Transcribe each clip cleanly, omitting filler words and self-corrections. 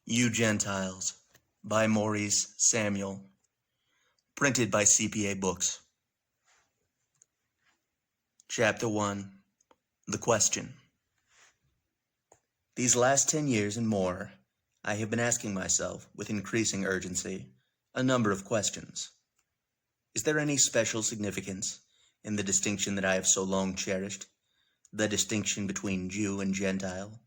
You Gentiles, by Maurice Samuel, printed by CPA Books. Chapter 1. The Question. These last 10 years and more, I have been asking myself, with increasing urgency, a number of questions. Is there any special significance in the distinction that I have so long cherished, the distinction between Jew and Gentile,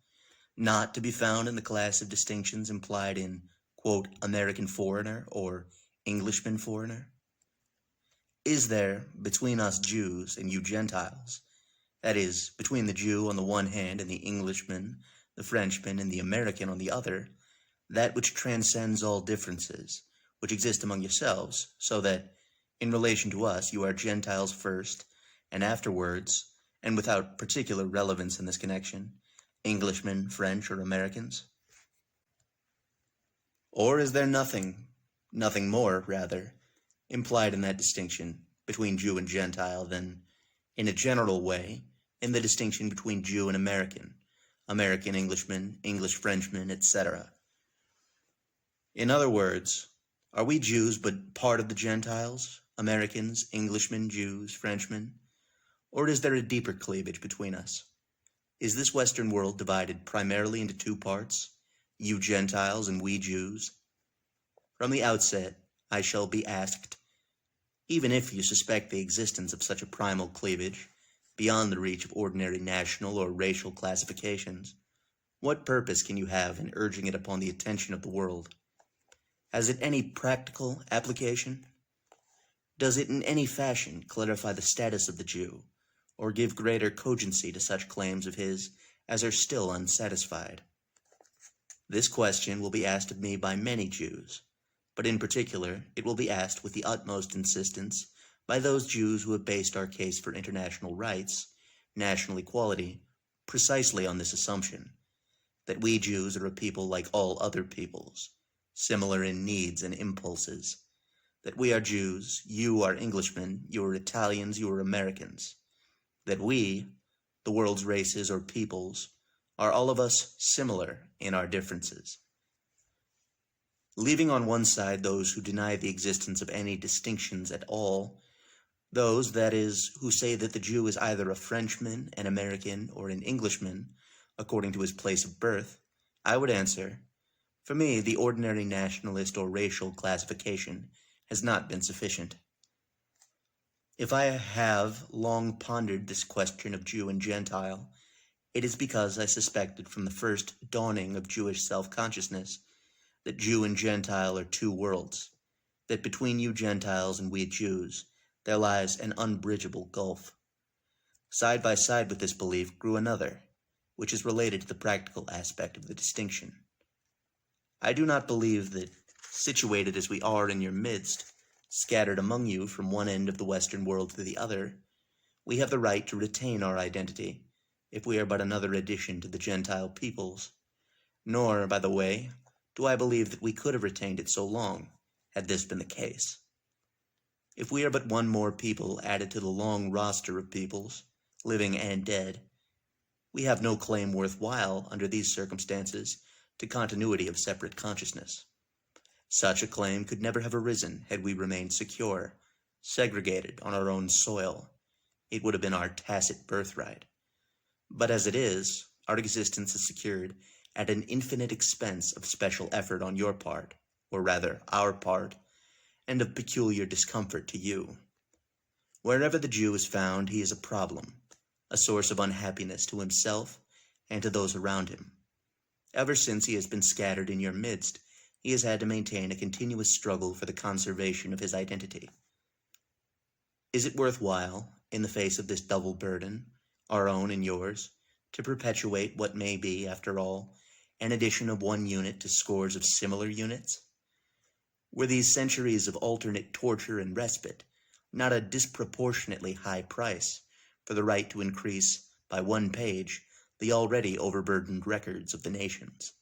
not to be found in the class of distinctions implied in, quote, American foreigner or Englishman foreigner? Is there, between us Jews and you Gentiles, that is, between the Jew on the one hand and the Englishman, the Frenchman, and the American on the other, that which transcends all differences, which exist among yourselves, so that, in relation to us, you are Gentiles first, and afterwards, and without particular relevance in this connection, Englishmen, French, or Americans? Or is there nothing more, rather, implied in that distinction between Jew and Gentile than, in a general way, in the distinction between Jew and American, American Englishman, English Frenchman, etc.? In other words, are we Jews but part of the Gentiles, Americans, Englishmen, Jews, Frenchmen? Or is there a deeper cleavage between us? Is this Western world divided primarily into two parts, you Gentiles and we Jews? From the outset, I shall be asked, even if you suspect the existence of such a primal cleavage, beyond the reach of ordinary national or racial classifications, what purpose can you have in urging it upon the attention of the world? Has it any practical application? Does it in any fashion clarify the status of the Jew, or give greater cogency to such claims of his as are still unsatisfied? This question will be asked of me by many Jews, but in particular it will be asked with the utmost insistence by those Jews who have based our case for international rights, national equality, precisely on this assumption, that we Jews are a people like all other peoples, similar in needs and impulses, that we are Jews, you are Englishmen, you are Italians, you are Americans, that we, the world's races or peoples, are all of us similar in our differences. Leaving on one side those who deny the existence of any distinctions at all, those, that is, who say that the Jew is either a Frenchman, an American, or an Englishman, according to his place of birth, I would answer, for me, the ordinary nationalist or racial classification has not been sufficient. If I have long pondered this question of Jew and Gentile, it is because I suspected from the first dawning of Jewish self-consciousness that Jew and Gentile are two worlds, that between you Gentiles and we Jews there lies an unbridgeable gulf. Side by side with this belief grew another, which is related to the practical aspect of the distinction. I do not believe that, situated as we are in your midst, scattered among you from one end of the Western world to the other, we have the right to retain our identity, if we are but another addition to the Gentile peoples. Nor, by the way, do I believe that we could have retained it so long, had this been the case. If we are but one more people added to the long roster of peoples, living and dead, we have no claim worthwhile, under these circumstances, to continuity of separate consciousness. Such a claim could never have arisen had we remained secure, segregated on our own soil. It would have been our tacit birthright. But as it is, our existence is secured at an infinite expense of special effort on your part, or rather our part, and of peculiar discomfort to you. Wherever the Jew is found, he is a problem, a source of unhappiness to himself and to those around him. Ever since he has been scattered in your midst, he has had to maintain a continuous struggle for the conservation of his identity. Is it worthwhile, in the face of this double burden, our own and yours, to perpetuate what may be, after all, an addition of one unit to scores of similar units? Were these centuries of alternate torture and respite not a disproportionately high price for the right to increase by one page the already overburdened records of the nations?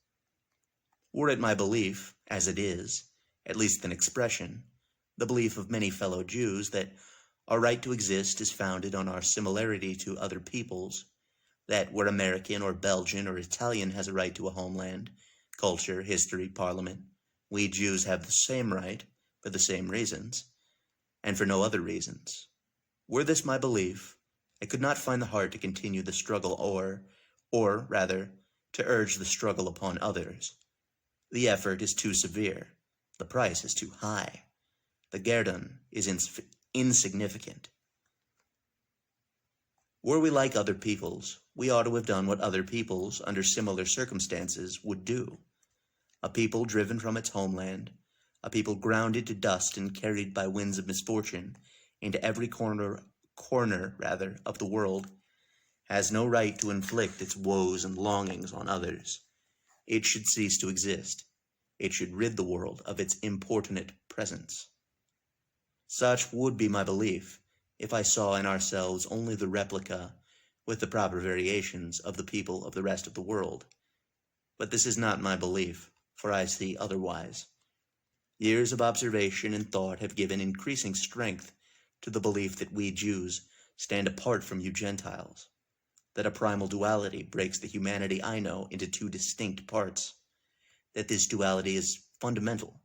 Were it my belief, as it is, at least an expression, the belief of many fellow Jews that our right to exist is founded on our similarity to other peoples, that where American or Belgian or Italian has a right to a homeland, culture, history, parliament. We Jews have the same right, for the same reasons, and for no other reasons. Were this my belief, I could not find the heart to continue the struggle or rather, to urge the struggle upon others. The effort is too severe. The price is too high. The guerdon is insignificant. Were we like other peoples, we ought to have done what other peoples, under similar circumstances, would do. A people driven from its homeland, a people grounded to dust and carried by winds of misfortune into every corner of the world, has no right to inflict its woes and longings on others. It should cease to exist. It should rid the world of its importunate presence. Such would be my belief, if I saw in ourselves only the replica, with the proper variations, of the people of the rest of the world. But this is not my belief, for I see otherwise. Years of observation and thought have given increasing strength to the belief that we Jews stand apart from you Gentiles, that a primal duality breaks the humanity I know into two distinct parts, that this duality is fundamental,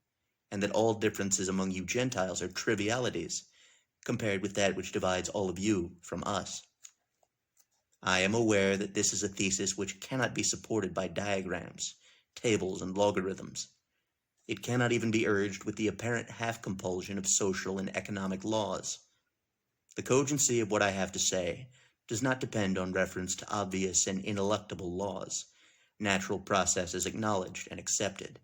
and that all differences among you Gentiles are trivialities compared with that which divides all of you from us. I am aware that this is a thesis which cannot be supported by diagrams, tables, and logarithms. It cannot even be urged with the apparent half-compulsion of social and economic laws. The cogency of what I have to say does not depend on reference to obvious and ineluctable laws, natural processes acknowledged and accepted.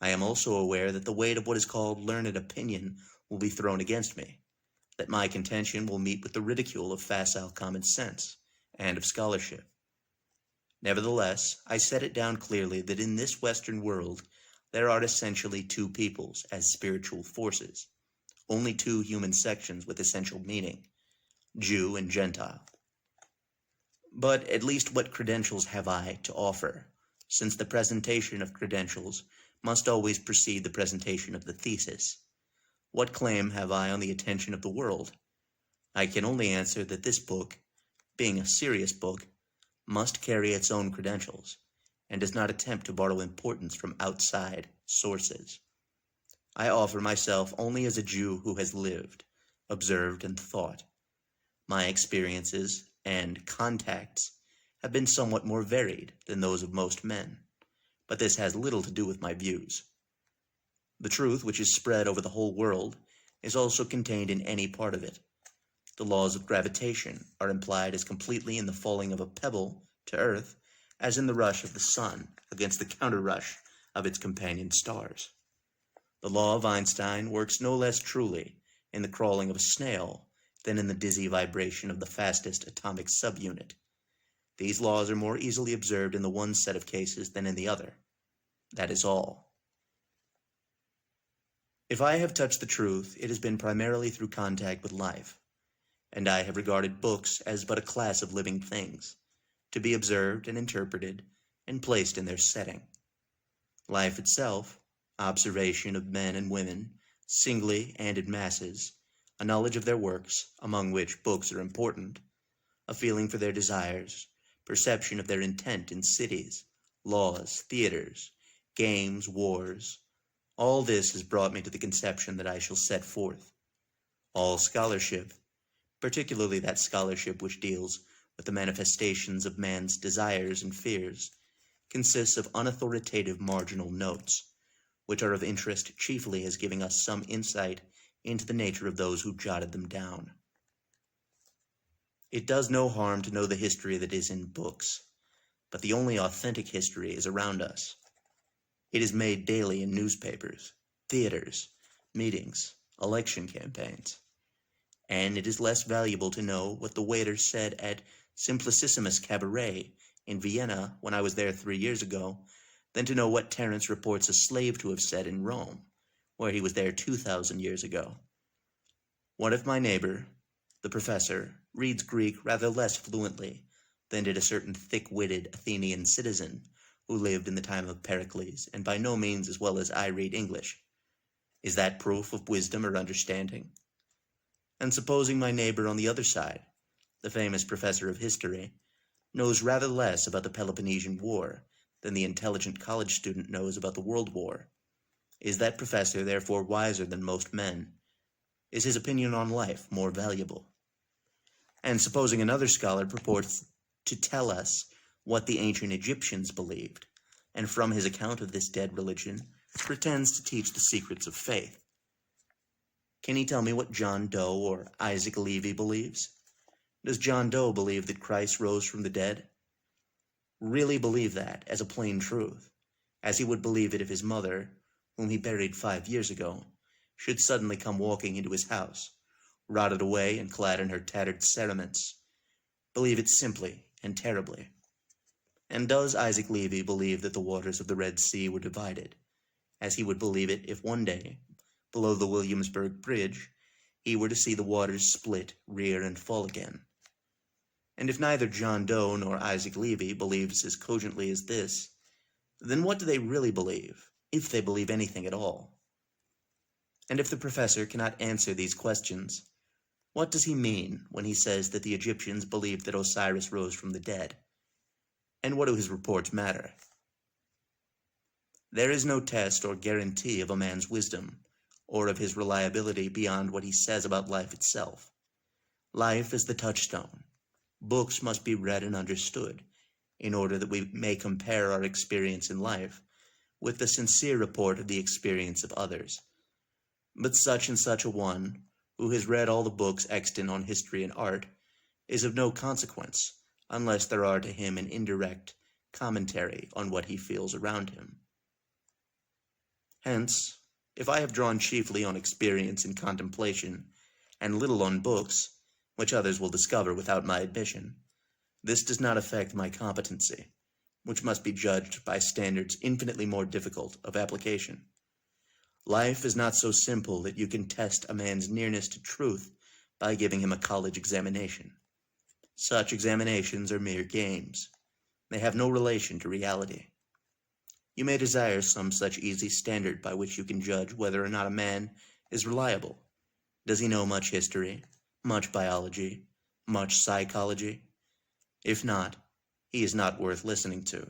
I am also aware that the weight of what is called learned opinion will be thrown against me, that my contention will meet with the ridicule of facile common sense and of scholarship. Nevertheless, I set it down clearly that in this Western world there are essentially two peoples as spiritual forces, only two human sections with essential meaning, Jew and Gentile. But at least what credentials have I to offer, since the presentation of credentials must always precede the presentation of the thesis? What claim have I on the attention of the world? I can only answer that this book, being a serious book, must carry its own credentials, and does not attempt to borrow importance from outside sources. I offer myself only as a Jew who has lived, observed, and thought. My experiences and contacts have been somewhat more varied than those of most men, but this has little to do with my views. The truth which is spread over the whole world is also contained in any part of it. The laws of gravitation are implied as completely in the falling of a pebble to earth as in the rush of the sun against the counter-rush of its companion stars. The law of Einstein works no less truly in the crawling of a snail than in the dizzy vibration of the fastest atomic subunit. These laws are more easily observed in the one set of cases than in the other. That is all. If I have touched the truth, it has been primarily through contact with life, and I have regarded books as but a class of living things, to be observed and interpreted and placed in their setting. Life itself, observation of men and women, singly and in masses, a knowledge of their works, among which books are important, a feeling for their desires, perception of their intent in cities, laws, theaters, games, wars, all this has brought me to the conception that I shall set forth. All scholarship, particularly that scholarship which deals with the manifestations of man's desires and fears, consists of unauthoritative marginal notes, which are of interest chiefly as giving us some insight into the nature of those who jotted them down. It does no harm to know the history that is in books, but the only authentic history is around us. It is made daily in newspapers, theaters, meetings, election campaigns. And it is less valuable to know what the waiter said at Simplicissimus Cabaret in Vienna when I was there 3 years ago than to know what Terence reports a slave to have said in Rome, where he was there 2,000 years ago. What if my neighbor, the professor, reads Greek rather less fluently than did a certain thick-witted Athenian citizen who lived in the time of Pericles, and by no means as well as I read English? Is that proof of wisdom or understanding? And supposing my neighbor on the other side, the famous professor of history, knows rather less about the Peloponnesian War than the intelligent college student knows about the World War? Is that professor therefore wiser than most men? Is his opinion on life more valuable? And supposing another scholar purports to tell us what the ancient Egyptians believed, and from his account of this dead religion pretends to teach the secrets of faith. Can he tell me what John Doe or Isaac Levy believes? Does John Doe believe that Christ rose from the dead? Really believe that as a plain truth, as he would believe it if his mother, whom he buried 5 years ago, should suddenly come walking into his house, rotted away and clad in her tattered cerements? Believe it simply and terribly. And does Isaac Levy believe that the waters of the Red Sea were divided, as he would believe it if one day, below the Williamsburg Bridge, he were to see the waters split, rear, and fall again? And if neither John Doe nor Isaac Levy believes as cogently as this, then what do they really believe, if they believe anything at all? And if the professor cannot answer these questions, what does he mean when he says that the Egyptians believed that Osiris rose from the dead? And what do his reports matter? There is no test or guarantee of a man's wisdom, or of his reliability beyond what he says about life itself. Life is the touchstone. Books must be read and understood, in order that we may compare our experience in life with the sincere report of the experience of others. But such and such a one, who has read all the books extant on history and art, is of no consequence, unless there are to him an indirect commentary on what he feels around him. Hence, if I have drawn chiefly on experience and contemplation, and little on books, which others will discover without my admission, this does not affect my competency, which must be judged by standards infinitely more difficult of application. Life is not so simple that you can test a man's nearness to truth by giving him a college examination. Such examinations are mere games. They have no relation to reality. You may desire some such easy standard by which you can judge whether or not a man is reliable. Does he know much history, much biology, much psychology? If not, he is not worth listening to.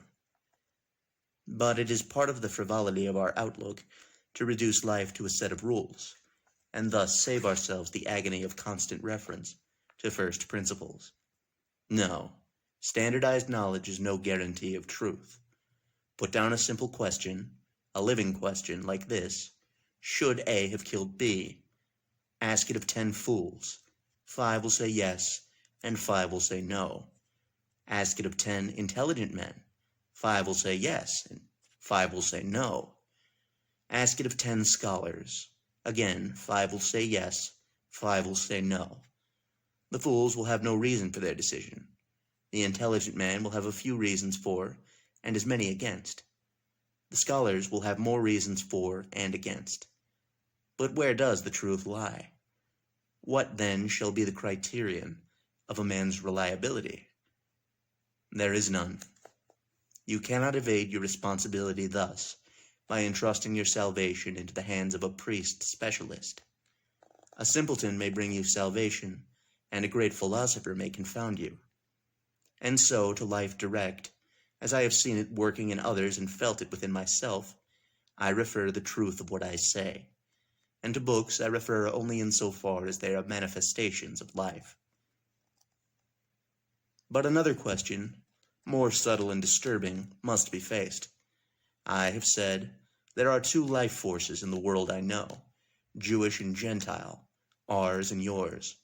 But it is part of the frivolity of our outlook to reduce life to a set of rules, and thus save ourselves the agony of constant reference to first principles. No, standardized knowledge is no guarantee of truth. Put down a simple question, a living question like this: should A have killed B? Ask it of 10 fools. 5 will say yes, and 5 will say no. Ask it of 10 intelligent men. 5 will say yes, and 5 will say no. Ask it of 10 scholars. Again, 5 will say yes, 5 will say no. The fools will have no reason for their decision. The intelligent man will have a few reasons for, and as many against. The scholars will have more reasons for and against. But where does the truth lie? What then shall be the criterion of a man's reliability? There is none. You cannot evade your responsibility thus, by entrusting your salvation into the hands of a priest specialist. A simpleton may bring you salvation, and a great philosopher may confound you. And so to life direct, as I have seen it working in others and felt it within myself, I refer the truth of what I say, and to books I refer only in so far as they are manifestations of life. But another question, more subtle and disturbing, must be faced. I have said, there are 2 life forces in the world I know, Jewish and Gentile, ours and yours.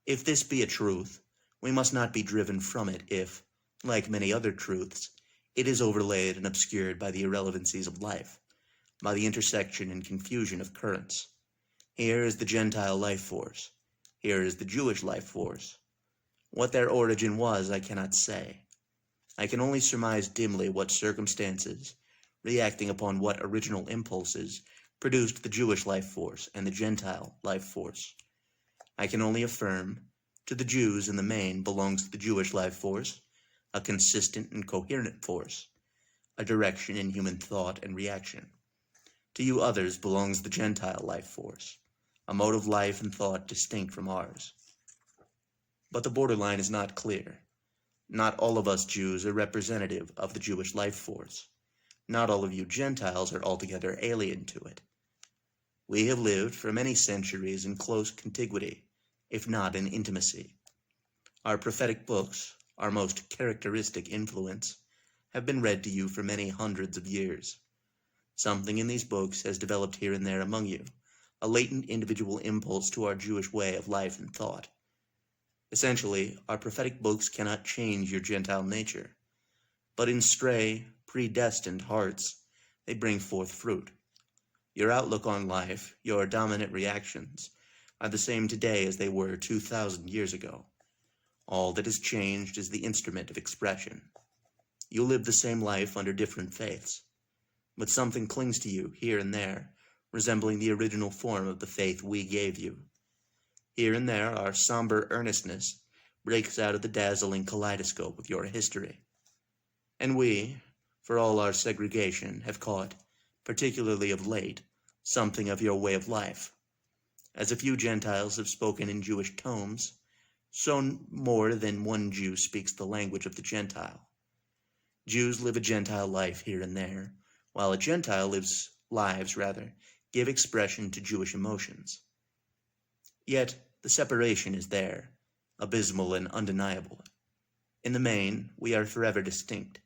If this be a truth, we must not be driven from it if, like many other truths, it is overlaid and obscured by the irrelevancies of life, by the intersection and confusion of currents. Here is the Gentile life force. Here is the Jewish life force. What their origin was, I cannot say. I can only surmise dimly what circumstances, reacting upon what original impulses, produced the Jewish life force and the Gentile life force. I can only affirm, to the Jews in the main belongs the Jewish life force, a consistent and coherent force, a direction in human thought and reaction. To you others belongs the Gentile life force, a mode of life and thought distinct from ours. But the borderline is not clear. Not all of us Jews are representative of the Jewish life force. Not all of you Gentiles are altogether alien to it. We have lived for many centuries in close contiguity, if not in intimacy. Our prophetic books, our most characteristic influence, have been read to you for many hundreds of years. Something in these books has developed here and there among you, a latent individual impulse to our Jewish way of life and thought. Essentially, our prophetic books cannot change your Gentile nature, but in stray, predestined hearts, they bring forth fruit. Your outlook on life, your dominant reactions, are the same today as they were 2,000 years ago. All that has changed is the instrument of expression. You live the same life under different faiths, but something clings to you here and there, resembling the original form of the faith we gave you. Here and there, our somber earnestness breaks out of the dazzling kaleidoscope of your history. And we, for all our segregation, have caught, particularly of late, something of your way of life. As a few Gentiles have spoken in Jewish tomes, so more than one Jew speaks the language of the Gentile. Jews live a Gentile life here and there, while a Gentile lives give expression to Jewish emotions. Yet the separation is there, abysmal and undeniable. In the main, we are forever distinct.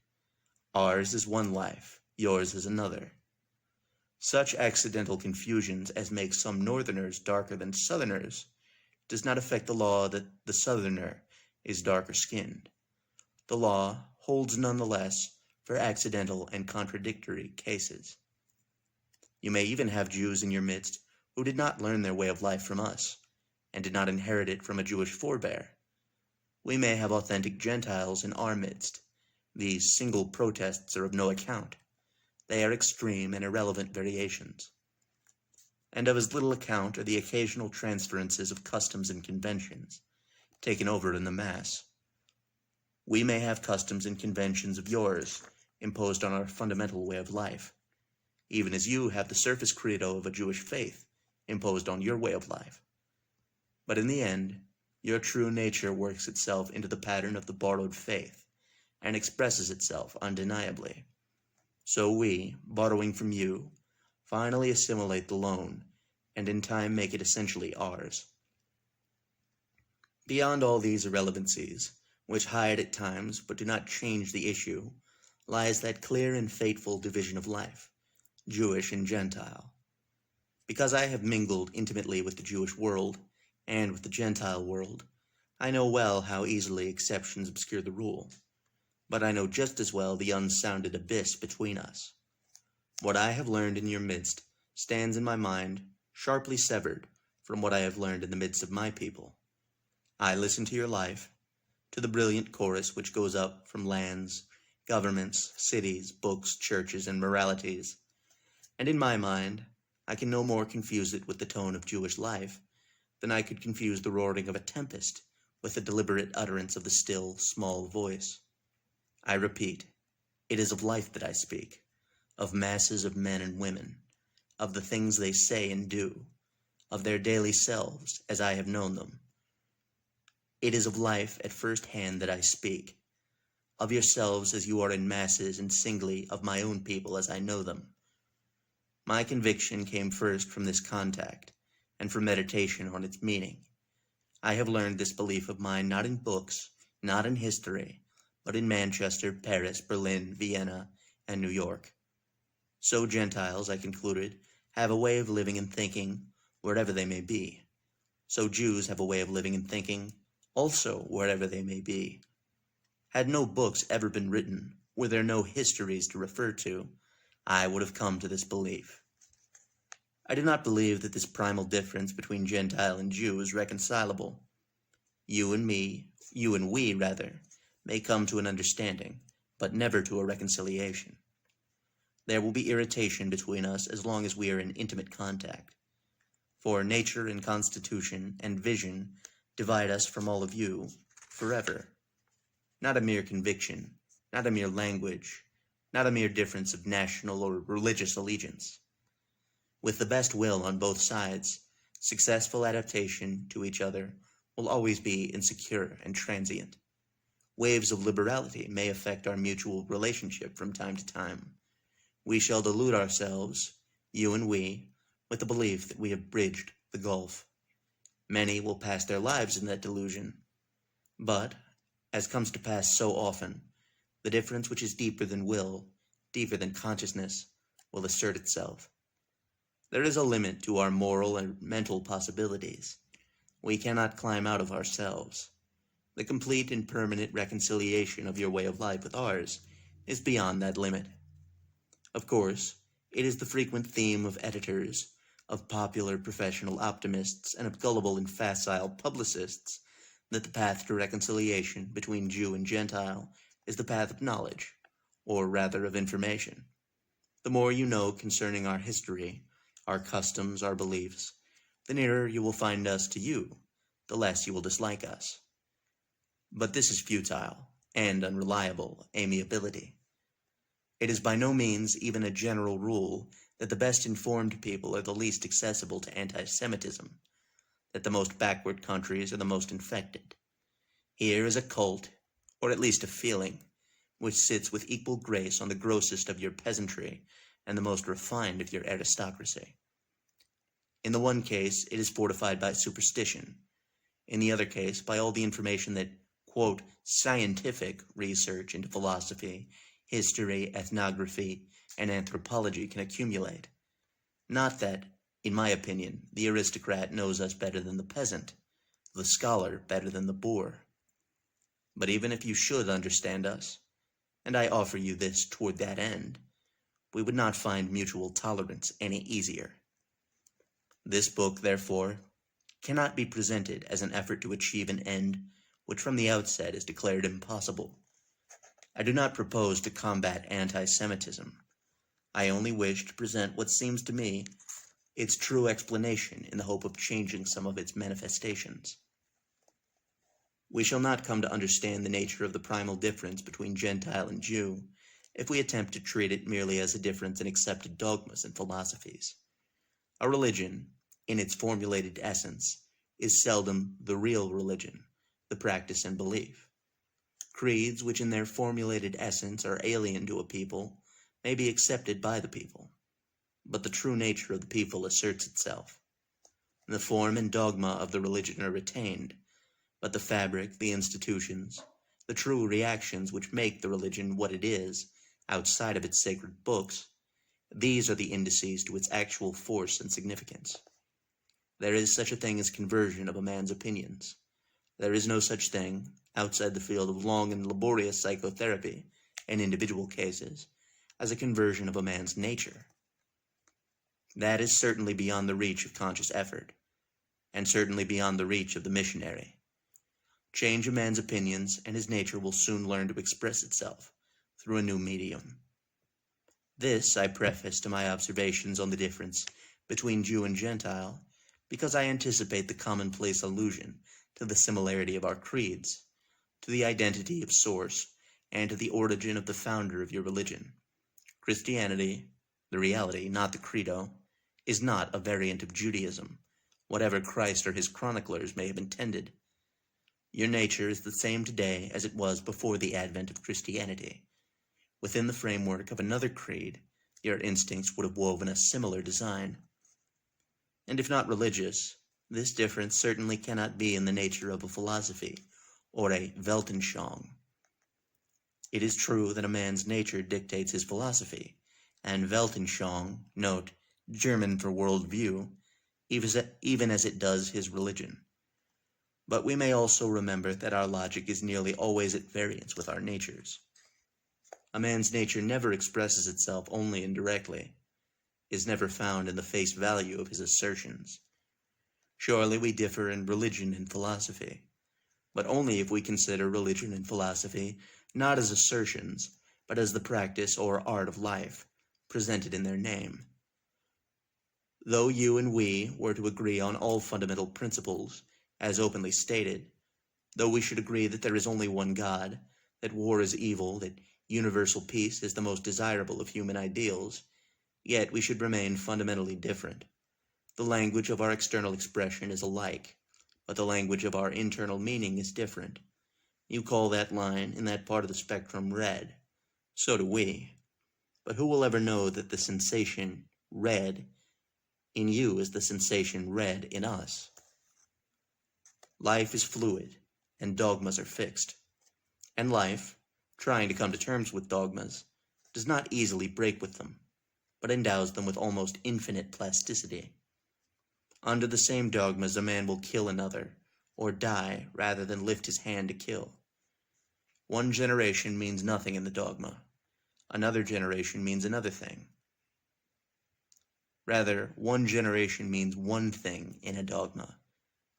Ours is one life, yours is another. Such accidental confusions as make some Northerners darker than Southerners does not affect the law that the Southerner is darker skinned. The law holds nonetheless for accidental and contradictory cases. You may even have Jews in your midst who did not learn their way of life from us, and did not inherit it from a Jewish forebear. We may have authentic Gentiles in our midst. These single protests are of no account. They are extreme and irrelevant variations. And of as little account are the occasional transferences of customs and conventions, taken over in the mass. We may have customs and conventions of yours, imposed on our fundamental way of life, even as you have the surface credo of a Jewish faith, imposed on your way of life. But in the end, your true nature works itself into the pattern of the borrowed faith, and expresses itself undeniably. So we, borrowing from you, finally assimilate the loan, and in time make it essentially ours. Beyond all these irrelevancies, which hide at times but do not change the issue, lies that clear and fateful division of life, Jewish and Gentile. Because I have mingled intimately with the Jewish world, and with the Gentile world, I know well how easily exceptions obscure the rule, but I know just as well the unsounded abyss between us. What I have learned in your midst stands in my mind sharply severed from what I have learned in the midst of my people. I listen to your life, to the brilliant chorus which goes up from lands, governments, cities, books, churches, and moralities, and in my mind, I can no more confuse it with the tone of Jewish life than I could confuse the roaring of a tempest with the deliberate utterance of the still, small voice. I repeat, it is of life that I speak, of masses of men and women, of the things they say and do, of their daily selves as I have known them. It is of life at first hand that I speak, of yourselves as you are in masses, and singly of my own people as I know them. My conviction came first from this contact, and from meditation on its meaning. I have learned this belief of mine not in books, not in history, but in Manchester, Paris, Berlin, Vienna, and New York. So Gentiles, I concluded, have a way of living and thinking wherever they may be. So Jews have a way of living and thinking also wherever they may be. Had no books ever been written, were there no histories to refer to, I would have come to this belief. I do not believe that this primal difference between Gentile and Jew is reconcilable. You and we, may come to an understanding, but never to a reconciliation. There will be irritation between us as long as we are in intimate contact. For nature and constitution and vision divide us from all of you forever. Not a mere conviction, not a mere language, not a mere difference of national or religious allegiance. With the best will on both sides, successful adaptation to each other will always be insecure and transient. waves of liberality may affect our mutual relationship from time to time. We shall delude ourselves, you and we, with the belief that we have bridged the gulf. Many will pass their lives in that delusion. But, as comes to pass so often, the difference which is deeper than will, deeper than consciousness, will assert itself. There is a limit to our moral and mental possibilities. We cannot climb out of ourselves. The complete and permanent reconciliation of your way of life with ours is beyond that limit. Of course, it is the frequent theme of editors, of popular professional optimists, and of gullible and facile publicists that the path to reconciliation between Jew and Gentile is the path of knowledge, or rather of information. The more you know concerning our history, our customs, our beliefs, the nearer you will find us to you, the less you will dislike us. But this is futile and unreliable amiability. It is by no means even a general rule that the best informed people are the least accessible to anti-Semitism, that the most backward countries are the most infected. Here is a cult, or at least a feeling, which sits with equal grace on the grossest of your peasantry and the most refined of your aristocracy. In the one case, it is fortified by superstition. In the other case, by all the information that, quote, scientific research into philosophy, history, ethnography, and anthropology can accumulate. Not that, in my opinion, the aristocrat knows us better than the peasant, the scholar better than the boor. But even if you should understand us, and I offer you this toward that end, we would not find mutual tolerance any easier. This book, therefore, cannot be presented as an effort to achieve an end which from the outset is declared impossible. I do not propose to combat anti-Semitism. I only wish to present what seems to me its true explanation in the hope of changing some of its manifestations. We shall not come to understand the nature of the primal difference between Gentile and Jew if we attempt to treat it merely as a difference in accepted dogmas and philosophies. A religion, in its formulated essence, is seldom the real religion, the practice and belief. Creeds which in their formulated essence are alien to a people may be accepted by the people, but the true nature of the people asserts itself. The form and dogma of the religion are retained, but the fabric, the institutions, the true reactions which make the religion what it is, outside of its sacred books, these are the indices to its actual force and significance. There is such a thing as conversion of a man's opinions. There is no such thing, outside the field of long and laborious psychotherapy in individual cases, as a conversion of a man's nature. That is certainly beyond the reach of conscious effort, and certainly beyond the reach of the missionary. Change a man's opinions, and his nature will soon learn to express itself through a new medium. This I preface to my observations on the difference between Jew and Gentile, because I anticipate the commonplace allusion to the similarity of our creeds, to the identity of source, and to the origin of the founder of your religion. Christianity, the reality, not the credo, is not a variant of Judaism, whatever Christ or his chroniclers may have intended. Your nature is the same today as it was before the advent of Christianity. Within the framework of another creed, your instincts would have woven a similar design. And if not religious, this difference certainly cannot be in the nature of a philosophy or a Weltanschauung. It is true that a man's nature dictates his philosophy, and Weltanschauung, note, German for worldview, even as it does his religion. But we may also remember that our logic is nearly always at variance with our natures. A man's nature never expresses itself only indirectly, is never found in the face value of his assertions. Surely we differ in religion and philosophy, but only if we consider religion and philosophy not as assertions, but as the practice or art of life, presented in their name. Though you and we were to agree on all fundamental principles, as openly stated, though we should agree that there is only one God, that war is evil, that universal peace is the most desirable of human ideals, yet we should remain fundamentally different. The language of our external expression is alike, but the language of our internal meaning is different. You call that line in that part of the spectrum red. So do we. But who will ever know that the sensation red in you is the sensation red in us? Life is fluid, and dogmas are fixed. And life, trying to come to terms with dogmas, does not easily break with them, but endows them with almost infinite plasticity. Under the same dogmas, a man will kill another, or die rather than lift his hand to kill. One generation means nothing in the dogma. Another generation means another thing. Rather, one generation means one thing in a dogma.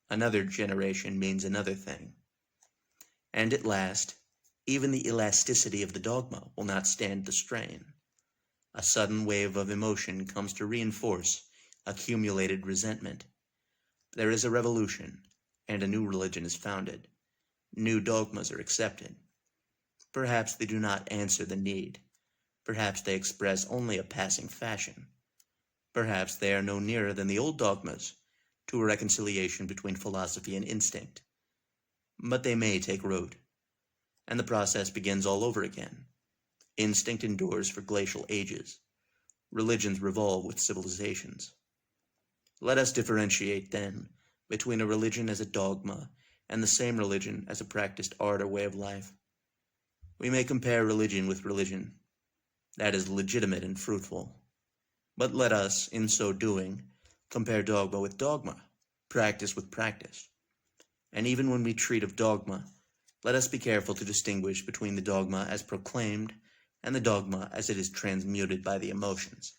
Another generation means another thing. And at last, even the elasticity of the dogma will not stand the strain. A sudden wave of emotion comes to reinforce accumulated resentment. There is a revolution, and a new religion is founded. New dogmas are accepted. Perhaps they do not answer the need. Perhaps they express only a passing fashion. Perhaps they are no nearer than the old dogmas to a reconciliation between philosophy and instinct. But they may take root, and the process begins all over again. Instinct endures for glacial ages. Religions revolve with civilizations. Let us differentiate, then, between a religion as a dogma and the same religion as a practiced art or way of life. We may compare religion with religion. That is legitimate and fruitful. But let us, in so doing, compare dogma with dogma, practice with practice. And even when we treat of dogma, let us be careful to distinguish between the dogma as proclaimed and the dogma as it is transmuted by the emotions.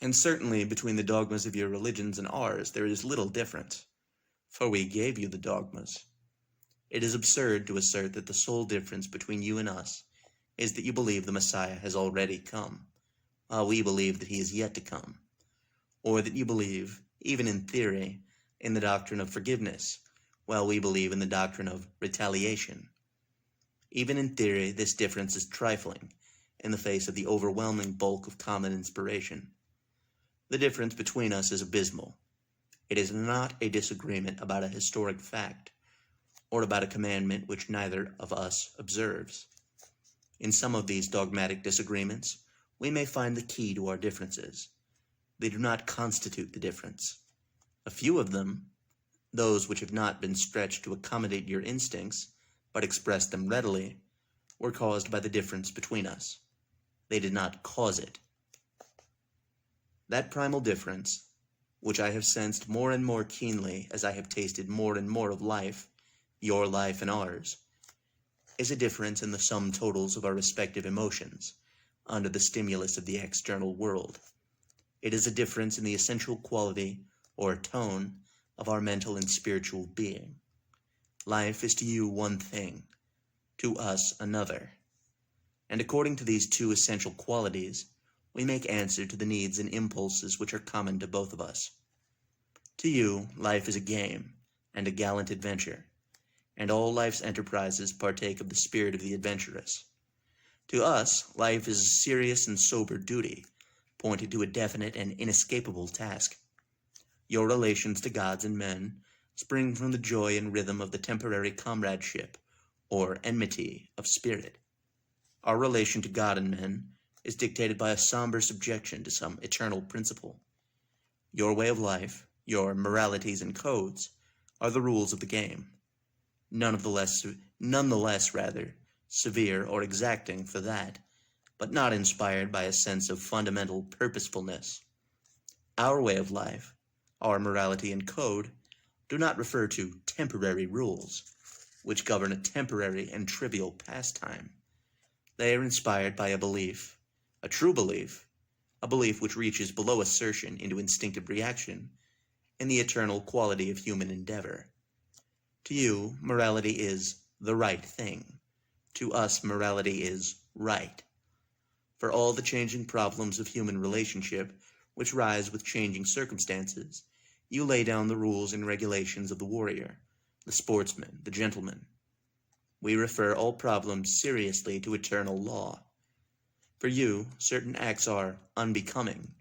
And certainly between the dogmas of your religions and ours there is little difference, for we gave you the dogmas. It is absurd to assert that the sole difference between you and us is that you believe the Messiah has already come, while we believe that he is yet to come, or that you believe, even in theory, in the doctrine of forgiveness, while we believe in the doctrine of retaliation. Even in theory, this difference is trifling in the face of the overwhelming bulk of common inspiration. The difference between us is abysmal. It is not a disagreement about a historic fact, or about a commandment which neither of us observes. In some of these dogmatic disagreements, we may find the key to our differences. They do not constitute the difference. A few of them, those which have not been stretched to accommodate your instincts, but express them readily, were caused by the difference between us. They did not cause it. That primal difference, which I have sensed more and more keenly as I have tasted more and more of life, your life and ours, is a difference in the sum totals of our respective emotions, under the stimulus of the external world. It is a difference in the essential quality, or tone, of our mental and spiritual being. Life is to you one thing, to us another. And according to these two essential qualities, we make answer to the needs and impulses which are common to both of us. To you, life is a game, and a gallant adventure, and all life's enterprises partake of the spirit of the adventurous. To us, life is a serious and sober duty, pointed to a definite and inescapable task. Your relations to gods and men spring from the joy and rhythm of the temporary comradeship, or enmity, of spirit. Our relation to God and men is dictated by a somber subjection to some eternal principle. Your way of life, your moralities and codes, are the rules of the game, none the less severe or exacting for that, but not inspired by a sense of fundamental purposefulness. Our way of life, our morality and code, do not refer to temporary rules, which govern a temporary and trivial pastime. They are inspired by a belief, a true belief, a belief which reaches below assertion into instinctive reaction, in the eternal quality of human endeavor. To you, morality is the right thing. To us, morality is right. For all the changing problems of human relationship, which rise with changing circumstances, you lay down the rules and regulations of the warrior, the sportsman, the gentleman. We refer all problems seriously to eternal law. For you, certain acts are unbecoming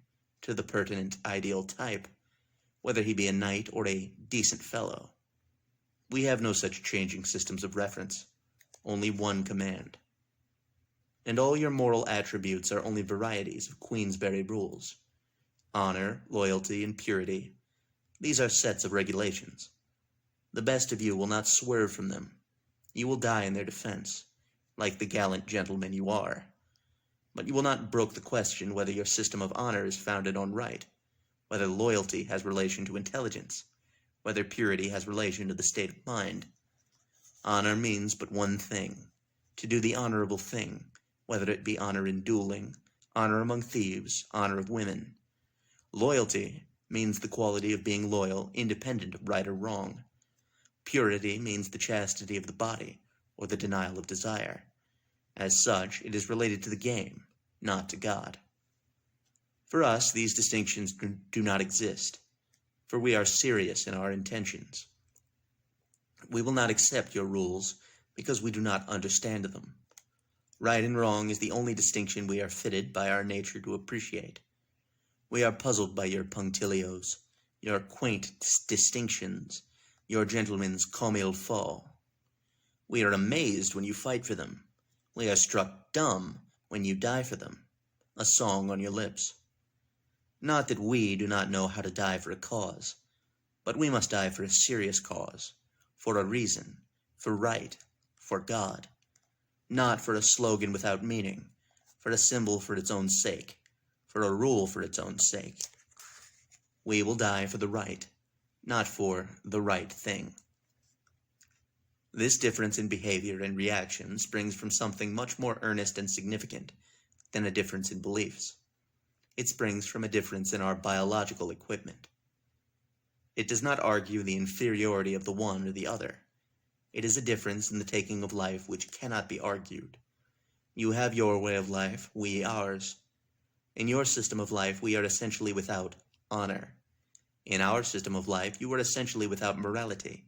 to the pertinent ideal type, whether he be a knight or a decent fellow. We have no such changing systems of reference, only one command. And all your moral attributes are only varieties of Queensberry rules. Honor, loyalty, and purity, these are sets of regulations. The best of you will not swerve from them. You will die in their defense, like the gallant gentleman you are. But you will not brook the question whether your system of honor is founded on right, whether loyalty has relation to intelligence, whether purity has relation to the state of mind. Honor means but one thing, to do the honorable thing, whether it be honor in dueling, honor among thieves, honor of women. Loyalty means the quality of being loyal, independent of right or wrong. Purity means the chastity of the body, or the denial of desire. As such, it is related to the game, not to God. For us, these distinctions do not exist, for we are serious in our intentions. We will not accept your rules because we do not understand them. Right and wrong is the only distinction we are fitted by our nature to appreciate. We are puzzled by your punctilios, your quaint distinctions, your gentlemen's comme il faut. We are amazed when you fight for them. We are struck dumb when you die for them, a song on your lips. Not that we do not know how to die for a cause, but we must die for a serious cause, for a reason, for right, for God. Not for a slogan without meaning, for a symbol for its own sake, for a rule for its own sake. We will die for the right, not for the right thing. This difference in behavior and reaction springs from something much more earnest and significant than a difference in beliefs. It springs from a difference in our biological equipment. It does not argue the inferiority of the one or the other. It is a difference in the taking of life which cannot be argued. You have your way of life, we ours. In your system of life, we are essentially without honor. In our system of life, you are essentially without morality.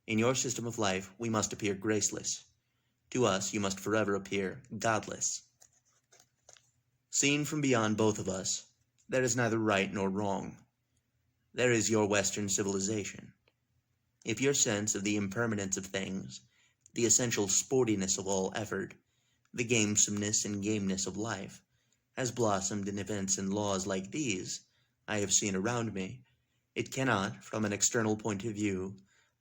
In your system of life, we must appear graceless. To us, you must forever appear godless. Seen from beyond both of us, there is neither right nor wrong. There is your Western civilization. If your sense of the impermanence of things, the essential sportiness of all effort, the gamesomeness and gameness of life, has blossomed in events and laws like these I have seen around me, it cannot, from an external point of view,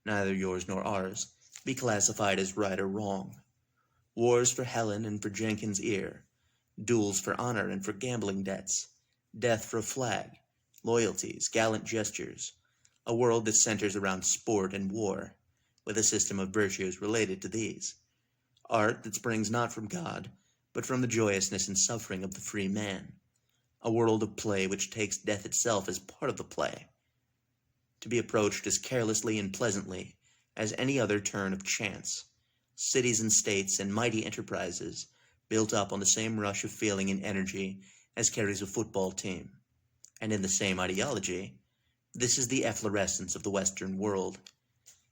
neither yours nor ours, be classified as right or wrong. Wars for Helen and for Jenkins' ear, duels for honor and for gambling debts, death for a flag, loyalties, gallant gestures, a world that centers around sport and war, with a system of virtues related to these, art that springs not from God, but from the joyousness and suffering of the free man, a world of play which takes death itself as part of the play, to be approached as carelessly and pleasantly as any other turn of chance, cities and states and mighty enterprises built up on the same rush of feeling and energy as carries a football team, and in the same ideology. This is the efflorescence of the Western world.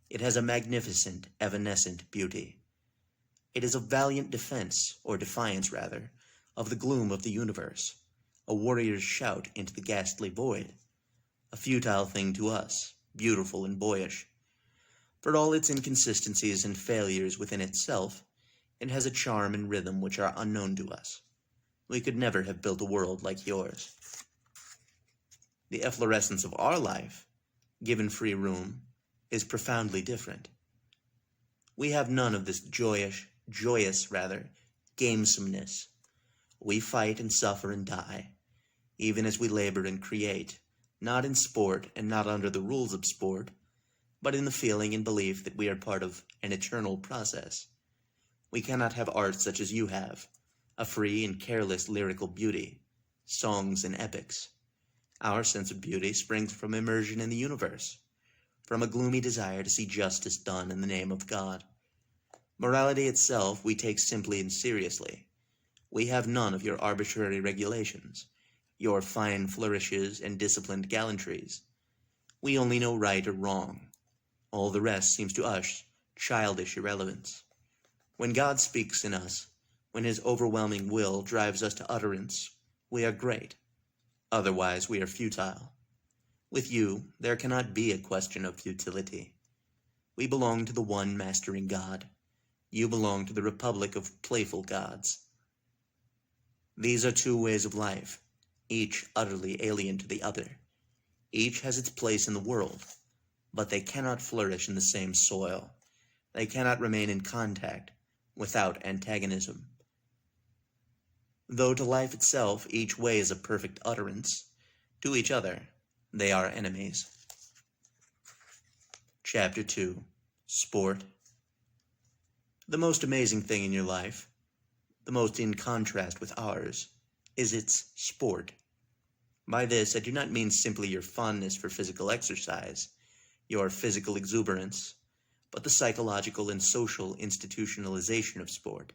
It has a magnificent, evanescent beauty. It is a valiant defense, or defiance rather, of the gloom of the universe, a warrior's shout into the ghastly void, a futile thing to us, beautiful and boyish. For all its inconsistencies and failures within itself, it has a charm and rhythm which are unknown to us. We could never have built a world like yours. The efflorescence of our life, given free room, is profoundly different. We have none of this joyous, gamesomeness. We fight and suffer and die, even as we labor and create, not in sport and not under the rules of sport, but in the feeling and belief that we are part of an eternal process. We cannot have art such as you have, a free and careless lyrical beauty, songs and epics. Our sense of beauty springs from immersion in the universe, from a gloomy desire to see justice done in the name of God. Morality itself we take simply and seriously. We have none of your arbitrary regulations, your fine flourishes and disciplined gallantries. We only know right or wrong. All the rest seems to us childish irrelevance. When God speaks in us, when his overwhelming will drives us to utterance, we are great. Otherwise we are futile. With you, there cannot be a question of futility. We belong to the one mastering God. You belong to the republic of playful gods. These are two ways of life, each utterly alien to the other. Each has its place in the world, but they cannot flourish in the same soil. They cannot remain in contact without antagonism. Though to life itself each way is a perfect utterance, to each other they are enemies. Chapter 2. Sport. The most amazing thing in your life, the most in contrast with ours, is its sport. By this I do not mean simply your fondness for physical exercise, your physical exuberance, but the psychological and social institutionalization of sport,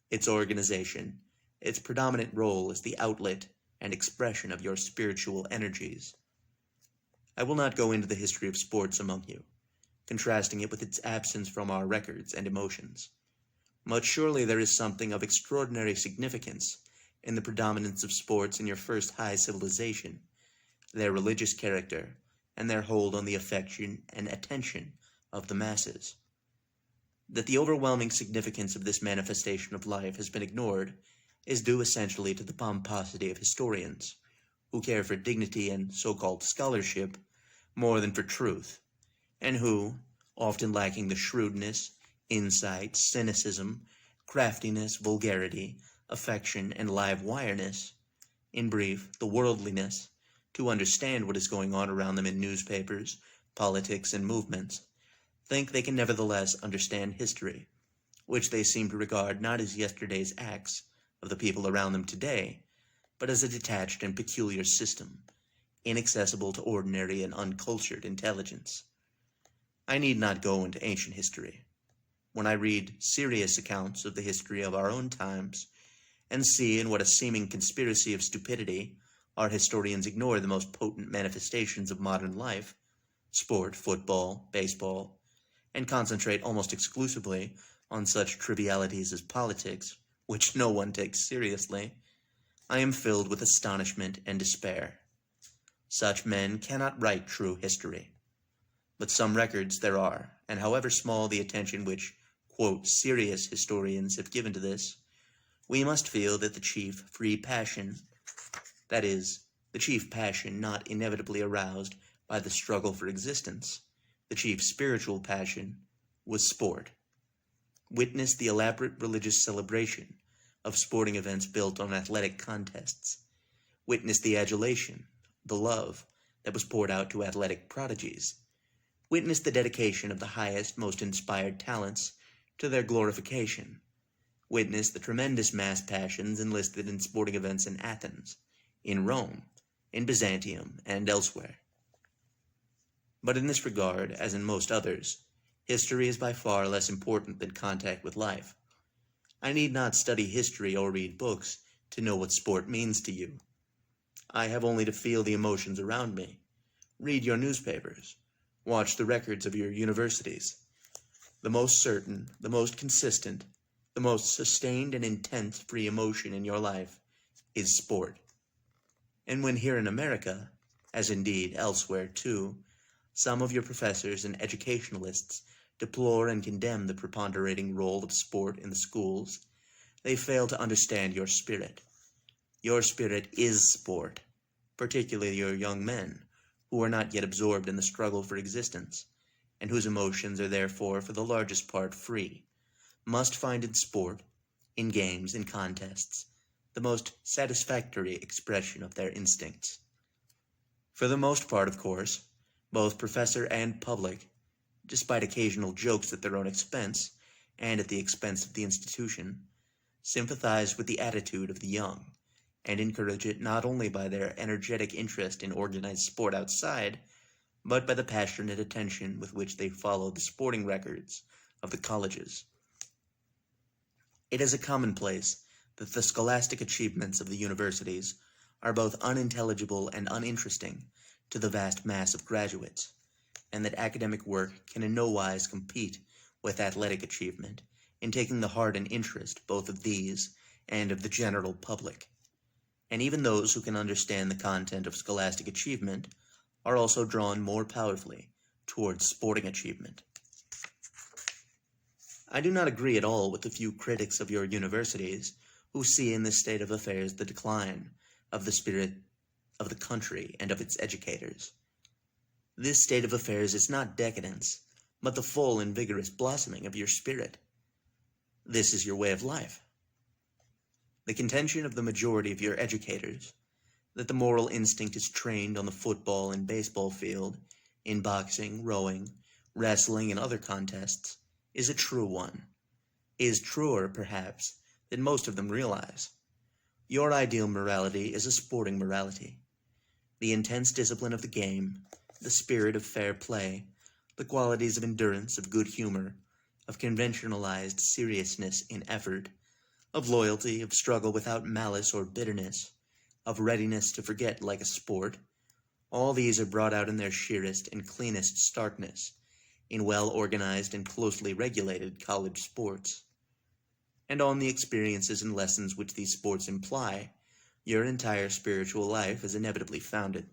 its organization, its predominant role as the outlet and expression of your spiritual energies. I will not go into the history of sports among you, contrasting it with its absence from our records and emotions. But surely there is something of extraordinary significance in the predominance of sports in your first high civilization, their religious character, and their hold on the affection and attention of the masses. That the overwhelming significance of this manifestation of life has been ignored is due essentially to the pomposity of historians, who care for dignity and so-called scholarship more than for truth, and who, often lacking the shrewdness, insight, cynicism, craftiness, vulgarity, affection, and live wireness, in brief, the worldliness, to understand what is going on around them in newspapers, politics, and movements, think they can nevertheless understand history, which they seem to regard not as yesterday's acts of the people around them today, but as a detached and peculiar system, inaccessible to ordinary and uncultured intelligence. I need not go into ancient history. When I read serious accounts of the history of our own times, and see in what a seeming conspiracy of stupidity our historians ignore the most potent manifestations of modern life, sport, football, baseball, and concentrate almost exclusively on such trivialities as politics, which no one takes seriously, I am filled with astonishment and despair. Such men cannot write true history. But some records there are, and however small the attention which, quote, serious historians have given to this, we must feel that the chief free passion, that is, the chief passion not inevitably aroused by the struggle for existence, the chief spiritual passion, was sport. Witness the elaborate religious celebration of sporting events built on athletic contests. Witness the adulation, the love, that was poured out to athletic prodigies. Witness the dedication of the highest, most inspired talents to their glorification. Witness the tremendous mass passions enlisted in sporting events in Athens, in Rome, in Byzantium, and elsewhere. But in this regard, as in most others, history is by far less important than contact with life. I need not study history or read books to know what sport means to you. I have only to feel the emotions around me, read your newspapers, watch the records of your universities. The most certain, the most consistent, the most sustained and intense free emotion in your life is sport. And when here in America, as indeed elsewhere too, some of your professors and educationalists deplore and condemn the preponderating role of sport in the schools, they fail to understand your spirit. Your spirit is sport, particularly your young men, who are not yet absorbed in the struggle for existence, and whose emotions are therefore for the largest part free, must find in sport, in games, in contests, the most satisfactory expression of their instincts. For the most part, of course, both professor and public, despite occasional jokes at their own expense, and at the expense of the institution, sympathize with the attitude of the young, and encourage it not only by their energetic interest in organized sport outside, but by the passionate attention with which they follow the sporting records of the colleges. It is a commonplace that the scholastic achievements of the universities are both unintelligible and uninteresting to the vast mass of graduates, and that academic work can in no wise compete with athletic achievement in taking the heart and interest both of these and of the general public. And even those who can understand the content of scholastic achievement are also drawn more powerfully towards sporting achievement. I do not agree at all with the few critics of your universities who see in this state of affairs the decline of the spirit of the country and of its educators. This state of affairs is not decadence, but the full and vigorous blossoming of your spirit. This is your way of life. The contention of the majority of your educators, that the moral instinct is trained on the football and baseball field, in boxing, rowing, wrestling, and other contests, is a true one, is truer, perhaps, than most of them realize. Your ideal morality is a sporting morality. The intense discipline of the game, the spirit of fair play, the qualities of endurance, of good humor, of conventionalized seriousness in effort, of loyalty, of struggle without malice or bitterness, of readiness to forget like a sport, all these are brought out in their sheerest and cleanest starkness in well-organized and closely regulated college sports. And on the experiences and lessons which these sports imply, your entire spiritual life is inevitably founded.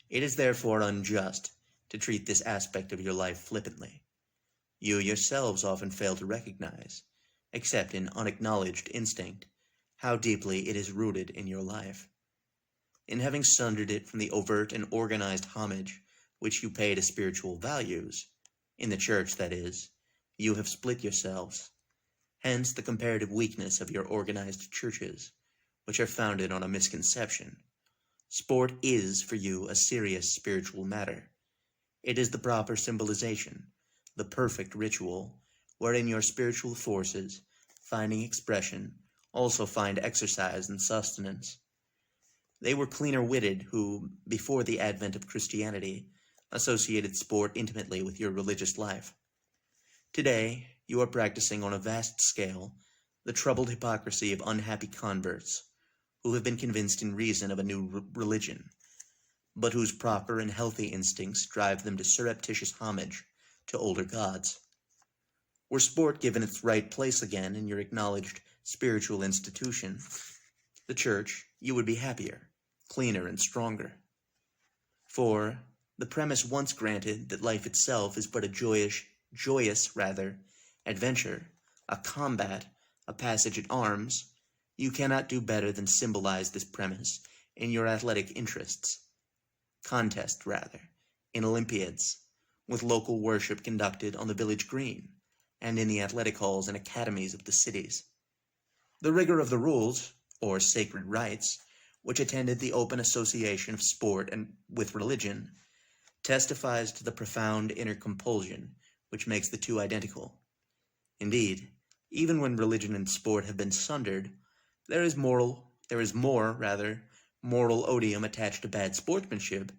It is therefore unjust to treat this aspect of your life flippantly. You yourselves often fail to recognize, except in unacknowledged instinct, how deeply it is rooted in your life. In having sundered it from the overt and organized homage which you pay to spiritual values, in the church, that is, you have split yourselves. Hence the comparative weakness of your organized churches, which are founded on a misconception. Sport is, for you, a serious spiritual matter. It is the proper symbolization, the perfect ritual, wherein your spiritual forces, finding expression, also find exercise and sustenance. They were cleaner-witted who, before the advent of Christianity, associated sport intimately with your religious life. Today, you are practicing on a vast scale the troubled hypocrisy of unhappy converts who have been convinced in reason of a new religion, but whose proper and healthy instincts drive them to surreptitious homage to older gods. Were sport given its right place again in your acknowledged spiritual institution, the church, you would be happier, cleaner, and stronger. For the premise once granted that life itself is but a joyous adventure, a combat, a passage at arms, you cannot do better than symbolize this premise in your athletic interests. Contest, in Olympiads, with local worship conducted on the village green, and in the athletic halls and academies of the cities. The rigor of the rules, or sacred rites, which attended the open association of sport and with religion, testifies to the profound inner compulsion which makes the two identical. Indeed, even when religion and sport have been sundered, there is more moral odium attached to bad sportsmanship,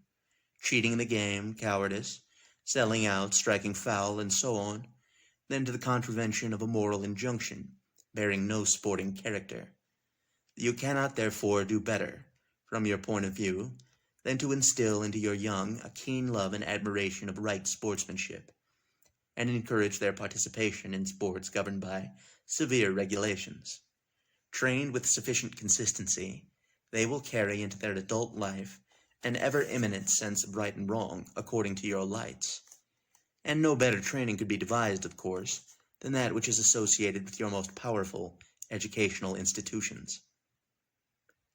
cheating in the game, cowardice, selling out, striking foul, and so on, than to the contravention of a moral injunction, bearing no sporting character. You cannot, therefore, do better, from your point of view, than to instill into your young a keen love and admiration of right sportsmanship, and encourage their participation in sports governed by severe regulations. Trained with sufficient consistency, they will carry into their adult life an ever-imminent sense of right and wrong according to your lights. And no better training could be devised, of course, than that which is associated with your most powerful educational institutions.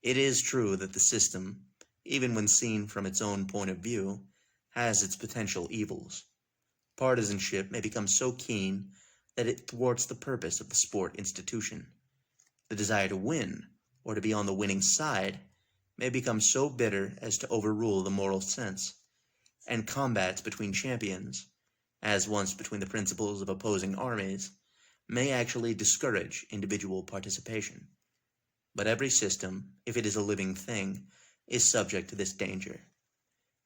It is true that the system, even when seen from its own point of view, has its potential evils. Partisanship may become so keen that it thwarts the purpose of the sport institution. The desire to win, or to be on the winning side, may become so bitter as to overrule the moral sense, and combats between champions, as once between the principles of opposing armies, may actually discourage individual participation. But every system, if it is a living thing, is subject to this danger.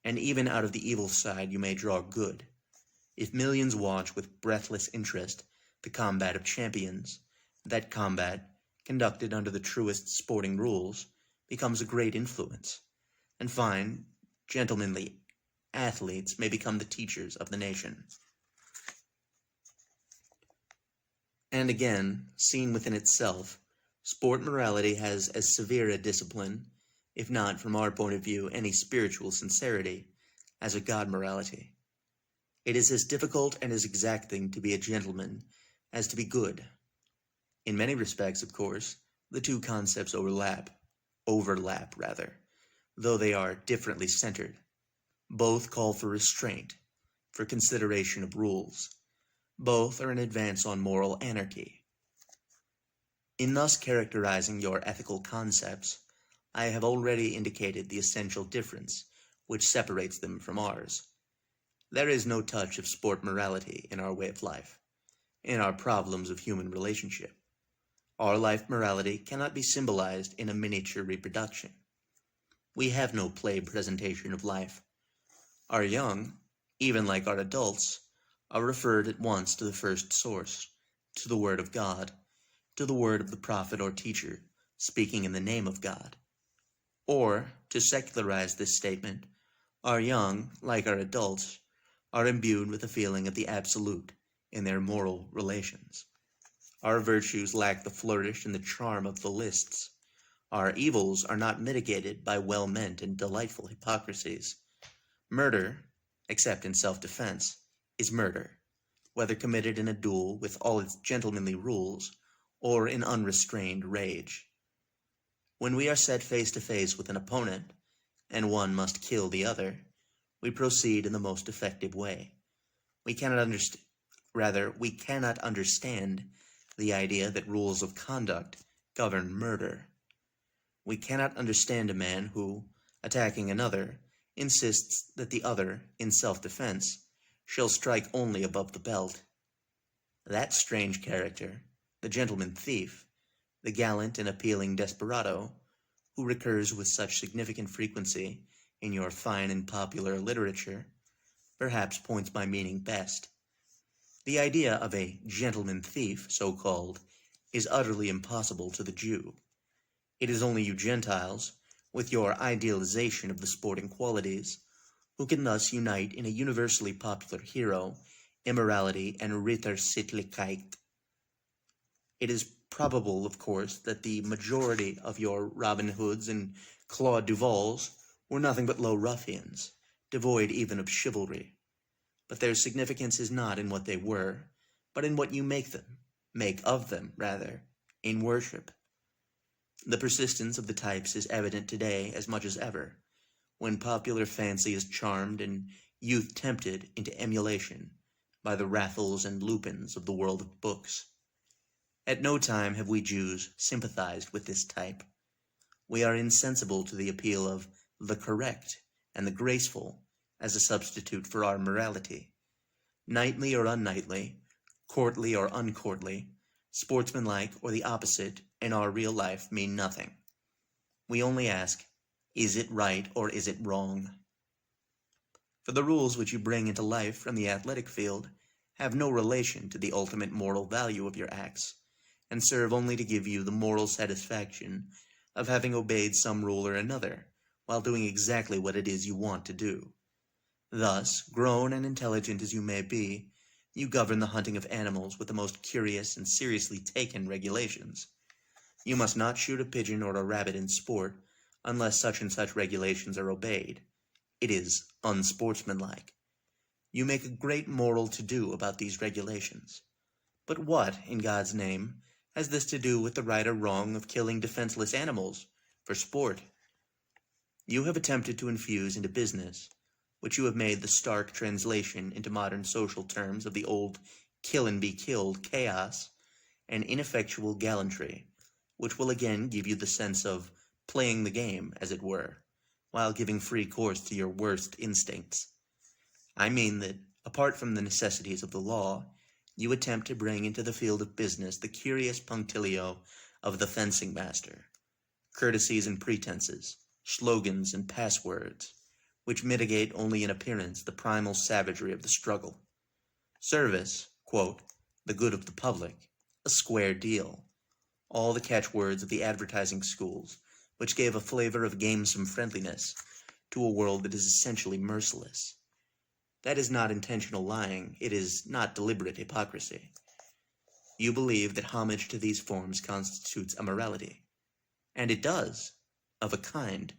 And even out of the evil side you may draw good. If millions watch with breathless interest the combat of champions, that combat, conducted under the truest sporting rules, becomes a great influence, and fine, gentlemanly athletes may become the teachers of the nation. And again, seen within itself, sport morality has as severe a discipline, if not, from our point of view, any spiritual sincerity, as a God morality. It is as difficult and as exacting to be a gentleman as to be good. In many respects, of course, the two concepts overlap, though they are differently centered. Both call for restraint, for consideration of rules. Both are an advance on moral anarchy. In thus characterizing your ethical concepts, I have already indicated the essential difference which separates them from ours. There is no touch of sport morality in our way of life, in our problems of human relationship. Our life morality cannot be symbolized in a miniature reproduction. We have no play presentation of life. Our young, even like our adults, are referred at once to the first source, to the Word of God, to the word of the prophet or teacher, speaking in the name of God. Or, to secularize this statement, our young, like our adults, are imbued with a feeling of the absolute in their moral relations. Our virtues lack the flourish and the charm of the lists. Our evils are not mitigated by well-meant and delightful hypocrisies. Murder, except in self-defense, is murder, whether committed in a duel with all its gentlemanly rules, or in unrestrained rage. When we are set face to face with an opponent, and one must kill the other, we proceed in the most effective way. We cannot understand the idea that rules of conduct govern murder. We cannot understand a man who, attacking another, insists that the other, in self-defense, shall strike only above the belt. That strange character, the gentleman thief, the gallant and appealing desperado, who recurs with such significant frequency in your fine and popular literature, perhaps points my meaning best. The idea of a gentleman thief, so-called, is utterly impossible to the Jew. It is only you Gentiles, with your idealization of the sporting qualities, who can thus unite in a universally popular hero, immorality and Rittersittlichkeit. It is probable, of course, that the majority of your Robin Hoods and Claude Duvals were nothing but low ruffians, devoid even of chivalry. But their significance is not in what they were, but in what you make of them, in worship. The persistence of the types is evident today as much as ever, when popular fancy is charmed and youth tempted into emulation by the Raffles and Lupins of the world of books. At no time have we Jews sympathized with this type. We are insensible to the appeal of the correct and the graceful as a substitute for our morality. Knightly or unknightly, courtly or uncourtly, sportsmanlike or the opposite, in our real life mean nothing. We only ask, is it right or is it wrong? For the rules which you bring into life from the athletic field have no relation to the ultimate moral value of your acts, and serve only to give you the moral satisfaction of having obeyed some rule or another, while doing exactly what it is you want to do. Thus, grown and intelligent as you may be, you govern the hunting of animals with the most curious and seriously taken regulations. You must not shoot a pigeon or a rabbit in sport, unless such and such regulations are obeyed. It is unsportsmanlike. You make a great moral to-do about these regulations. But what, in God's name, has this to do with the right or wrong of killing defenseless animals for sport? You have attempted to infuse into business, which you have made the stark translation into modern social terms of the old kill and be killed chaos, an ineffectual gallantry, which will again give you the sense of playing the game, as it were, while giving free course to your worst instincts. I mean that, apart from the necessities of the law, you attempt to bring into the field of business the curious punctilio of the fencing master, courtesies and pretenses, slogans and passwords, which mitigate only in appearance the primal savagery of the struggle. Service, quote, the good of the public, a square deal, all the catchwords of the advertising schools, which gave a flavor of gamesome friendliness to a world that is essentially merciless. That is not intentional lying, it is not deliberate hypocrisy. You believe that homage to these forms constitutes a morality. And it does, of a kind.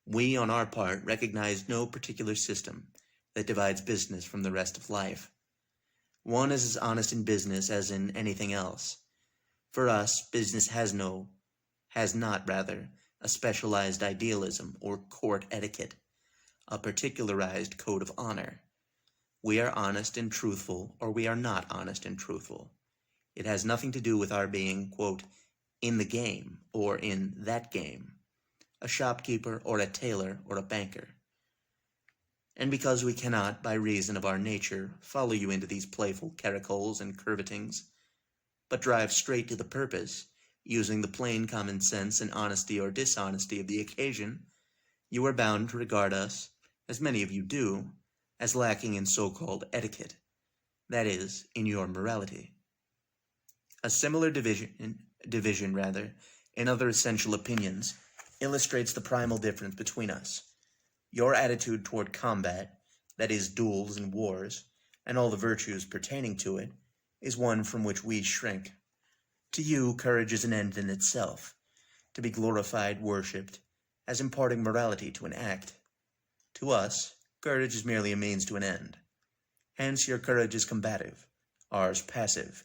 We, on our part, recognize no particular system that divides business from the rest of life. One is as honest in business as in anything else. For us, business has not, a specialized idealism or court etiquette, a particularized code of honor. We are honest and truthful, or we are not honest and truthful. It has nothing to do with our being, quote, in the game, or in that game, a shopkeeper or a tailor or a banker. And because we cannot, by reason of our nature, follow you into these playful caracoles and curvetings, but drive straight to the purpose, using the plain common sense and honesty or dishonesty of the occasion, you are bound to regard us, as many of you do, as lacking in so-called etiquette, that is, in your morality. A similar division in other essential opinions illustrates the primal difference between us. Your attitude toward combat, that is, duels and wars, and all the virtues pertaining to it, is one from which we shrink. To you, courage is an end in itself, to be glorified, worshipped, as imparting morality to an act. To us, courage is merely a means to an end. Hence your courage is combative, ours passive,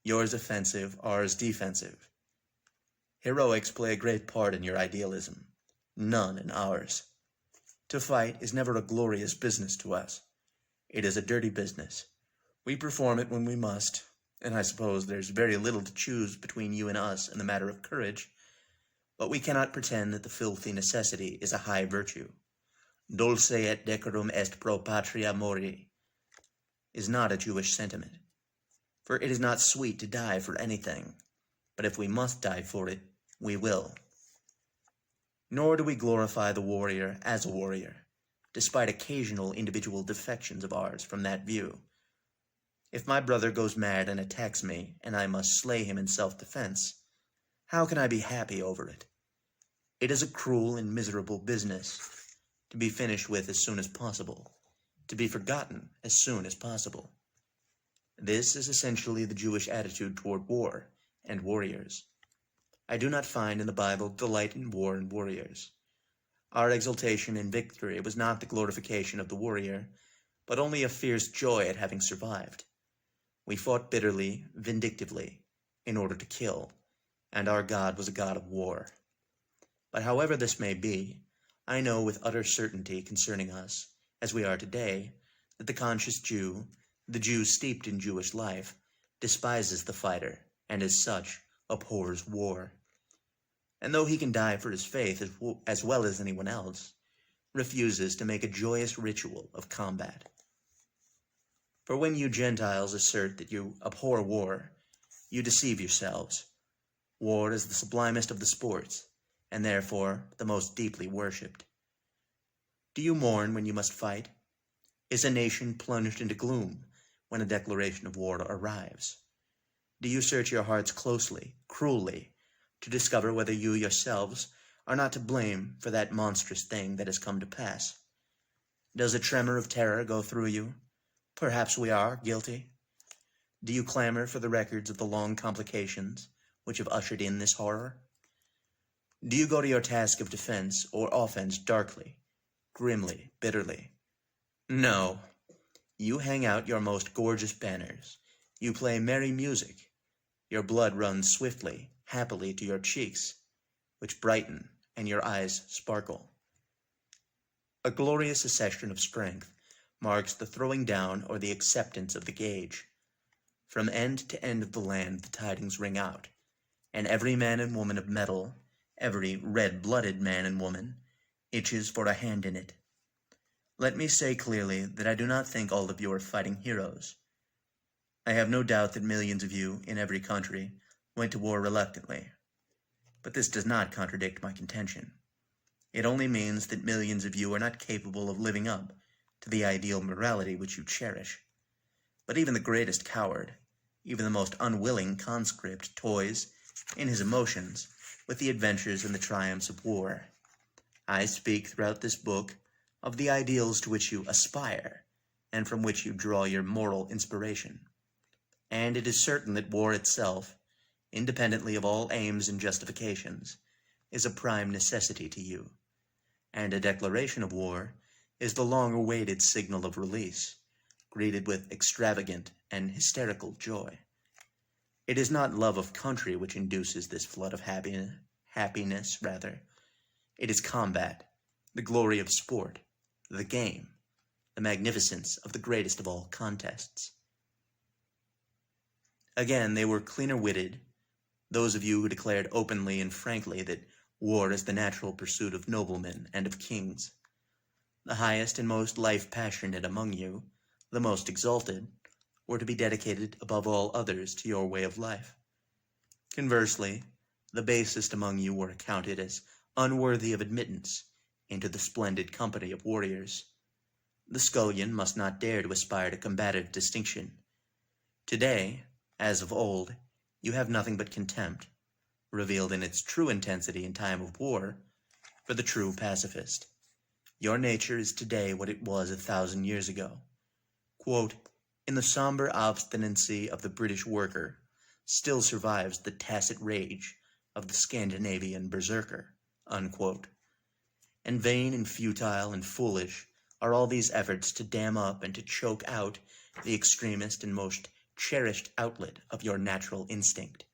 yours offensive, ours defensive. Heroics play a great part in your idealism, none in ours. To fight is never a glorious business to us. It is a dirty business. We perform it when we must, and I suppose there's very little to choose between you and us in the matter of courage, but we cannot pretend that the filthy necessity is a high virtue. Dulce et decorum est pro patria mori is not a Jewish sentiment, for it is not sweet to die for anything, but if we must die for it, we will. Nor do we glorify the warrior as a warrior, despite occasional individual defections of ours from that view. If my brother goes mad and attacks me, and I must slay him in self-defense, how can I be happy over it? It is a cruel and miserable business, to be finished with as soon as possible, to be forgotten as soon as possible. This is essentially the Jewish attitude toward war and warriors. I do not find in the Bible delight in war and warriors. Our exultation in victory was not the glorification of the warrior, but only a fierce joy at having survived. We fought bitterly, vindictively, in order to kill, and our God was a God of war. But however this may be, I know with utter certainty concerning us, as we are today, that the conscious Jew, the Jew steeped in Jewish life, despises the fighter, and as such, abhors war. And though he can die for his faith as well as anyone else, refuses to make a joyous ritual of combat. For when you Gentiles assert that you abhor war, you deceive yourselves. War is the sublimest of the sports, and therefore the most deeply worshipped. Do you mourn when you must fight? Is a nation plunged into gloom when a declaration of war arrives? Do you search your hearts closely, cruelly, to discover whether you yourselves are not to blame for that monstrous thing that has come to pass? Does a tremor of terror go through you? Perhaps we are guilty. Do you clamor for the records of the long complications which have ushered in this horror? Do you go to your task of defense or offense darkly, grimly, bitterly? No. You hang out your most gorgeous banners. You play merry music. Your blood runs swiftly, happily to your cheeks, which brighten, and your eyes sparkle. A glorious accession of strength marks the throwing down or the acceptance of the gauge. From end to end of the land the tidings ring out, and every man and woman of metal, every red-blooded man and woman, itches for a hand in it. Let me say clearly that I do not think all of you are fighting heroes. I have no doubt that millions of you, in every country, went to war reluctantly. But this does not contradict my contention. It only means that millions of you are not capable of living up to the ideal morality which you cherish. But even the greatest coward, even the most unwilling conscript, toys, in his emotions, with the adventures and the triumphs of war. I speak throughout this book of the ideals to which you aspire, and from which you draw your moral inspiration. And it is certain that war itself, independently of all aims and justifications, is a prime necessity to you, and a declaration of war is the long-awaited signal of release, greeted with extravagant and hysterical joy. It is not love of country which induces this flood of happiness. It is combat, the glory of sport, the game, the magnificence of the greatest of all contests. Again, they were cleaner-witted, those of you who declared openly and frankly that war is the natural pursuit of noblemen and of kings. The highest and most life-passionate among you, the most exalted, were to be dedicated above all others to your way of life. Conversely, the basest among you were accounted as unworthy of admittance into the splendid company of warriors. The scullion must not dare to aspire to combative distinction. Today, as of old, you have nothing but contempt, revealed in its true intensity in time of war, for the true pacifist. Your nature is today what it was 1,000 years ago. Quote, in the somber obstinacy of the British worker still survives the tacit rage of the Scandinavian berserker, unquote. And vain and futile and foolish are all these efforts to dam up and to choke out the extremest and most cherished outlet of your natural instinct.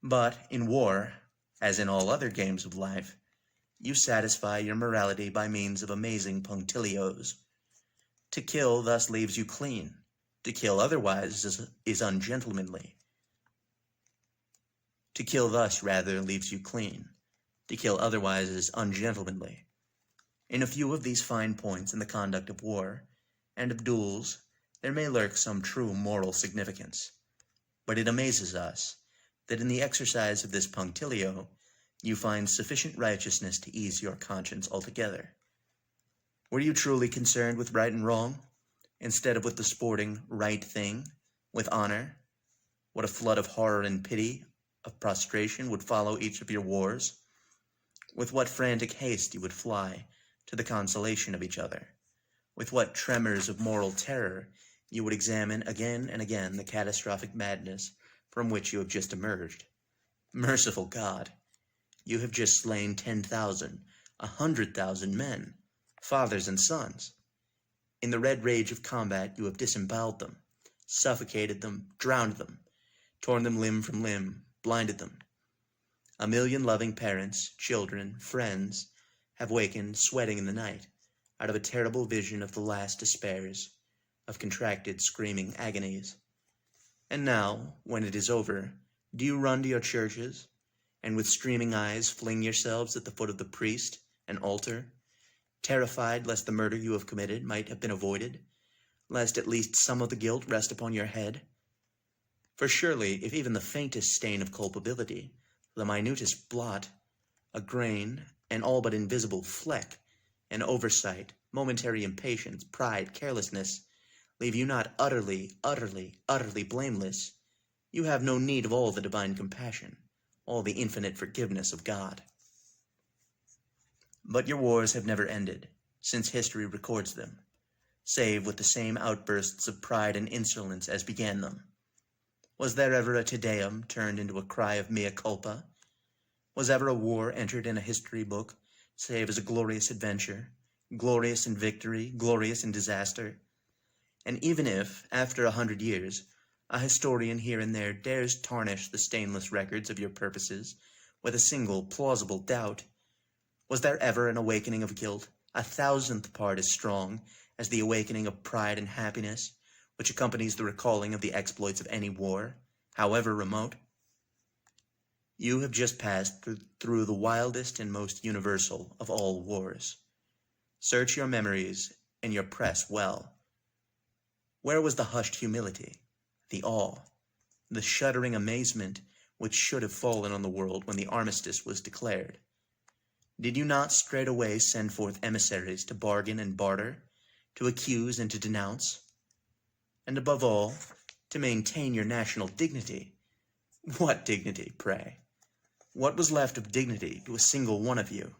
But in war, as in all other games of life, you satisfy your morality by means of amazing punctilios. To kill thus leaves you clean. To kill otherwise is ungentlemanly. To kill thus, rather, leaves you clean. To kill otherwise is ungentlemanly. In a few of these fine points in the conduct of war and of duels, there may lurk some true moral significance. But it amazes us that in the exercise of this punctilio, you find sufficient righteousness to ease your conscience altogether. Were you truly concerned with right and wrong, instead of with the sporting right thing, with honor? What a flood of horror and pity, of prostration would follow each of your wars? With what frantic haste you would fly to the consolation of each other? With what tremors of moral terror you would examine again and again the catastrophic madness from which you have just emerged? Merciful God! You have just slain 10,000, 100,000 men, fathers and sons. In the red rage of combat you have disemboweled them, suffocated them, drowned them, torn them limb from limb, blinded them. 1,000,000 loving parents, children, friends, have wakened, sweating in the night, out of a terrible vision of the last despairs, of contracted, screaming agonies. And now, when it is over, do you run to your churches, and with streaming eyes fling yourselves at the foot of the priest and altar, terrified lest the murder you have committed might have been avoided, lest at least some of the guilt rest upon your head? For surely, if even the faintest stain of culpability, the minutest blot, a grain, an all but invisible fleck, an oversight, momentary impatience, pride, carelessness, leave you not utterly, utterly, utterly blameless, you have no need of all the divine compassion, all the infinite forgiveness of God. But your wars have never ended, since history records them, save with the same outbursts of pride and insolence as began them. Was there ever a Te Deum turned into a cry of mea culpa? Was ever a war entered in a history book, save as a glorious adventure, glorious in victory, glorious in disaster? And even if, after 100 years, a historian here and there dares tarnish the stainless records of your purposes with a single plausible doubt, was there ever an awakening of guilt, 1,000th part as strong as the awakening of pride and happiness, which accompanies the recalling of the exploits of any war, however remote? You have just passed through the wildest and most universal of all wars. Search your memories and your press well. Where was the hushed humility, the awe, the shuddering amazement which should have fallen on the world when the armistice was declared? Did you not straightway send forth emissaries to bargain and barter, to accuse and to denounce? And above all, to maintain your national dignity? What dignity, pray? What was left of dignity to a single one of you?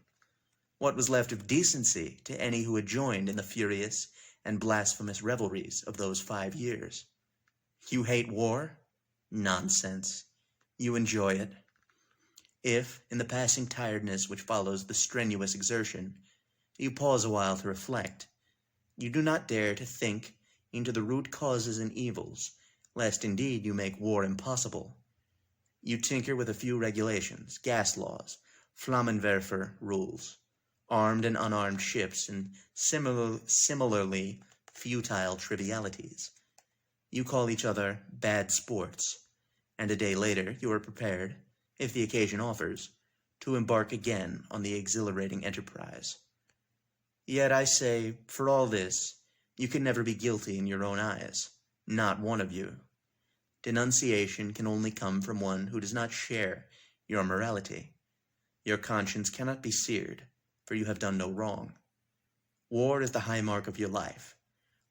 What was left of decency to any who had joined in the furious and blasphemous revelries of those 5 years? You hate war? Nonsense. You enjoy it. If, in the passing tiredness which follows the strenuous exertion, you pause a while to reflect, you do not dare to think into the root causes and evils, lest indeed you make war impossible. You tinker with a few regulations, gas laws, Flammenwerfer rules, armed and unarmed ships, and similarly futile trivialities. You call each other bad sports, and a day later you are prepared, if the occasion offers, to embark again on the exhilarating enterprise. Yet I say, for all this, you can never be guilty in your own eyes, not one of you. Denunciation can only come from one who does not share your morality. Your conscience cannot be seared, for you have done no wrong. War is the high mark of your life,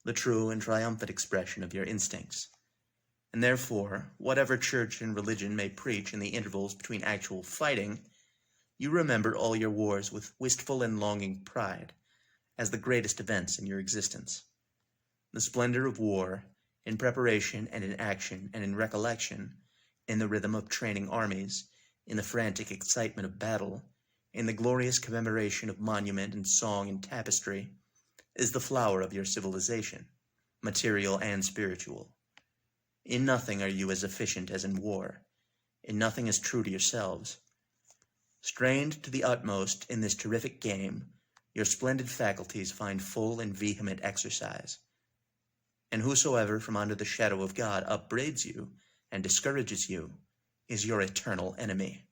the true and triumphant expression of your instincts. And therefore, whatever church and religion may preach in the intervals between actual fighting, you remember all your wars with wistful and longing pride as the greatest events in your existence. The splendor of war, in preparation and in action and in recollection, in the rhythm of training armies, in the frantic excitement of battle, in the glorious commemoration of monument and song and tapestry, is the flower of your civilization, material and spiritual. In nothing are you as efficient as in war, in nothing as true to yourselves. Strained to the utmost in this terrific game, your splendid faculties find full and vehement exercise. And whosoever from under the shadow of God upbraids you and discourages you is your eternal enemy.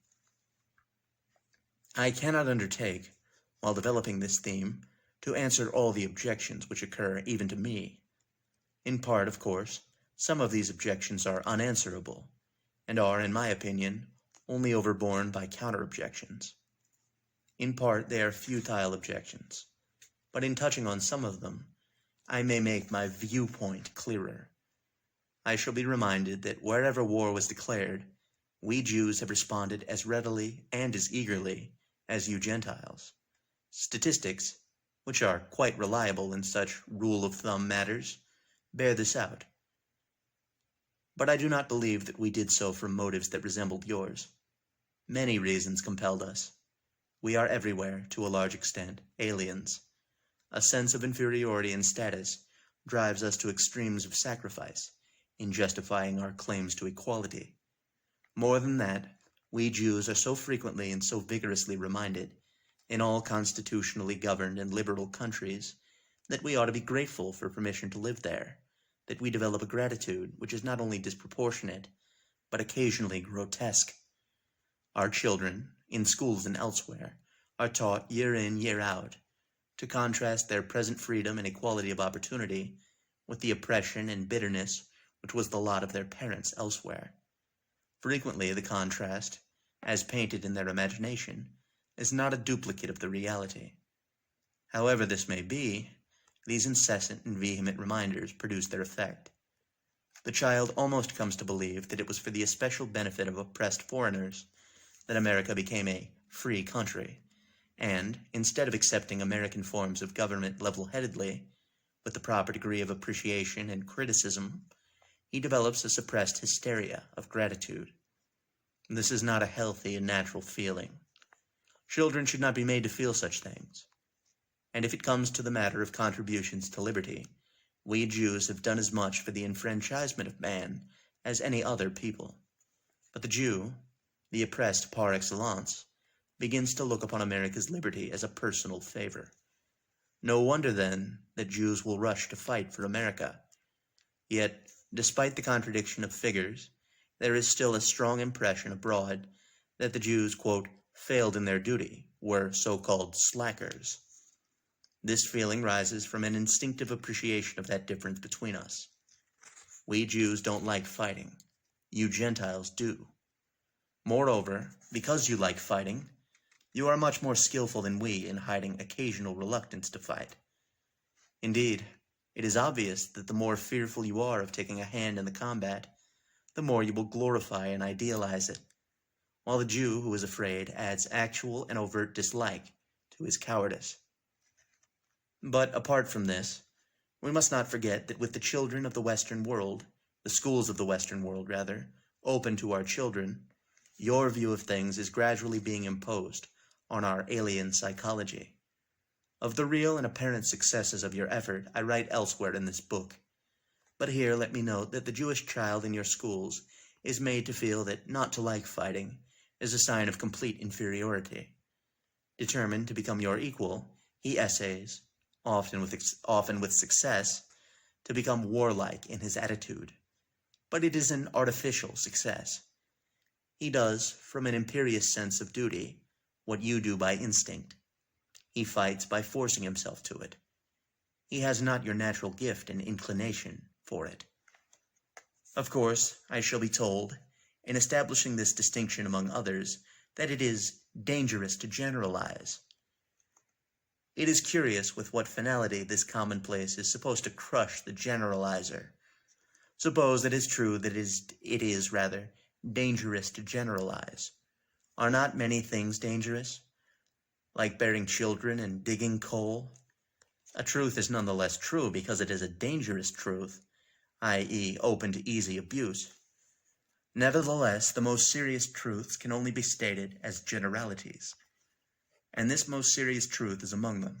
I cannot undertake, while developing this theme, to answer all the objections which occur even to me. In part, of course, some of these objections are unanswerable, and are, in my opinion, only overborne by counter-objections. In part, they are futile objections, but in touching on some of them, I may make my viewpoint clearer. I shall be reminded that wherever war was declared, we Jews have responded as readily and as eagerly as you Gentiles. Statistics, which are quite reliable in such rule-of-thumb matters, bear this out. But I do not believe that we did so from motives that resembled yours. Many reasons compelled us. We are everywhere, to a large extent, aliens. A sense of inferiority in status drives us to extremes of sacrifice in justifying our claims to equality. More than that, we Jews are so frequently and so vigorously reminded, in all constitutionally governed and liberal countries, that we ought to be grateful for permission to live there, that we develop a gratitude which is not only disproportionate, but occasionally grotesque. Our children, in schools and elsewhere, are taught year in, year out, to contrast their present freedom and equality of opportunity with the oppression and bitterness which was the lot of their parents elsewhere. Frequently the contrast, as painted in their imagination, is not a duplicate of the reality. However this may be, these incessant and vehement reminders produce their effect. The child almost comes to believe that it was for the especial benefit of oppressed foreigners that America became a free country, and, instead of accepting American forms of government level-headedly, with the proper degree of appreciation and criticism, he develops a suppressed hysteria of gratitude. This is not a healthy and natural feeling. Children should not be made to feel such things. And if it comes to the matter of contributions to liberty, we Jews have done as much for the enfranchisement of man as any other people. But the Jew, the oppressed par excellence, begins to look upon America's liberty as a personal favor. No wonder, then, that Jews will rush to fight for America. Yet, despite the contradiction of figures, there is still a strong impression abroad that the Jews, quote, failed in their duty, were so-called slackers. This feeling rises from an instinctive appreciation of that difference between us. We Jews don't like fighting. You Gentiles do. Moreover, because you like fighting, you are much more skillful than we in hiding occasional reluctance to fight. Indeed, it is obvious that the more fearful you are of taking a hand in the combat, the more you will glorify and idealize it, while the Jew who is afraid adds actual and overt dislike to his cowardice. But apart from this, we must not forget that with the children of the Western world, the schools of the Western world, rather, open to our children, your view of things is gradually being imposed on our alien psychology. Of the real and apparent successes of your effort I write elsewhere in this book. But here let me note that the Jewish child in your schools is made to feel that not to like fighting is a sign of complete inferiority. Determined to become your equal, he essays, often with success, to become warlike in his attitude. But it is an artificial success. He does, from an imperious sense of duty, what you do by instinct. He fights by forcing himself to it. He has not your natural gift and inclination for it. Of course, I shall be told, in establishing this distinction among others, that it is dangerous to generalize. It is curious with what finality this commonplace is supposed to crush the generalizer. Suppose that it is true that it is rather dangerous to generalize. Are not many things dangerous? Like bearing children and digging coal? A truth is nonetheless true because it is a dangerous truth, i.e., open to easy abuse. Nevertheless, the most serious truths can only be stated as generalities. And this most serious truth is among them,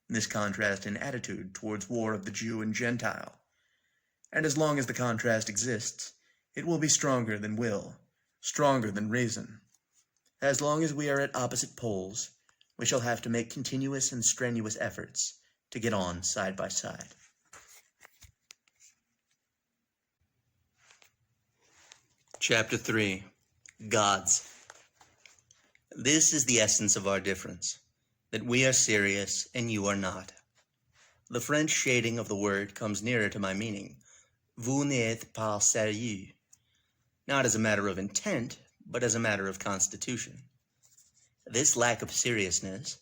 this contrast in attitude towards war of the Jew and Gentile. And as long as the contrast exists, it will be stronger than will, stronger than reason. As long as we are at opposite poles, we shall have to make continuous and strenuous efforts to get on side by side. Chapter 3. Gods. This is the essence of our difference, that we are serious and you are not. The French shading of the word comes nearer to my meaning. Vous n'êtes pas sérieux. Not as a matter of intent, but as a matter of constitution. This lack of seriousness,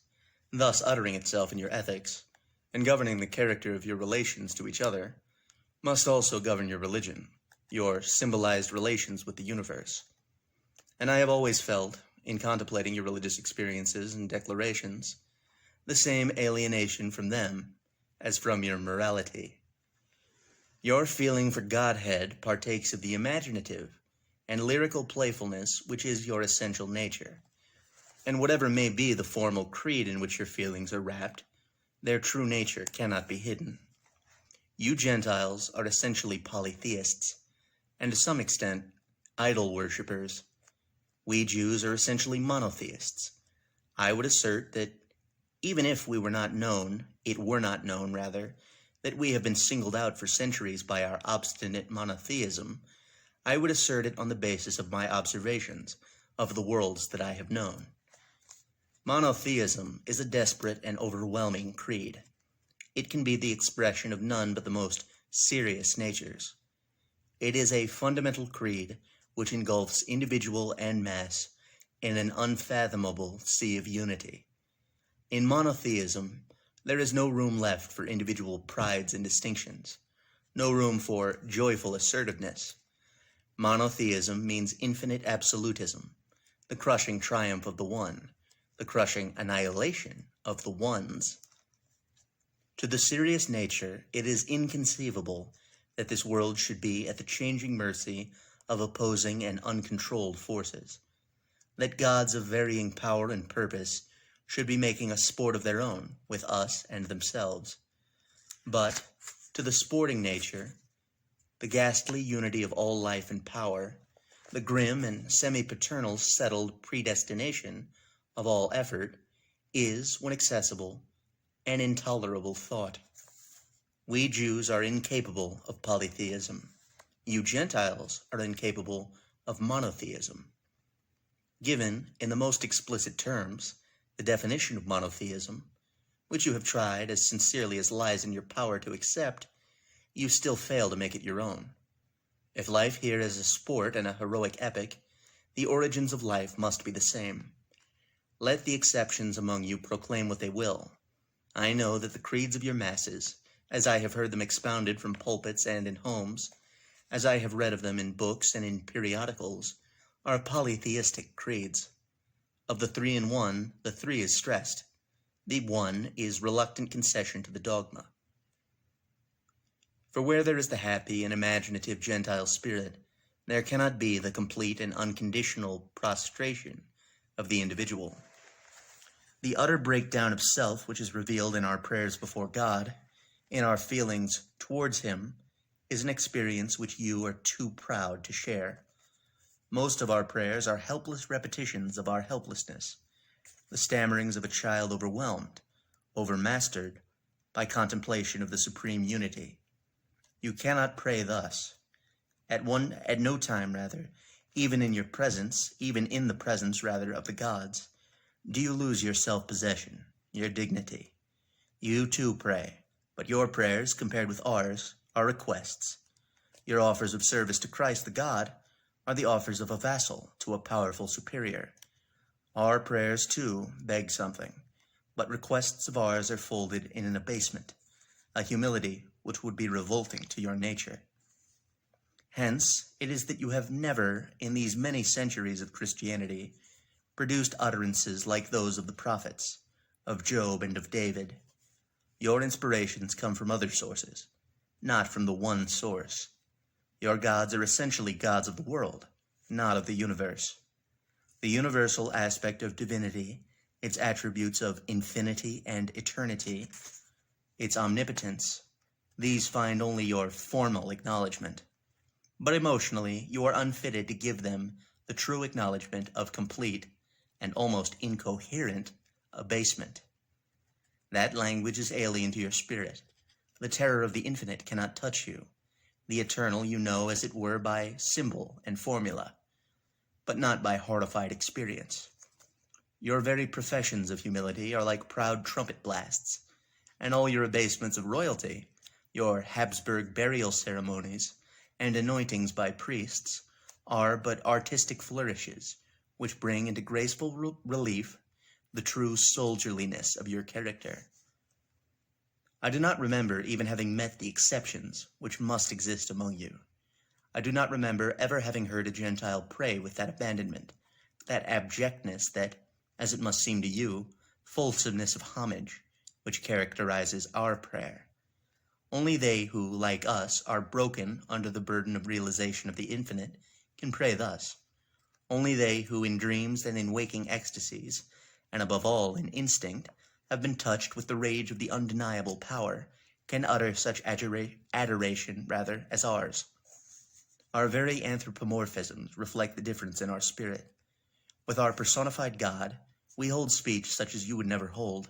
thus uttering itself in your ethics, and governing the character of your relations to each other, must also govern your religion, your symbolized relations with the universe. And I have always felt, in contemplating your religious experiences and declarations, the same alienation from them as from your morality. Your feeling for Godhead partakes of the imaginative and lyrical playfulness which is your essential nature, and whatever may be the formal creed in which your feelings are wrapped, their true nature cannot be hidden. You Gentiles are essentially polytheists, and to some extent, idol worshippers. We Jews are essentially monotheists. I would assert that even if it were not known, that we have been singled out for centuries by our obstinate monotheism, I would assert it on the basis of my observations of the worlds that I have known. Monotheism is a desperate and overwhelming creed. It can be the expression of none but the most serious natures. It is a fundamental creed which engulfs individual and mass in an unfathomable sea of unity. In monotheism, there is no room left for individual prides and distinctions, no room for joyful assertiveness. Monotheism means infinite absolutism, the crushing triumph of the one, the crushing annihilation of the ones. To the serious nature, it is inconceivable that this world should be at the changing mercy of opposing and uncontrolled forces, that gods of varying power and purpose should be making a sport of their own with us and themselves. But to the sporting nature, the ghastly unity of all life and power, the grim and semi-paternal settled predestination of all effort, is, when accessible, an intolerable thought. We Jews are incapable of polytheism. You Gentiles are incapable of monotheism. Given, in the most explicit terms, the definition of monotheism, which you have tried as sincerely as lies in your power to accept, you still fail to make it your own. If life here is a sport and a heroic epic, the origins of life must be the same. Let the exceptions among you proclaim what they will. I know that the creeds of your masses, as I have heard them expounded from pulpits and in homes, as I have read of them in books and in periodicals, are polytheistic creeds. Of the three in one, the three is stressed. The one is reluctant concession to the dogma. For where there is the happy and imaginative Gentile spirit, there cannot be the complete and unconditional prostration of the individual. The utter breakdown of self which is revealed in our prayers before God, in our feelings towards Him, is an experience which you are too proud to share. Most of our prayers are helpless repetitions of our helplessness, the stammerings of a child overwhelmed, overmastered by contemplation of the supreme unity. You cannot pray thus. At no time, even in the presence, of the gods, do you lose your self-possession, your dignity. You too pray, but your prayers, compared with ours, are requests. Your offers of service to Christ the God are the offers of a vassal to a powerful superior. Our prayers, too, beg something, but requests of ours are folded in an abasement, a humility which would be revolting to your nature. Hence, it is that you have never, in these many centuries of Christianity, produced utterances like those of the prophets, of Job and of David. Your inspirations come from other sources, not from the one source. Your gods are essentially gods of the world, not of the universe. The universal aspect of divinity, its attributes of infinity and eternity, its omnipotence, these find only your formal acknowledgement. But emotionally, you are unfitted to give them the true acknowledgement of complete and almost incoherent abasement. That language is alien to your spirit. The terror of the infinite cannot touch you. The eternal you know as it were by symbol and formula, but not by horrified experience. Your very professions of humility are like proud trumpet blasts, and all your abasements of royalty, your Habsburg burial ceremonies, and anointings by priests, are but artistic flourishes, which bring into graceful relief the true soldierliness of your character. I do not remember even having met the exceptions which must exist among you. I do not remember ever having heard a Gentile pray with that abandonment, that abjectness, that, as it must seem to you, fulsomeness of homage, which characterizes our prayer. Only they who, like us, are broken under the burden of realization of the infinite can pray thus. Only they who in dreams and in waking ecstasies, and above all in instinct, have been touched with the rage of the undeniable power, can utter such adoration as ours. Our very anthropomorphisms reflect the difference in our spirit. With our personified God, we hold speech such as you would never hold.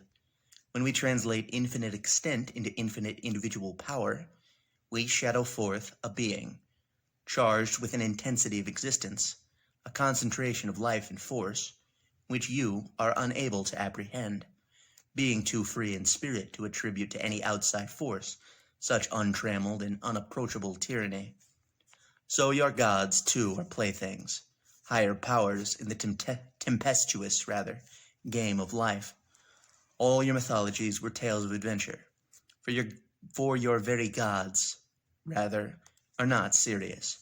When we translate infinite extent into infinite individual power, we shadow forth a being, charged with an intensity of existence, a concentration of life and force, which you are unable to apprehend, being too free in spirit to attribute to any outside force such untrammeled and unapproachable tyranny. So your gods, too, are playthings, higher powers in the tempestuous game of life. All your mythologies were tales of adventure, for your very gods, are not serious.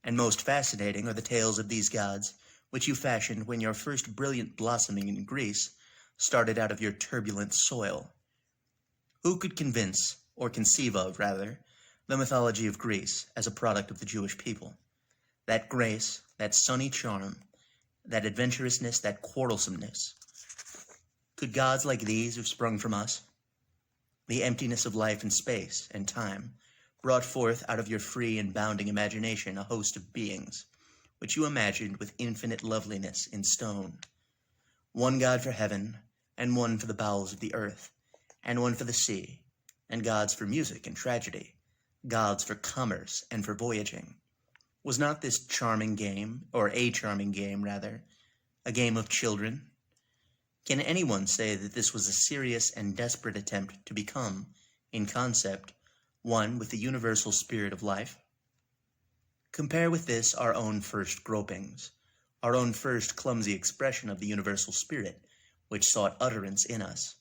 And most fascinating are the tales of these gods, which you fashioned when your first brilliant blossoming in Greece started out of your turbulent soil. Who could conceive of, the mythology of Greece as a product of the Jewish people? That grace, that sunny charm, that adventurousness, that quarrelsomeness. Could gods like these have sprung from us? The emptiness of life and space and time brought forth out of your free and bounding imagination a host of beings, which you imagined with infinite loveliness in stone. One God for heaven, and one for the bowels of the earth, and one for the sea, and gods for music and tragedy, gods for commerce and for voyaging. Was not this charming game, or a charming game, a game of children? Can anyone say that this was a serious and desperate attempt to become, in concept, one with the universal spirit of life? Compare with this our own first gropings, our own first clumsy expression of the universal spirit, which sought utterance in us.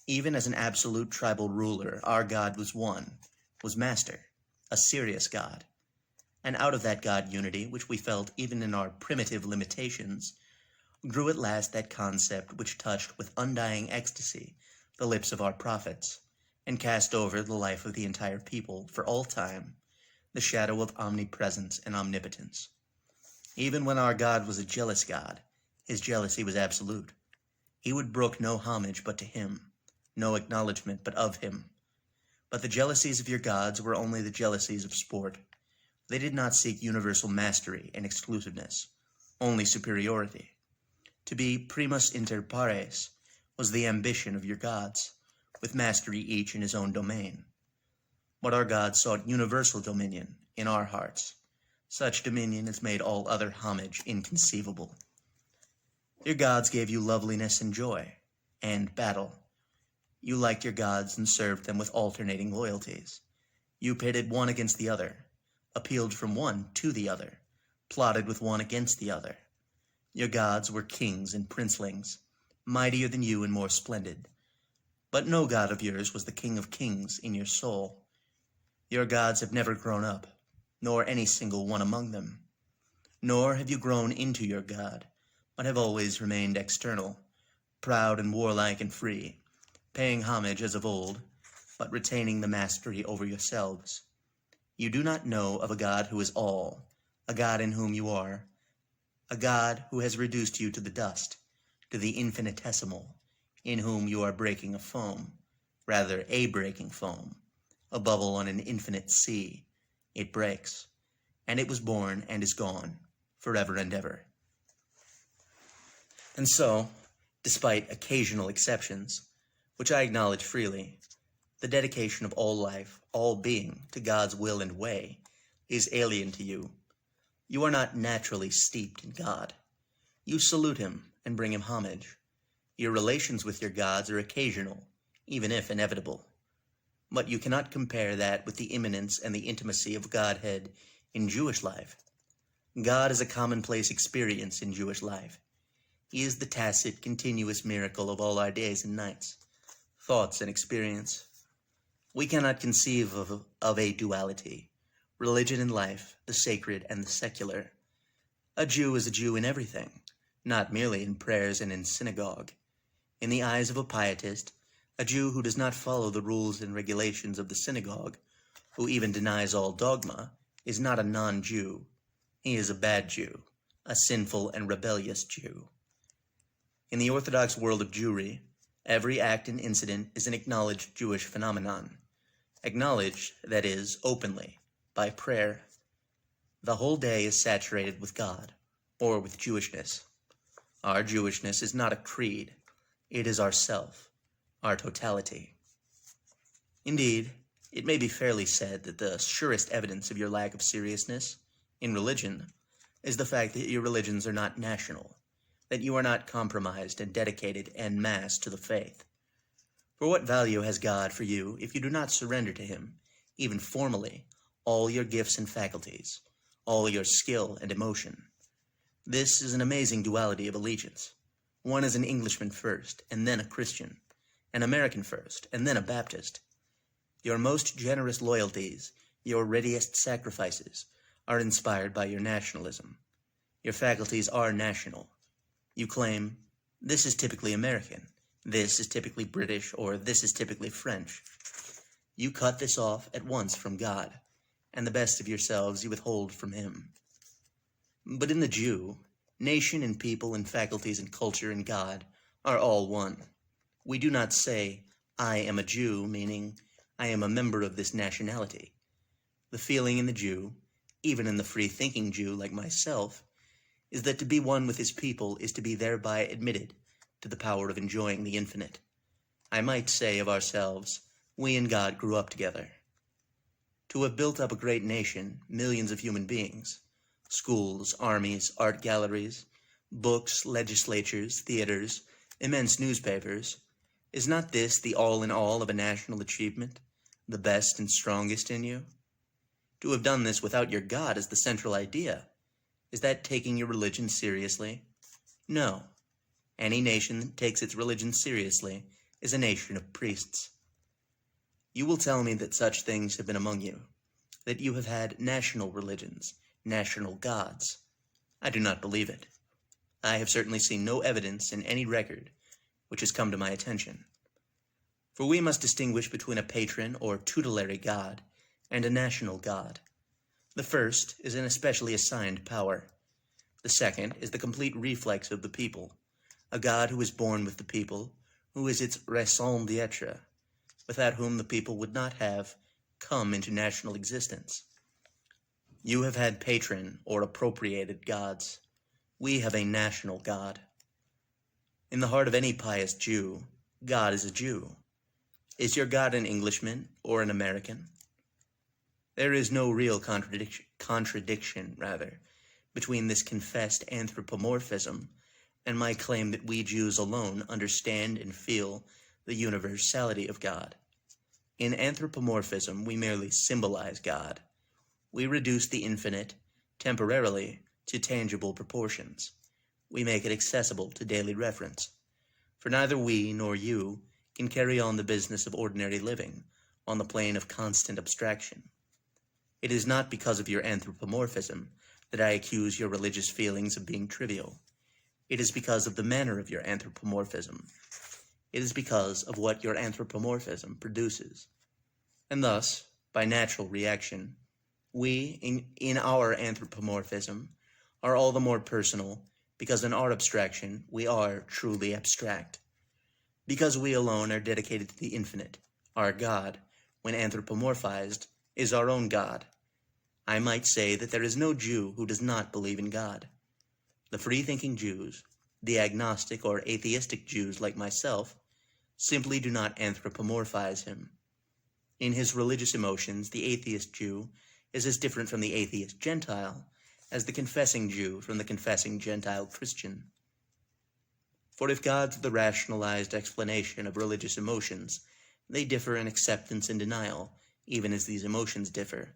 Even as an absolute tribal ruler, our God was one, was master, a serious God. And out of that God unity, which we felt even in our primitive limitations, grew at last that concept which touched with undying ecstasy the lips of our prophets, and cast over the life of the entire people, for all time, the shadow of omnipresence and omnipotence. Even when our God was a jealous God, his jealousy was absolute. He would brook no homage but to him, no acknowledgement but of him. But the jealousies of your gods were only the jealousies of sport. They did not seek universal mastery and exclusiveness, only superiority. To be primus inter pares was the ambition of your gods, with mastery each in his own domain. But our gods sought universal dominion in our hearts. Such dominion as made all other homage inconceivable. Your gods gave you loveliness and joy, and battle. You liked your gods and served them with alternating loyalties. You pitted one against the other, appealed from one to the other, plotted with one against the other. Your gods were kings and princelings, mightier than you and more splendid. But no god of yours was the king of kings in your soul. Your gods have never grown up, nor any single one among them. Nor have you grown into your god, but have always remained external, proud and warlike and free, paying homage as of old, but retaining the mastery over yourselves. You do not know of a God who is all, a God in whom you are, a God who has reduced you to the dust, to the infinitesimal, in whom you are breaking a foam, rather a breaking foam, a bubble on an infinite sea. It breaks, and it was born and is gone, forever and ever. And so, despite occasional exceptions, which I acknowledge freely, the dedication of all life, all being, to God's will and way, is alien to you. You are not naturally steeped in God. You salute him and bring him homage. Your relations with your gods are occasional, even if inevitable. But you cannot compare that with the immanence and the intimacy of Godhead in Jewish life. God is a commonplace experience in Jewish life. He is the tacit, continuous miracle of all our days and nights, thoughts and experience. We cannot conceive of a duality, religion and life, the sacred and the secular. A Jew is a Jew in everything, not merely in prayers and in synagogue. In the eyes of a pietist, a Jew who does not follow the rules and regulations of the synagogue, who even denies all dogma, is not a non-Jew. He is a bad Jew, a sinful and rebellious Jew. In the Orthodox world of Jewry, every act and incident is an acknowledged Jewish phenomenon. Acknowledged, that is, openly, by prayer. The whole day is saturated with God, or with Jewishness. Our Jewishness is not a creed. It is ourself, our totality. Indeed, it may be fairly said that the surest evidence of your lack of seriousness in religion is the fact that your religions are not national, that you are not compromised and dedicated en masse to the faith. For what value has God for you if you do not surrender to him, even formally, all your gifts and faculties, all your skill and emotion? This is an amazing duality of allegiance. One is an Englishman first, and then a Christian, an American first, and then a Baptist. Your most generous loyalties, your readiest sacrifices, are inspired by your nationalism. Your faculties are national. You claim, this is typically American, this is typically British, or this is typically French. You cut this off at once from God, and the best of yourselves you withhold from him. But in the Jew, nation and people and faculties and culture and God are all one. We do not say, I am a Jew, meaning I am a member of this nationality. The feeling in the Jew, even in the free-thinking Jew like myself, is that to be one with his people is to be thereby admitted to the power of enjoying the infinite. I might say of ourselves, we and God grew up together. To have built up a great nation, millions of human beings, schools, armies, art galleries, books, legislatures, theaters, immense newspapers, is not this the all in all of a national achievement, the best and strongest in you? To have done this without your God as the central idea, is that taking your religion seriously? No. Any nation that takes its religion seriously is a nation of priests. You will tell me that such things have been among you, that you have had national religions, national gods. I do not believe it. I have certainly seen no evidence in any record which has come to my attention. For we must distinguish between a patron or tutelary God and a national God. The first is an especially assigned power. The second is the complete reflex of the people, a God who is born with the people, who is its raison d'etre. without whom the people would not have come into national existence. You have had patron or appropriated gods. We have a national God. In the heart of any pious Jew, God is a Jew. Is your God an Englishman or an American? There is no real contradiction, between this confessed anthropomorphism and my claim that we Jews alone understand and feel the universality of God. In anthropomorphism, we merely symbolize God. We reduce the infinite, temporarily, to tangible proportions. We make it accessible to daily reference. For neither we nor you can carry on the business of ordinary living on the plane of constant abstraction. It is not because of your anthropomorphism that I accuse your religious feelings of being trivial. It is because of the manner of your anthropomorphism. It is because of what your anthropomorphism produces. And thus, by natural reaction, we, in our anthropomorphism, are all the more personal because in our abstraction we are truly abstract. Because we alone are dedicated to the infinite, our God, when anthropomorphized, is our own God. I might say that there is no Jew who does not believe in God. The free-thinking Jews, the agnostic or atheistic Jews like myself, simply do not anthropomorphize him. In his religious emotions, the atheist Jew is as different from the atheist Gentile as the confessing Jew from the confessing Gentile Christian. For if God's the rationalized explanation of religious emotions, they differ in acceptance and denial, even as these emotions differ.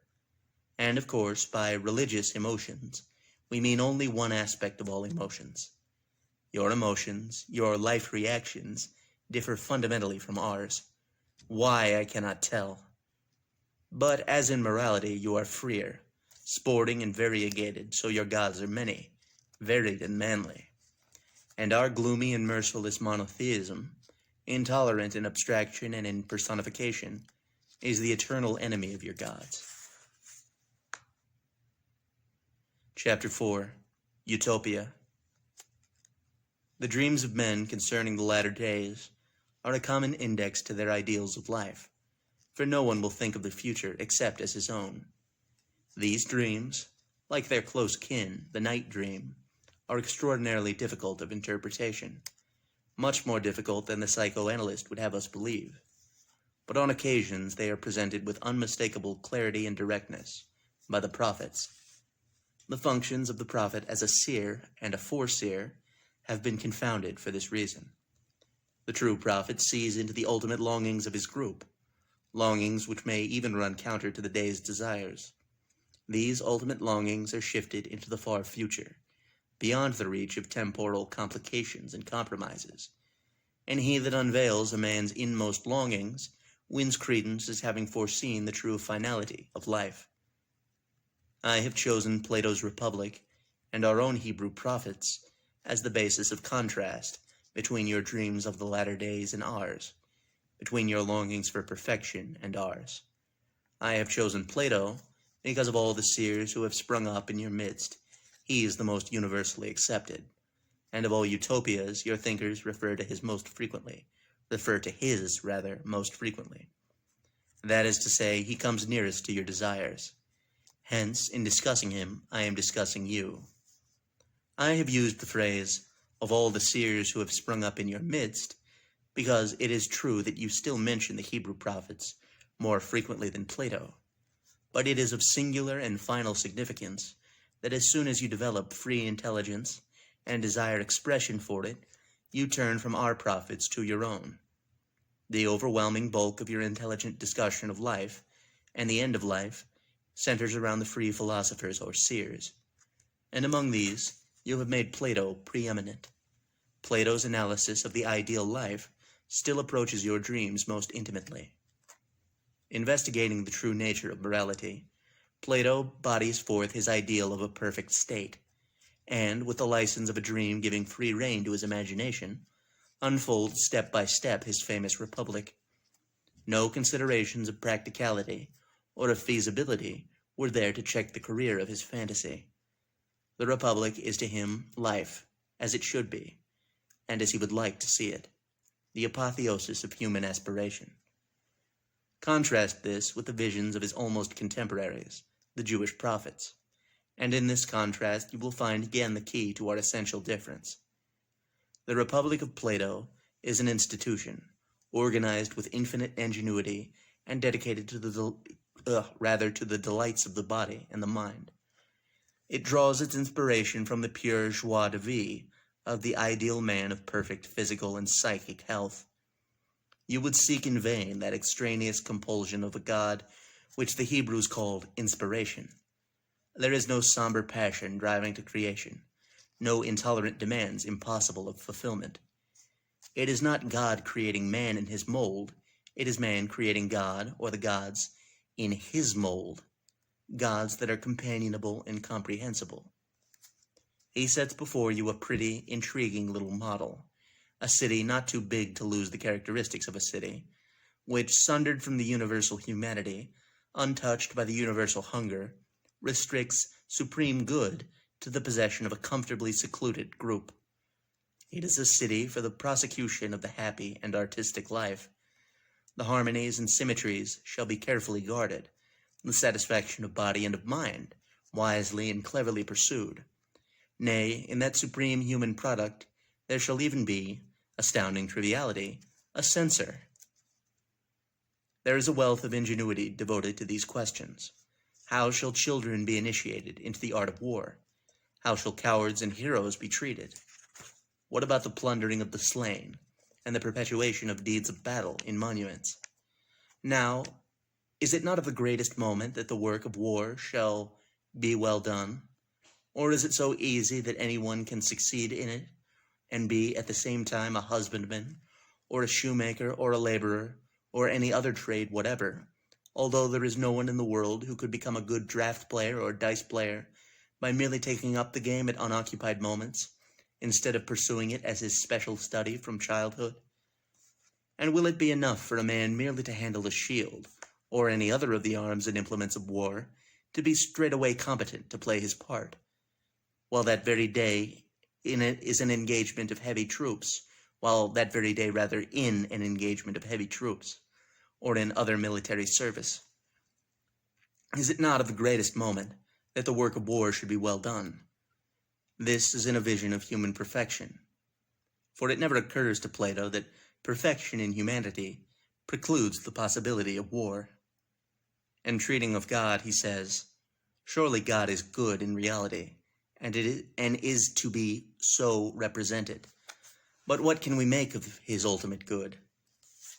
And of course, by religious emotions, we mean only one aspect of all emotions. Your emotions, your life reactions, differ fundamentally from ours. Why, I cannot tell. But as in morality, you are freer, sporting and variegated, so your gods are many, varied and manly. And our gloomy and merciless monotheism, intolerant in abstraction and in personification, is the eternal enemy of your gods. Chapter 4. Utopia. The dreams of men concerning the latter days are a common index to their ideals of life, for no one will think of the future except as his own. These dreams, like their close kin, the night dream, are extraordinarily difficult of interpretation, much more difficult than the psychoanalyst would have us believe. But on occasions they are presented with unmistakable clarity and directness by the prophets. The functions of the prophet as a seer and a foreseer have been confounded for this reason. The true prophet sees into the ultimate longings of his group, longings which may even run counter to the day's desires. These ultimate longings are shifted into the far future, beyond the reach of temporal complications and compromises, and he that unveils a man's inmost longings wins credence as having foreseen the true finality of life. I have chosen Plato's Republic and our own Hebrew prophets as the basis of contrast between your dreams of the latter days and ours, between your longings for perfection and ours. I have chosen Plato because of all the seers who have sprung up in your midst. He is the most universally accepted, and of all utopias your thinkers refer to his most frequently. That is to say, he comes nearest to your desires. Hence, in discussing him, I am discussing you. I have used the phrase, of all the seers who have sprung up in your midst, because it is true that you still mention the Hebrew prophets more frequently than Plato. But it is of singular and final significance that as soon as you develop free intelligence and desire expression for it, you turn from our prophets to your own. The overwhelming bulk of your intelligent discussion of life and the end of life centers around the free philosophers or seers, and among these you have made Plato preeminent. Plato's analysis of the ideal life still approaches your dreams most intimately. Investigating the true nature of morality, Plato bodies forth his ideal of a perfect state, and, with the license of a dream giving free rein to his imagination, unfolds step by step his famous republic. No considerations of practicality or of feasibility were there to check the career of his fantasy. The republic is to him life, as it should be, and as he would like to see it, the apotheosis of human aspiration. Contrast this with the visions of his almost contemporaries, the Jewish prophets, and in this contrast you will find again the key to our essential difference. The Republic of Plato is an institution, organized with infinite ingenuity and dedicated to the delights of the body and the mind. It draws its inspiration from the pure joie de vivre of the ideal man of perfect physical and psychic health. You would seek in vain that extraneous compulsion of a god which the Hebrews called inspiration. There is no somber passion driving to creation, no intolerant demands impossible of fulfillment. It is not God creating man in his mold, it is man creating God, or the gods, in his mold, gods that are companionable and comprehensible. He sets before you a pretty, intriguing little model, a city not too big to lose the characteristics of a city, which, sundered from the universal humanity, untouched by the universal hunger, restricts supreme good to the possession of a comfortably secluded group. It is a city for the prosecution of the happy and artistic life. The harmonies and symmetries shall be carefully guarded, the satisfaction of body and of mind, wisely and cleverly pursued. Nay, in that supreme human product, there shall even be, astounding triviality, a censor. There is a wealth of ingenuity devoted to these questions. How shall children be initiated into the art of war? How shall cowards and heroes be treated? What about the plundering of the slain, and the perpetuation of deeds of battle in monuments? Now, is it not of the greatest moment that the work of war shall be well done? Or is it so easy that anyone can succeed in it, and be at the same time a husbandman, or a shoemaker, or a laborer, or any other trade whatever, although there is no one in the world who could become a good draft player or dice player by merely taking up the game at unoccupied moments, instead of pursuing it as his special study from childhood? And will it be enough for a man merely to handle a shield, or any other of the arms and implements of war, to be straightway competent to play his part, while that very day in it is an engagement of heavy troops, or in other military service? Is it not of the greatest moment that the work of war should be well done? This is in a vision of human perfection. For it never occurs to Plato that perfection in humanity precludes the possibility of war. And treating of God, he says, surely God is good in reality, and is to be so represented. But what can we make of his ultimate good?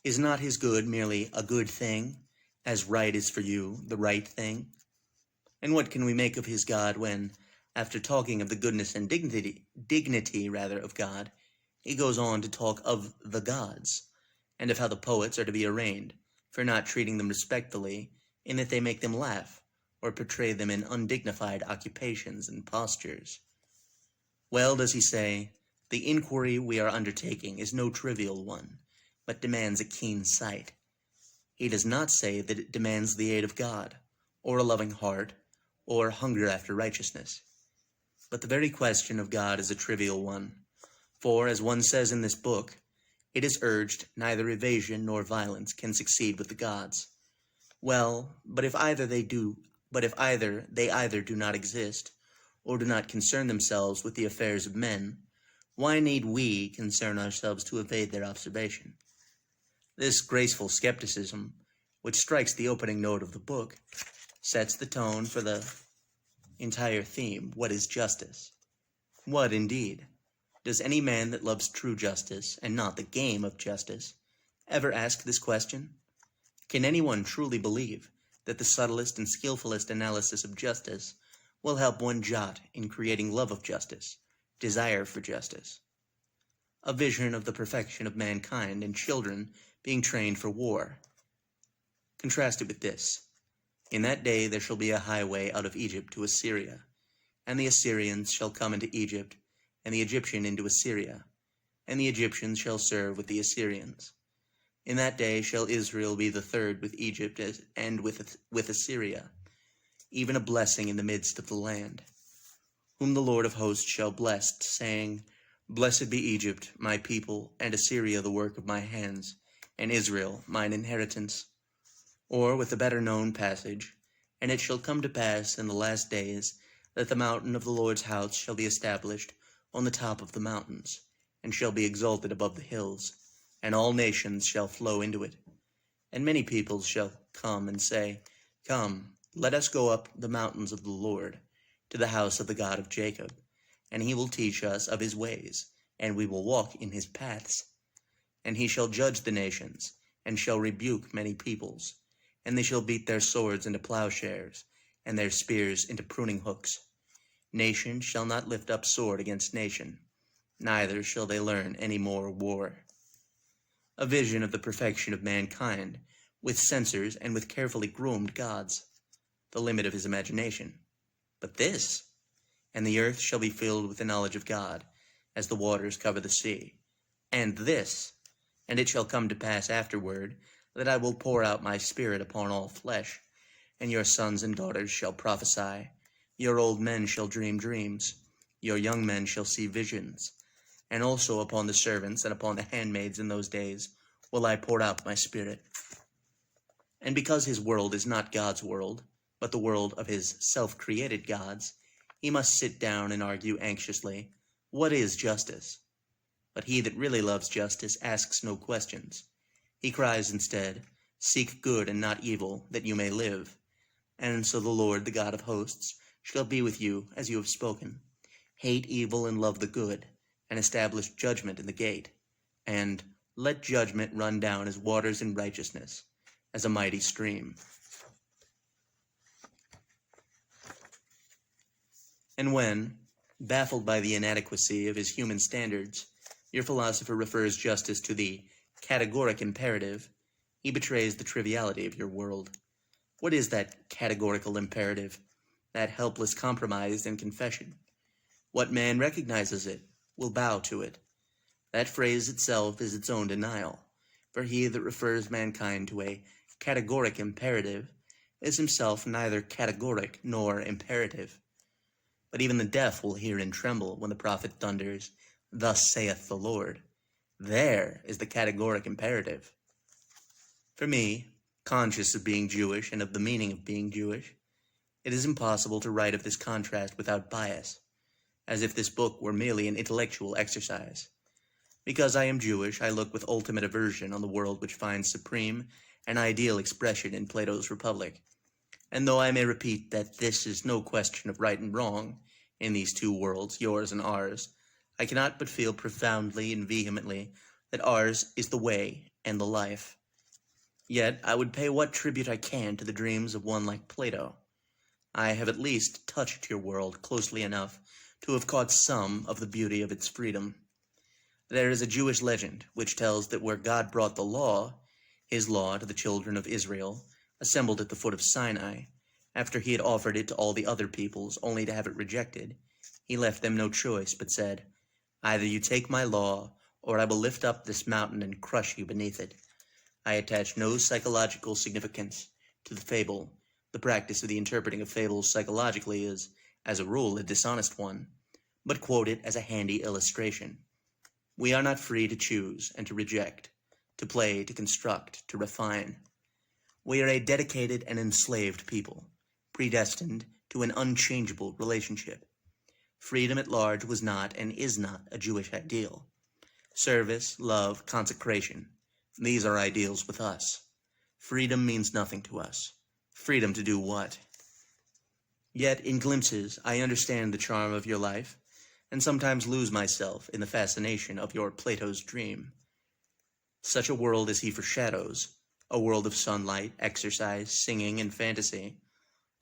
Is not his good merely a good thing, as right is for you the right thing? And what can we make of his God when, after talking of the goodness and dignity of God, he goes on to talk of the gods, and of how the poets are to be arraigned for not treating them respectfully, in that they make them laugh, or portray them in undignified occupations and postures? Well does he say, the inquiry we are undertaking is no trivial one, but demands a keen sight. He does not say that it demands the aid of God, or a loving heart, or hunger after righteousness. But the very question of God is a trivial one, for, as one says in this book, it is urged neither evasion nor violence can succeed with the gods. Well, but if either they either do not exist, or do not concern themselves with the affairs of men, why need we concern ourselves to evade their observation? This graceful skepticism, which strikes the opening note of the book, sets the tone for the entire theme. What is justice? What, indeed? Does any man that loves true justice, and not the game of justice, ever ask this question? Can anyone truly believe that the subtlest and skillfulest analysis of justice will help one jot in creating love of justice, desire for justice? A vision of the perfection of mankind and children being trained for war. Contrast it with this. In that day there shall be a highway out of Egypt to Assyria, and the Assyrians shall come into Egypt, and the Egyptian into Assyria, and the Egyptians shall serve with the Assyrians. In that day shall Israel be the third with Egypt and with Assyria, even a blessing in the midst of the land, whom the Lord of hosts shall bless, saying, Blessed be Egypt, my people, and Assyria the work of my hands, and Israel mine inheritance. Or with the better known passage, "And it shall come to pass in the last days that the mountain of the Lord's house shall be established on the top of the mountains, and shall be exalted above the hills, and all nations shall flow into it. And many peoples shall come and say, Come, let us go up the mountains of the Lord, to the house of the God of Jacob, and he will teach us of his ways, and we will walk in his paths. And he shall judge the nations, and shall rebuke many peoples, and they shall beat their swords into plowshares, and their spears into pruning hooks. Nation shall not lift up sword against nation, neither shall they learn any more war." A vision of the perfection of mankind, with censors and with carefully groomed gods, the limit of his imagination. But this, "And the earth shall be filled with the knowledge of God, as the waters cover the sea. And this, and it shall come to pass afterward, that I will pour out my spirit upon all flesh, and your sons and daughters shall prophesy, your old men shall dream dreams, your young men shall see visions, and also upon the servants and upon the handmaids in those days will I pour out my spirit." And because his world is not God's world, but the world of his self-created gods, he must sit down and argue anxiously, what is justice? But he that really loves justice asks no questions. He cries instead, "Seek good and not evil, that you may live. And so the Lord, the God of hosts, shall be with you as you have spoken. Hate evil and love the good, and establish judgment in the gate. And let judgment run down as waters in righteousness, as a mighty stream." And when, baffled by the inadequacy of his human standards, your philosopher refers justice to the categoric imperative, he betrays the triviality of your world. What is that categorical imperative, that helpless compromise and confession? What man recognizes it will bow to it. That phrase itself is its own denial, for he that refers mankind to a categoric imperative is himself neither categoric nor imperative. But even the deaf will hear and tremble when the prophet thunders, "Thus saith the Lord." There is the categoric imperative. For me, conscious of being Jewish and of the meaning of being Jewish, it is impossible to write of this contrast without bias, as if this book were merely an intellectual exercise. Because I am Jewish, I look with ultimate aversion on the world which finds supreme and ideal expression in Plato's Republic. And though I may repeat that this is no question of right and wrong in these two worlds, yours and ours, I cannot but feel profoundly and vehemently that ours is the way and the life. Yet I would pay what tribute I can to the dreams of one like Plato. I have at least touched your world closely enough to have caught some of the beauty of its freedom. There is a Jewish legend which tells that where God brought the law, his law to the children of Israel, assembled at the foot of Sinai, after he had offered it to all the other peoples only to have it rejected, he left them no choice, but said, "Either you take my law, or I will lift up this mountain and crush you beneath it." I attach no psychological significance to the fable. The practice of the interpreting of fables psychologically is, as a rule, a dishonest one, but quote it as a handy illustration. We are not free to choose and to reject, to play, to construct, to refine. We are a dedicated and enslaved people, predestined to an unchangeable relationship. Freedom at large was not and is not a Jewish ideal. Service, love, consecration, these are ideals with us. Freedom means nothing to us. Freedom to do what? Yet, in glimpses, I understand the charm of your life, and sometimes lose myself in the fascination of your Plato's dream. Such a world as he foreshadows, a world of sunlight, exercise, singing, and fantasy,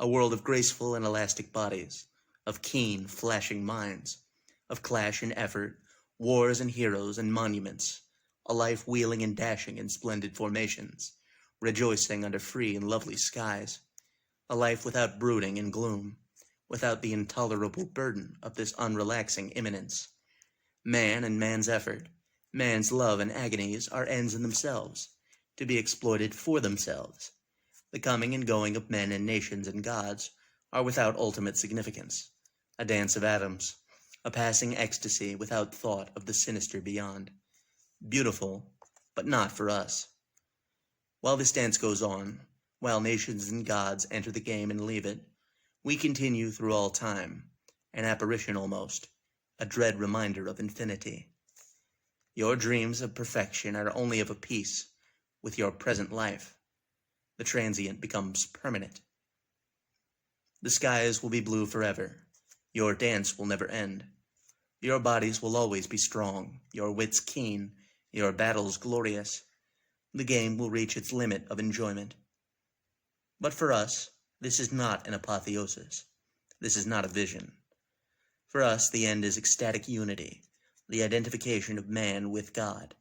a world of graceful and elastic bodies, of keen, flashing minds, of clash and effort, wars and heroes and monuments, a life wheeling and dashing in splendid formations, rejoicing under free and lovely skies, a life without brooding and gloom, without the intolerable burden of this unrelaxing imminence. Man and man's effort, man's love and agonies are ends in themselves, to be exploited for themselves. The coming and going of men and nations and gods are without ultimate significance, a dance of atoms, a passing ecstasy without thought of the sinister beyond. Beautiful, but not for us. While this dance goes on, While nations and gods enter the game and leave it, we continue through all time, an apparition almost, a dread reminder of infinity. Your dreams of perfection are only of a piece with your present life. The transient becomes permanent. The skies will be blue forever. Your dance will never end. Your bodies will always be strong, your wits keen, your battles glorious. The game will reach its limit of enjoyment. But for us, this is not an apotheosis. This is not a vision. For us, the end is ecstatic unity, the identification of man with God.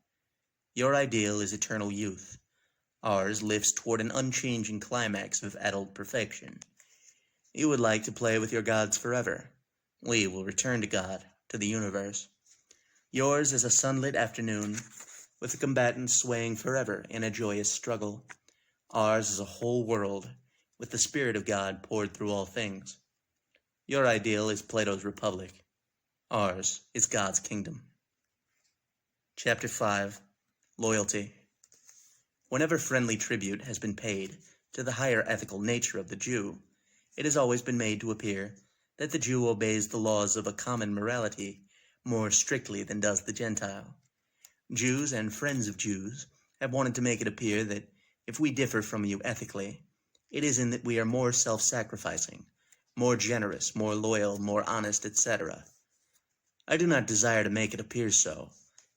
Your ideal is eternal youth. Ours lifts toward an unchanging climax of adult perfection. You would like to play with your gods forever. We will return to God, to the universe. Yours is a sunlit afternoon, with the combatants swaying forever in a joyous struggle. Ours is a whole world, with the Spirit of God poured through all things. Your ideal is Plato's Republic. Ours is God's kingdom. Chapter 5. Loyalty. Whenever friendly tribute has been paid to the higher ethical nature of the Jew, it has always been made to appear that the Jew obeys the laws of a common morality more strictly than does the Gentile. Jews and friends of Jews have wanted to make it appear that if we differ from you ethically, it is in that we are more self-sacrificing, more generous, more loyal, more honest, etc. I do not desire to make it appear so,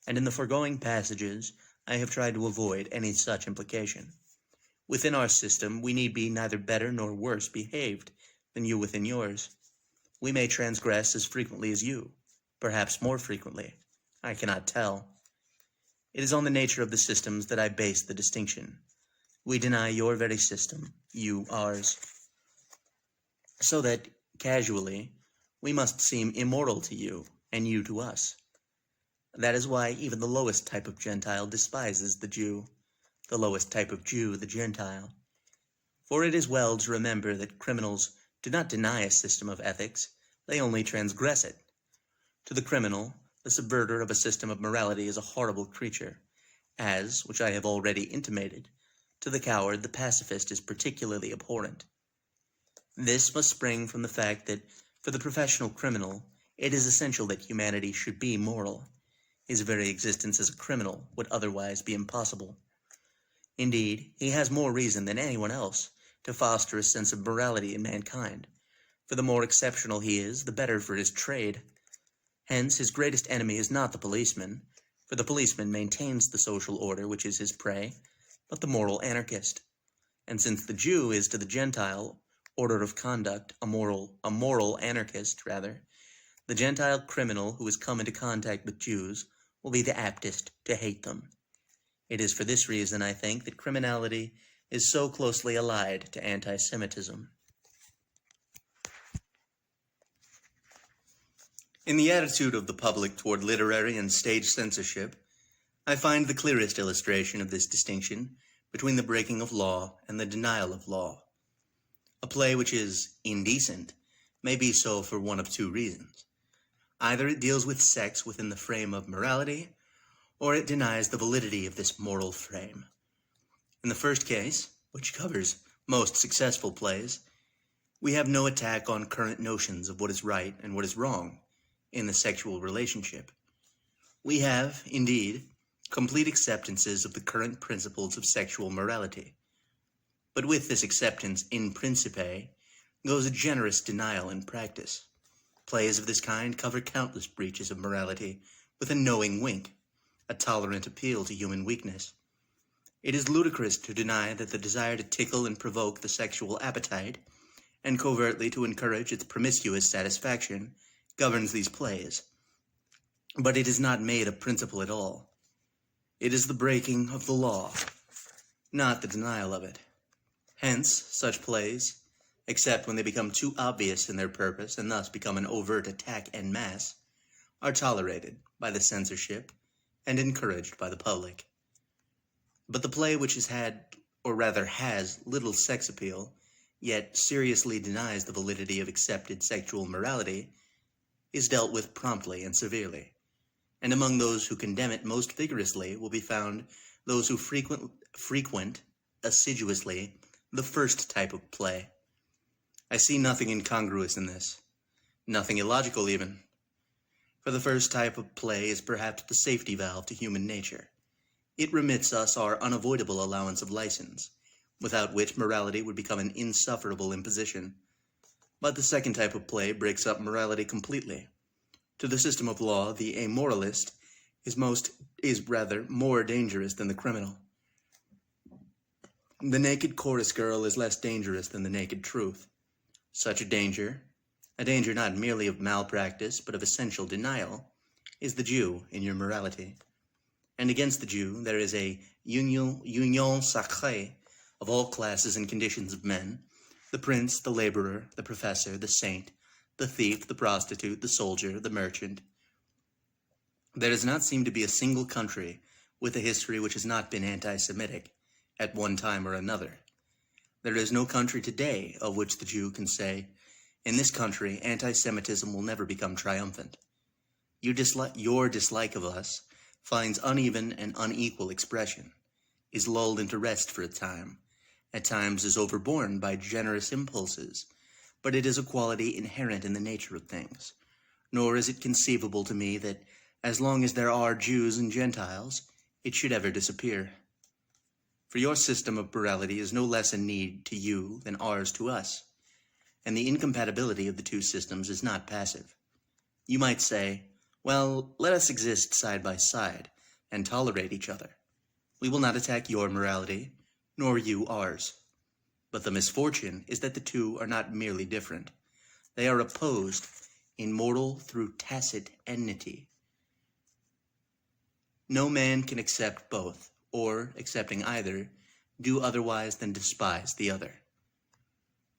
and in the foregoing passages I have tried to avoid any such implication. Within our system, we need be neither better nor worse behaved than you within yours. We may transgress as frequently as you, perhaps more frequently. I cannot tell. It is on the nature of the systems that I base the distinction. We deny your very system, you ours. So that, casually, we must seem immoral to you, and you to us. That is why even the lowest type of Gentile despises the Jew, the lowest type of Jew the Gentile. For it is well to remember that criminals do not deny a system of ethics, they only transgress it. To the criminal, the subverter of a system of morality is a horrible creature, as, which I have already intimated, to the coward the pacifist is particularly abhorrent. This must spring from the fact that, for the professional criminal, it is essential that humanity should be moral. His very existence as a criminal would otherwise be impossible. Indeed, he has more reason than anyone else to foster a sense of morality in mankind, for the more exceptional he is, the better for his trade. Hence, his greatest enemy is not the policeman, for the policeman maintains the social order which is his prey, but the moral anarchist. And since the Jew is to the Gentile order of conduct a moral anarchist, the Gentile criminal who has come into contact with Jews will be the aptest to hate them. It is for this reason, I think, that criminality is so closely allied to anti-Semitism. In the attitude of the public toward literary and stage censorship, I find the clearest illustration of this distinction between the breaking of law and the denial of law. A play which is indecent may be so for one of two reasons. Either it deals with sex within the frame of morality, or it denies the validity of this moral frame. In the first case, which covers most successful plays, we have no attack on current notions of what is right and what is wrong in the sexual relationship. We have, indeed, complete acceptances of the current principles of sexual morality. But with this acceptance in principe goes a generous denial in practice. Plays of this kind cover countless breaches of morality with a knowing wink, a tolerant appeal to human weakness. It is ludicrous to deny that the desire to tickle and provoke the sexual appetite, and covertly to encourage its promiscuous satisfaction, governs these plays. But it is not made a principle at all. It is the breaking of the law, not the denial of it. Hence, such plays, except when they become too obvious in their purpose and thus become an overt attack en masse, are tolerated by the censorship and encouraged by the public. But the play which has little sex appeal, yet seriously denies the validity of accepted sexual morality, is dealt with promptly and severely, and among those who condemn it most vigorously will be found those who frequent assiduously The first type of play. I see nothing incongruous in this, nothing illogical even. For the first type of play is perhaps the safety valve to human nature. It remits us our unavoidable allowance of license, without which morality would become an insufferable imposition. But the second type of play breaks up morality completely. To the system of law, the amoralist is rather more dangerous than the criminal. The naked chorus girl is less dangerous than the naked truth. Such a danger not merely of malpractice, but of essential denial, is the Jew in your morality. And against the Jew there is a union sacrée of all classes and conditions of men, the prince, the laborer, the professor, the saint, the thief, the prostitute, the soldier, the merchant. There does not seem to be a single country with a history which has not been anti-Semitic at one time or another. There is no country today of which the Jew can say, in this country, anti-Semitism will never become triumphant. Your dislike of us finds uneven and unequal expression, is lulled into rest for a time, at times is overborne by generous impulses, but it is a quality inherent in the nature of things, nor is it conceivable to me that, as long as there are Jews and Gentiles, it should ever disappear. For your system of morality is no less a need to you than ours to us, and the incompatibility of the two systems is not passive. You might say, well, let us exist side by side and tolerate each other. We will not attack your morality, nor you ours. But the misfortune is that the two are not merely different. They are opposed in mortal through tacit enmity. No man can accept both, or, accepting either, do otherwise than despise the other.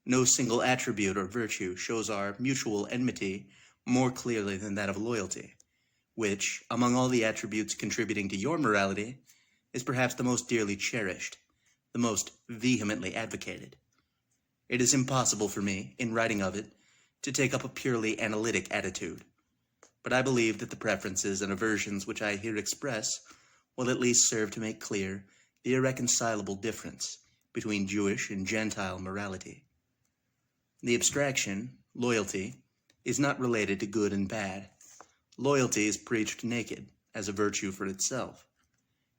No single attribute or virtue shows our mutual enmity more clearly than that of loyalty, which, among all the attributes contributing to your morality, is perhaps the most dearly cherished, the most vehemently advocated. It is impossible for me, in writing of it, to take up a purely analytic attitude, but I believe that the preferences and aversions which I here express will at least serve to make clear the irreconcilable difference between Jewish and Gentile morality. The abstraction, loyalty, is not related to good and bad. Loyalty is preached naked, as a virtue for itself.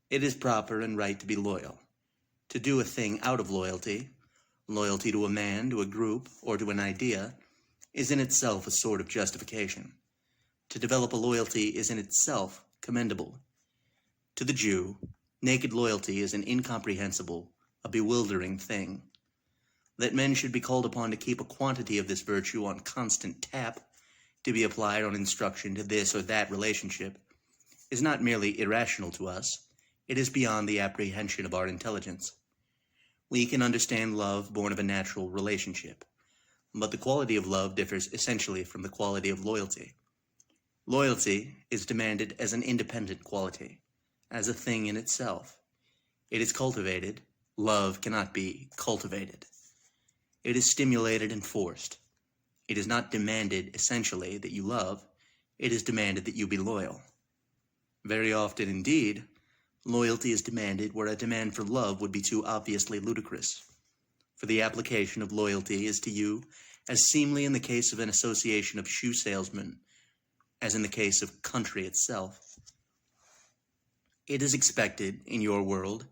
It is proper and right to be loyal. To do a thing out of loyalty to a man, to a group, or to an idea, is in itself a sort of justification. To develop a loyalty is in itself commendable. To the Jew, naked loyalty is an incomprehensible, a bewildering thing. That men should be called upon to keep a quantity of this virtue on constant tap, to be applied on instruction to this or that relationship, is not merely irrational to us, it is beyond the apprehension of our intelligence. We can understand love born of a natural relationship, but the quality of love differs essentially from the quality of loyalty. Loyalty is demanded as an independent quality, as a thing in itself. It is cultivated. Love cannot be cultivated. It is stimulated and forced. It is not demanded essentially that you love. It is demanded that you be loyal. Very often indeed, loyalty is demanded where a demand for love would be too obviously ludicrous. For the application of loyalty is to you as seemly in the case of an association of shoe salesmen as in the case of country itself. It is expected, in your world,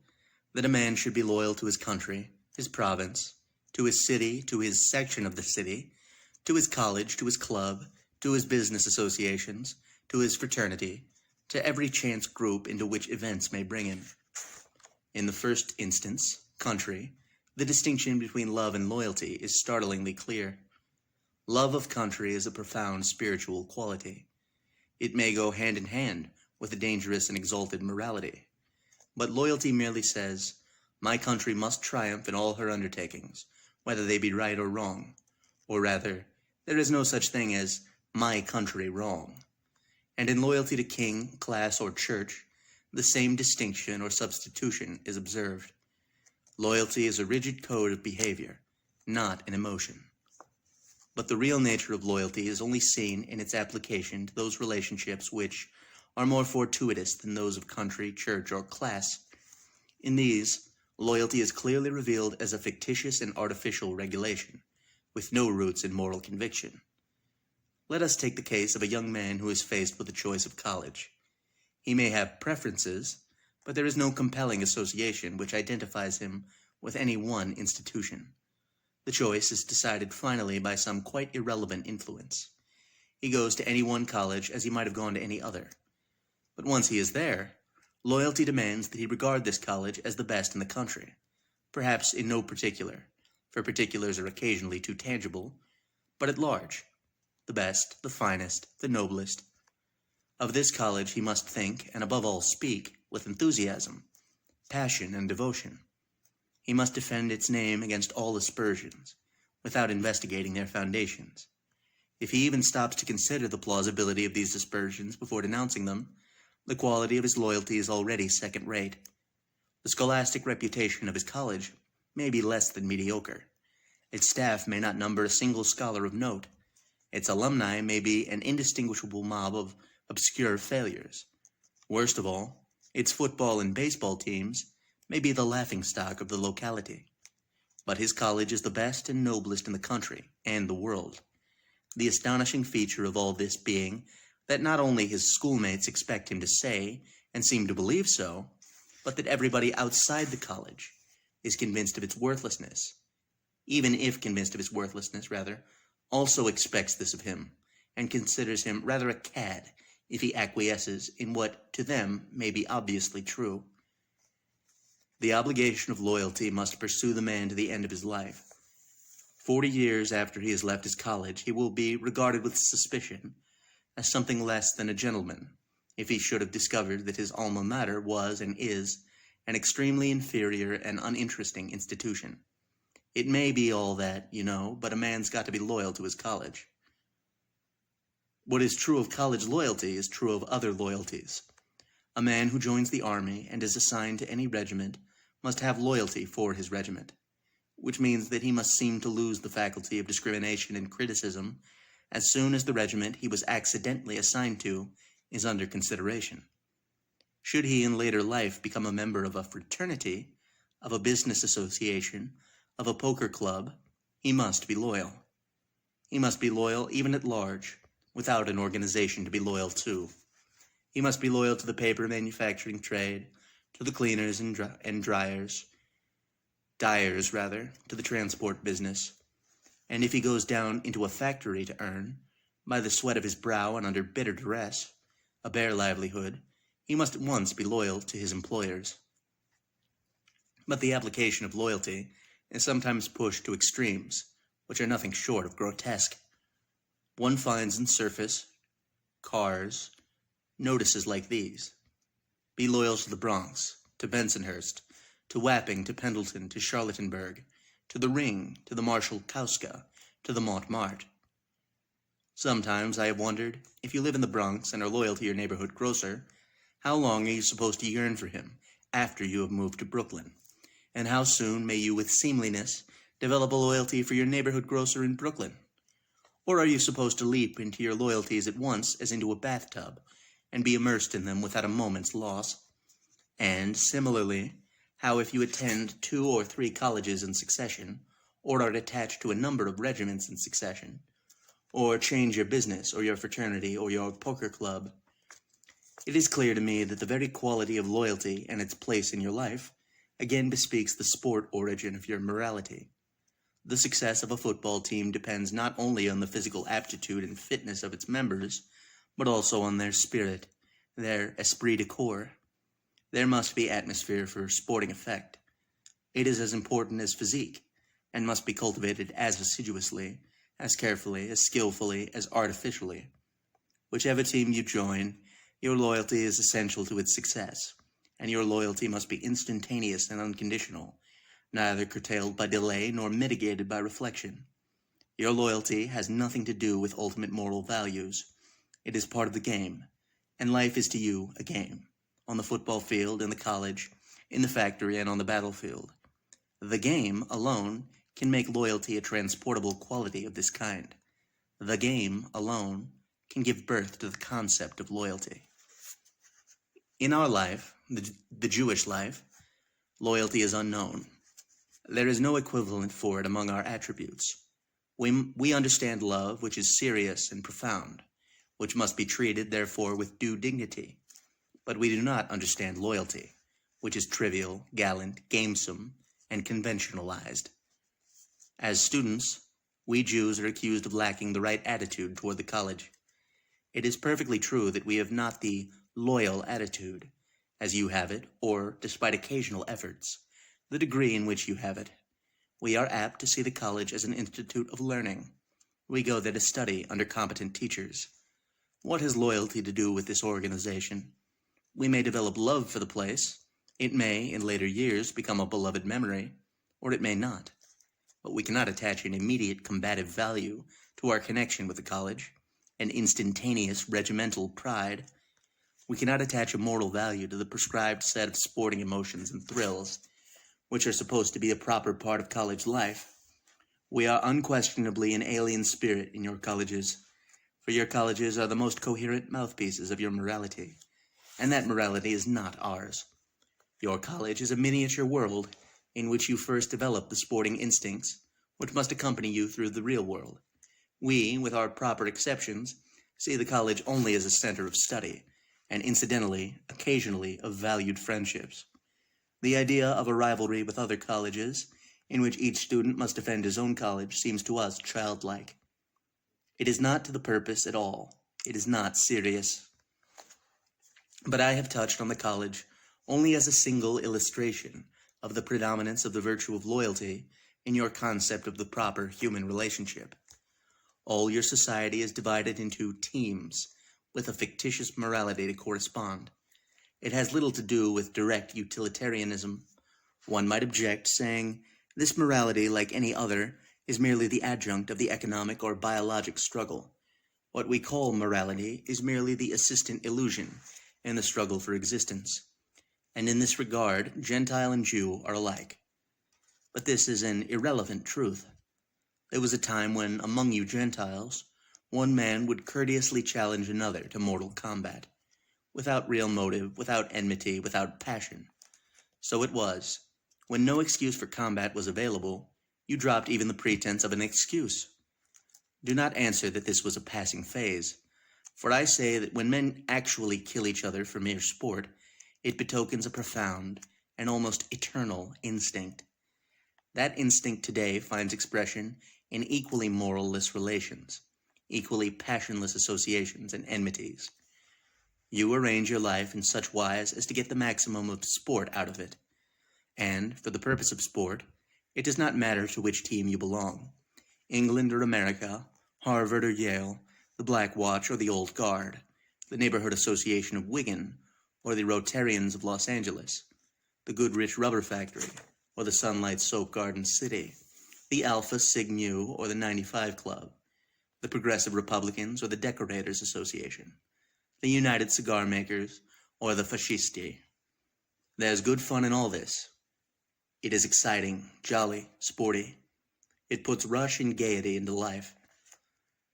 that a man should be loyal to his country, his province, to his city, to his section of the city, to his college, to his club, to his business associations, to his fraternity, to every chance group into which events may bring him. In the first instance, country, the distinction between love and loyalty is startlingly clear. Love of country is a profound spiritual quality. It may go hand in hand with a dangerous and exalted morality. But loyalty merely says, my country must triumph in all her undertakings, whether they be right or wrong. Or rather, there is no such thing as my country wrong. And in loyalty to king, class, or church, the same distinction or substitution is observed. Loyalty is a rigid code of behavior, not an emotion. But the real nature of loyalty is only seen in its application to those relationships which are more fortuitous than those of country, church, or class. In these, Loyalty is clearly revealed as a fictitious and artificial regulation, with no roots in moral conviction. Let us take the case of a young man who is faced with the choice of college. He may have preferences, but there is no compelling association which identifies him with any one institution. The choice is decided finally by some quite irrelevant influence. He goes to any one college as he might have gone to any other. But once he is there, loyalty demands that he regard this college as the best in the country, perhaps in no particular, for particulars are occasionally too tangible, but at large, the best, the finest, the noblest. Of this college he must think, and above all speak, with enthusiasm, passion, and devotion. He must defend its name against all aspersions, without investigating their foundations. If he even stops to consider the plausibility of these aspersions before denouncing them, the quality of his loyalty is already second-rate. The scholastic reputation of his college may be less than mediocre. Its staff may not number a single scholar of note. Its alumni may be an indistinguishable mob of obscure failures. Worst of all, its football and baseball teams may be the laughingstock of the locality. But his college is the best and noblest in the country and the world. The astonishing feature of all this being that not only his schoolmates expect him to say and seem to believe so, but that everybody outside the college is convinced of its worthlessness, even if convinced of its worthlessness, also expects this of him, and considers him rather a cad if he acquiesces in what to them may be obviously true. The obligation of loyalty must pursue the man to the end of his life. 40 years after he has left his college, he will be regarded with suspicion as something less than a gentleman, if he should have discovered that his alma mater was and is an extremely inferior and uninteresting institution. It may be all that, but a man's got to be loyal to his college. What is true of college loyalty is true of other loyalties. A man who joins the army and is assigned to any regiment must have loyalty for his regiment, which means that he must seem to lose the faculty of discrimination and criticism as soon as the regiment he was accidentally assigned to is under consideration. Should he in later life become a member of a fraternity, of a business association, of a poker club, he must be loyal. He must be loyal even at large, without an organization to be loyal to. He must be loyal to the paper manufacturing trade, to the cleaners and dyers, to the transport business. And if he goes down into a factory to earn, by the sweat of his brow and under bitter duress, a bare livelihood, he must at once be loyal to his employers. But the application of loyalty is sometimes pushed to extremes, which are nothing short of grotesque. One finds in surface, cars, notices like these. Be loyal to the Bronx, to Bensonhurst, to Wapping, to Pendleton, to Charlottenburg, to the Ring, to the Marshal Kauska, to the Montmartre. Sometimes I have wondered, if you live in the Bronx and are loyal to your neighborhood grocer, how long are you supposed to yearn for him after you have moved to Brooklyn? And how soon may you with seemliness develop a loyalty for your neighborhood grocer in Brooklyn? Or are you supposed to leap into your loyalties at once as into a bathtub, and be immersed in them without a moment's loss? And, similarly, how if you attend 2 or 3 colleges in succession, or are attached to a number of regiments in succession, or change your business, or your fraternity, or your poker club, it is clear to me that the very quality of loyalty and its place in your life again bespeaks the sport origin of your morality. The success of a football team depends not only on the physical aptitude and fitness of its members, but also on their spirit, their esprit de corps. There must be atmosphere for sporting effect. It is as important as physique, and must be cultivated as assiduously, as carefully, as skillfully, as artificially. Whichever team you join, your loyalty is essential to its success, and your loyalty must be instantaneous and unconditional, neither curtailed by delay nor mitigated by reflection. Your loyalty has nothing to do with ultimate moral values. It is part of the game, and life is to you a game, on the football field, in the college, in the factory, and on the battlefield. The game alone can make loyalty a transportable quality of this kind. The game alone can give birth to the concept of loyalty. In our life, the Jewish life, Loyalty is unknown. There is no equivalent for it among our attributes. We understand love, which is serious and profound, which must be treated, therefore, with due dignity. But we do not understand loyalty, which is trivial, gallant, gamesome, and conventionalized. As students, we Jews are accused of lacking the right attitude toward the college. It is perfectly true that we have not the loyal attitude, as you have it, or, despite occasional efforts, the degree in which you have it. We are apt to see the college as an institute of learning. We go there to study under competent teachers. What has loyalty to do with this organization? We may develop love for the place. It may, in later years, become a beloved memory, or it may not. But we cannot attach an immediate combative value to our connection with the college, an instantaneous regimental pride. We cannot attach a moral value to the prescribed set of sporting emotions and thrills, which are supposed to be a proper part of college life. We are unquestionably an alien spirit in your colleges, for your colleges are the most coherent mouthpieces of your morality, and that morality is not ours. Your college is a miniature world in which you first develop the sporting instincts, which must accompany you through the real world. We, with our proper exceptions, see the college only as a center of study, and incidentally, occasionally, of valued friendships. The idea of a rivalry with other colleges, in which each student must defend his own college, seems to us childlike. It is not to the purpose at all. It is not serious. But I have touched on the college only as a single illustration of the predominance of the virtue of loyalty in your concept of the proper human relationship. All your society is divided into teams, with a fictitious morality to correspond. It has little to do with direct utilitarianism. One might object, saying, this morality, like any other, is merely the adjunct of the economic or biologic struggle. What we call morality is merely the assistant illusion in the struggle for existence. And in this regard, Gentile and Jew are alike. But this is an irrelevant truth. There was a time when, among you Gentiles, one man would courteously challenge another to mortal combat, without real motive, without enmity, without passion. So it was. When no excuse for combat was available, you dropped even the pretense of an excuse. Do not answer that this was a passing phase, for I say that when men actually kill each other for mere sport, it betokens a profound and almost eternal instinct. That instinct today finds expression in equally moralless relations, equally passionless associations and enmities. You arrange your life in such wise as to get the maximum of sport out of it. And, for the purpose of sport, it does not matter to which team you belong, England or America, Harvard or Yale, the Black Watch or the Old Guard, the Neighborhood Association of Wigan, or the Rotarians of Los Angeles, the Goodrich Rubber Factory, or the Sunlight Soap Garden City, the Alpha Sig Mu or the 95 Club, the Progressive Republicans or the Decorators Association, the United Cigar Makers, or the Fascisti. There's good fun in all this. It is exciting, jolly, sporty. It puts rush and gaiety into life.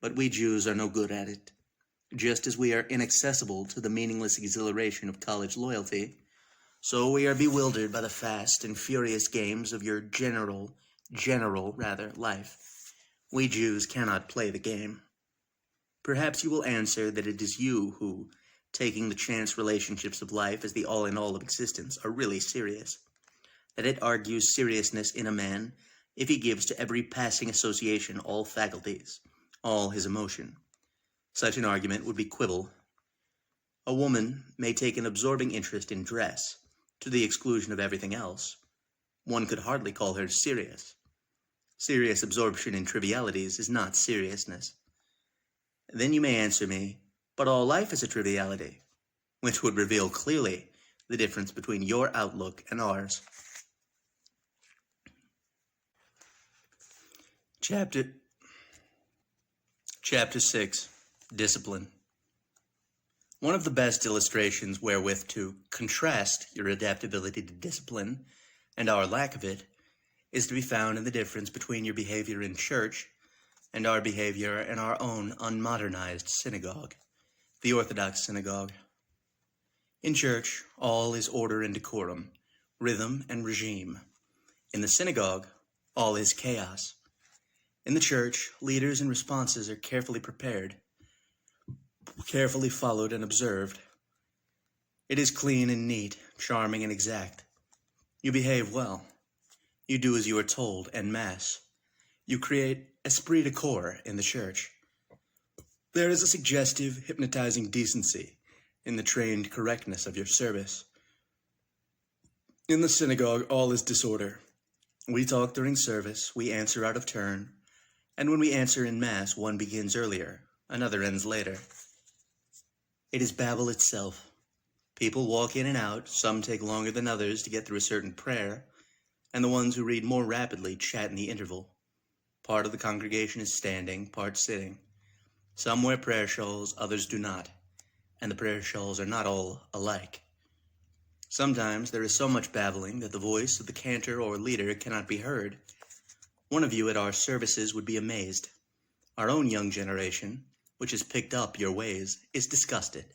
But we Jews are no good at it. Just as we are inaccessible to the meaningless exhilaration of college loyalty, so we are bewildered by the fast and furious games of your general life. We Jews cannot play the game. Perhaps you will answer that it is you who, taking the chance relationships of life as the all-in-all of existence, are really serious. That it argues seriousness in a man if he gives to every passing association all faculties, all his emotion. Such an argument would be quibble. A woman may take an absorbing interest in dress, to the exclusion of everything else. One could hardly call her serious. Serious absorption in trivialities is not seriousness. Then you may answer me, but all life is a triviality, which would reveal clearly the difference between your outlook and ours. Chapter 6. Discipline. One of the best illustrations wherewith to contrast your adaptability to discipline and our lack of it is to be found in the difference between your behavior in church and our behavior in our own unmodernized synagogue, the Orthodox synagogue. In church, all is order and decorum, rhythm, and regime. In the synagogue, all is chaos. In the church, leaders and responses are carefully prepared, carefully followed and observed. It is clean and neat, charming and exact. You behave well. You do as you are told en masse. You create esprit de corps in the church. There is a suggestive, hypnotizing decency in the trained correctness of your service. In the synagogue, all is disorder. We talk during service, we answer out of turn, and when we answer in mass, one begins earlier, another ends later. It is Babel itself. People walk in and out, some take longer than others to get through a certain prayer, and the ones who read more rapidly chat in the interval. Part of the congregation is standing, part sitting. Some wear prayer shawls, others do not, and the prayer shawls are not all alike. Sometimes there is so much babbling that the voice of the cantor or leader cannot be heard. One of you at our services would be amazed. Our own young generation, which has picked up your ways, is disgusted,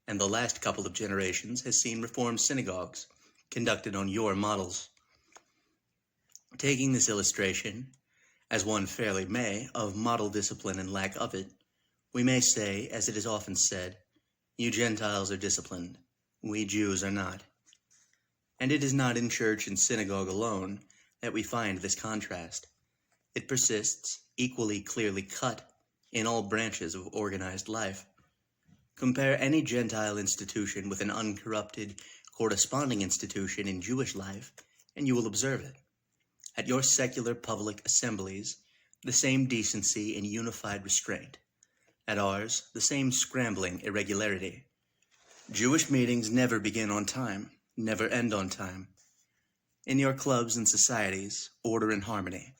and the last couple of generations has seen reformed synagogues conducted on your models. Taking this illustration, as one fairly may, of model discipline and lack of it, we may say, as it is often said, you Gentiles are disciplined, we Jews are not. And it is not in church and synagogue alone that we find this contrast. It persists, equally clearly cut, in all branches of organized life. Compare any Gentile institution with an uncorrupted, corresponding institution in Jewish life, and you will observe it. At your secular public assemblies, the same decency and unified restraint. At ours, the same scrambling irregularity. Jewish meetings never begin on time, never end on time. In your clubs and societies, order and harmony.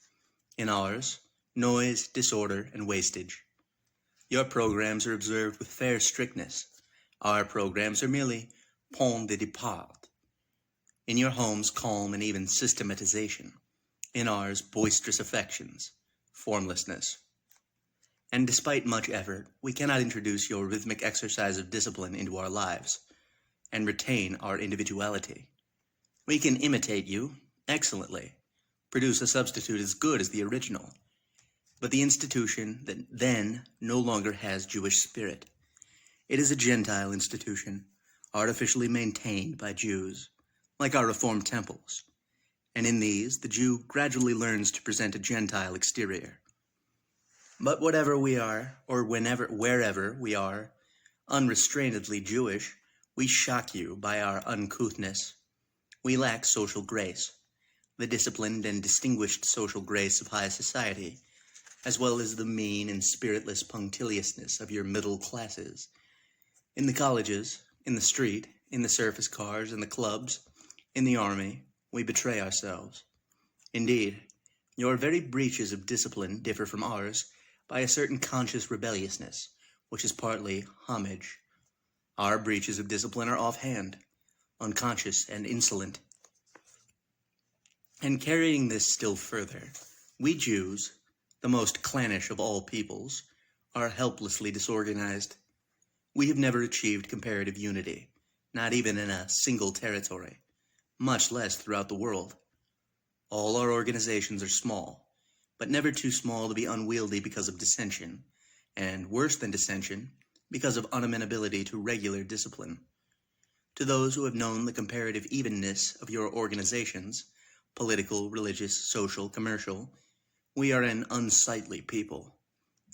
In ours, noise, disorder, and wastage. Your programs are observed with fair strictness. Our programs are merely point de départ. In your homes, calm and even systematization. In ours, boisterous affections, formlessness. And despite much effort, we cannot introduce your rhythmic exercise of discipline into our lives and retain our individuality. We can imitate you excellently, produce a substitute as good as the original, but the institution that then no longer has Jewish spirit. It is a Gentile institution, artificially maintained by Jews, like our Reformed temples, and in these the Jew gradually learns to present a Gentile exterior. But whatever we are, or wherever we are, unrestrainedly Jewish, we shock you by our uncouthness. We lack social grace, the disciplined and distinguished social grace of high society, as well as the mean and spiritless punctiliousness of your middle classes. In the colleges, in the street, in the surface cars, in the clubs, in the army, we betray ourselves. Indeed, your very breaches of discipline differ from ours by a certain conscious rebelliousness, which is partly homage. Our breaches of discipline are offhand, unconscious, and insolent. And carrying this still further, we Jews, the most clannish of all peoples, are helplessly disorganized. We have never achieved comparative unity, not even in a single territory, much less throughout the world. All our organizations are small, but never too small to be unwieldy because of dissension, and worse than dissension, because of unamenability to regular discipline. To those who have known the comparative evenness of your organizations, political, religious, social, commercial, we are an unsightly people,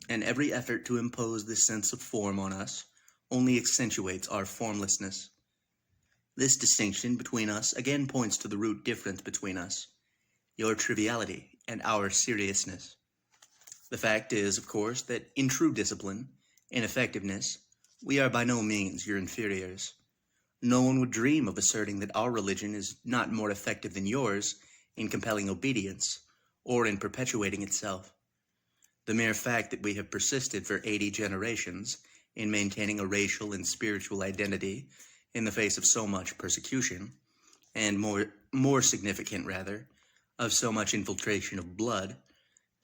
and every effort to impose this sense of form on us only accentuates our formlessness. This distinction between us again points to the root difference between us, your triviality and our seriousness. The fact is, of course, that in true discipline, in effectiveness, we are by no means your inferiors. No one would dream of asserting that our religion is not more effective than yours in compelling obedience or in perpetuating itself. The mere fact that we have persisted for 80 generations in maintaining a racial and spiritual identity in the face of so much persecution, and more significant rather, of so much infiltration of blood,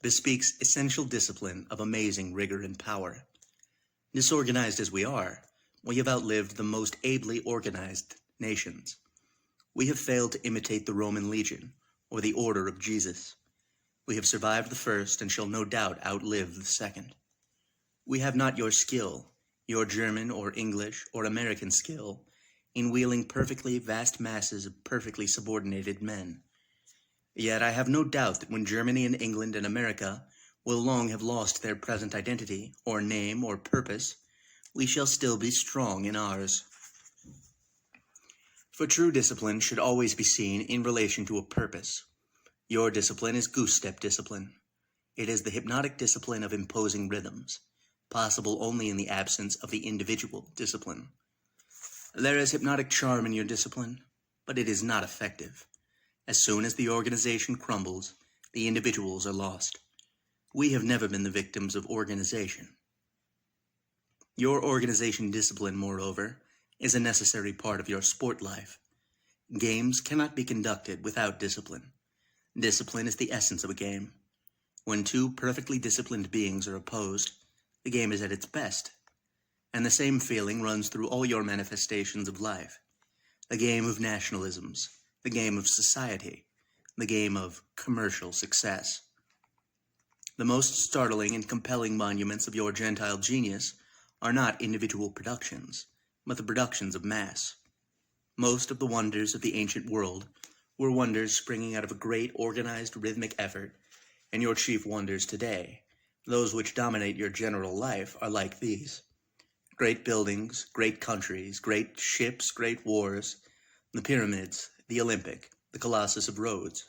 bespeaks essential discipline of amazing rigor and power. Disorganized as we are, we have outlived the most ably organized nations. We have failed to imitate the Roman legion, or the order of Jesus. We have survived the first, and shall no doubt outlive the second. We have not your skill, your German or English or American skill, in wheeling perfectly vast masses of perfectly subordinated men. Yet I have no doubt that when Germany and England and America will long have lost their present identity, or name, or purpose, we shall still be strong in ours. For true discipline should always be seen in relation to a purpose. Your discipline is goose-step discipline. It is the hypnotic discipline of imposing rhythms, possible only in the absence of the individual discipline. There is hypnotic charm in your discipline, but it is not effective. As soon as the organization crumbles, the individuals are lost. We have never been the victims of organization. Your organization discipline, moreover, is a necessary part of your sport life. Games cannot be conducted without discipline. Discipline is the essence of a game. When two perfectly disciplined beings are opposed, the game is at its best. And the same feeling runs through all your manifestations of life. The game of nationalisms, the game of society, the game of commercial success. The most startling and compelling monuments of your Gentile genius are not individual productions, but the productions of mass. Most of the wonders of the ancient world were wonders springing out of a great organized rhythmic effort, and your chief wonders today, those which dominate your general life, are like these. Great buildings, great countries, great ships, great wars, the pyramids, the Olympic, the Colossus of Rhodes,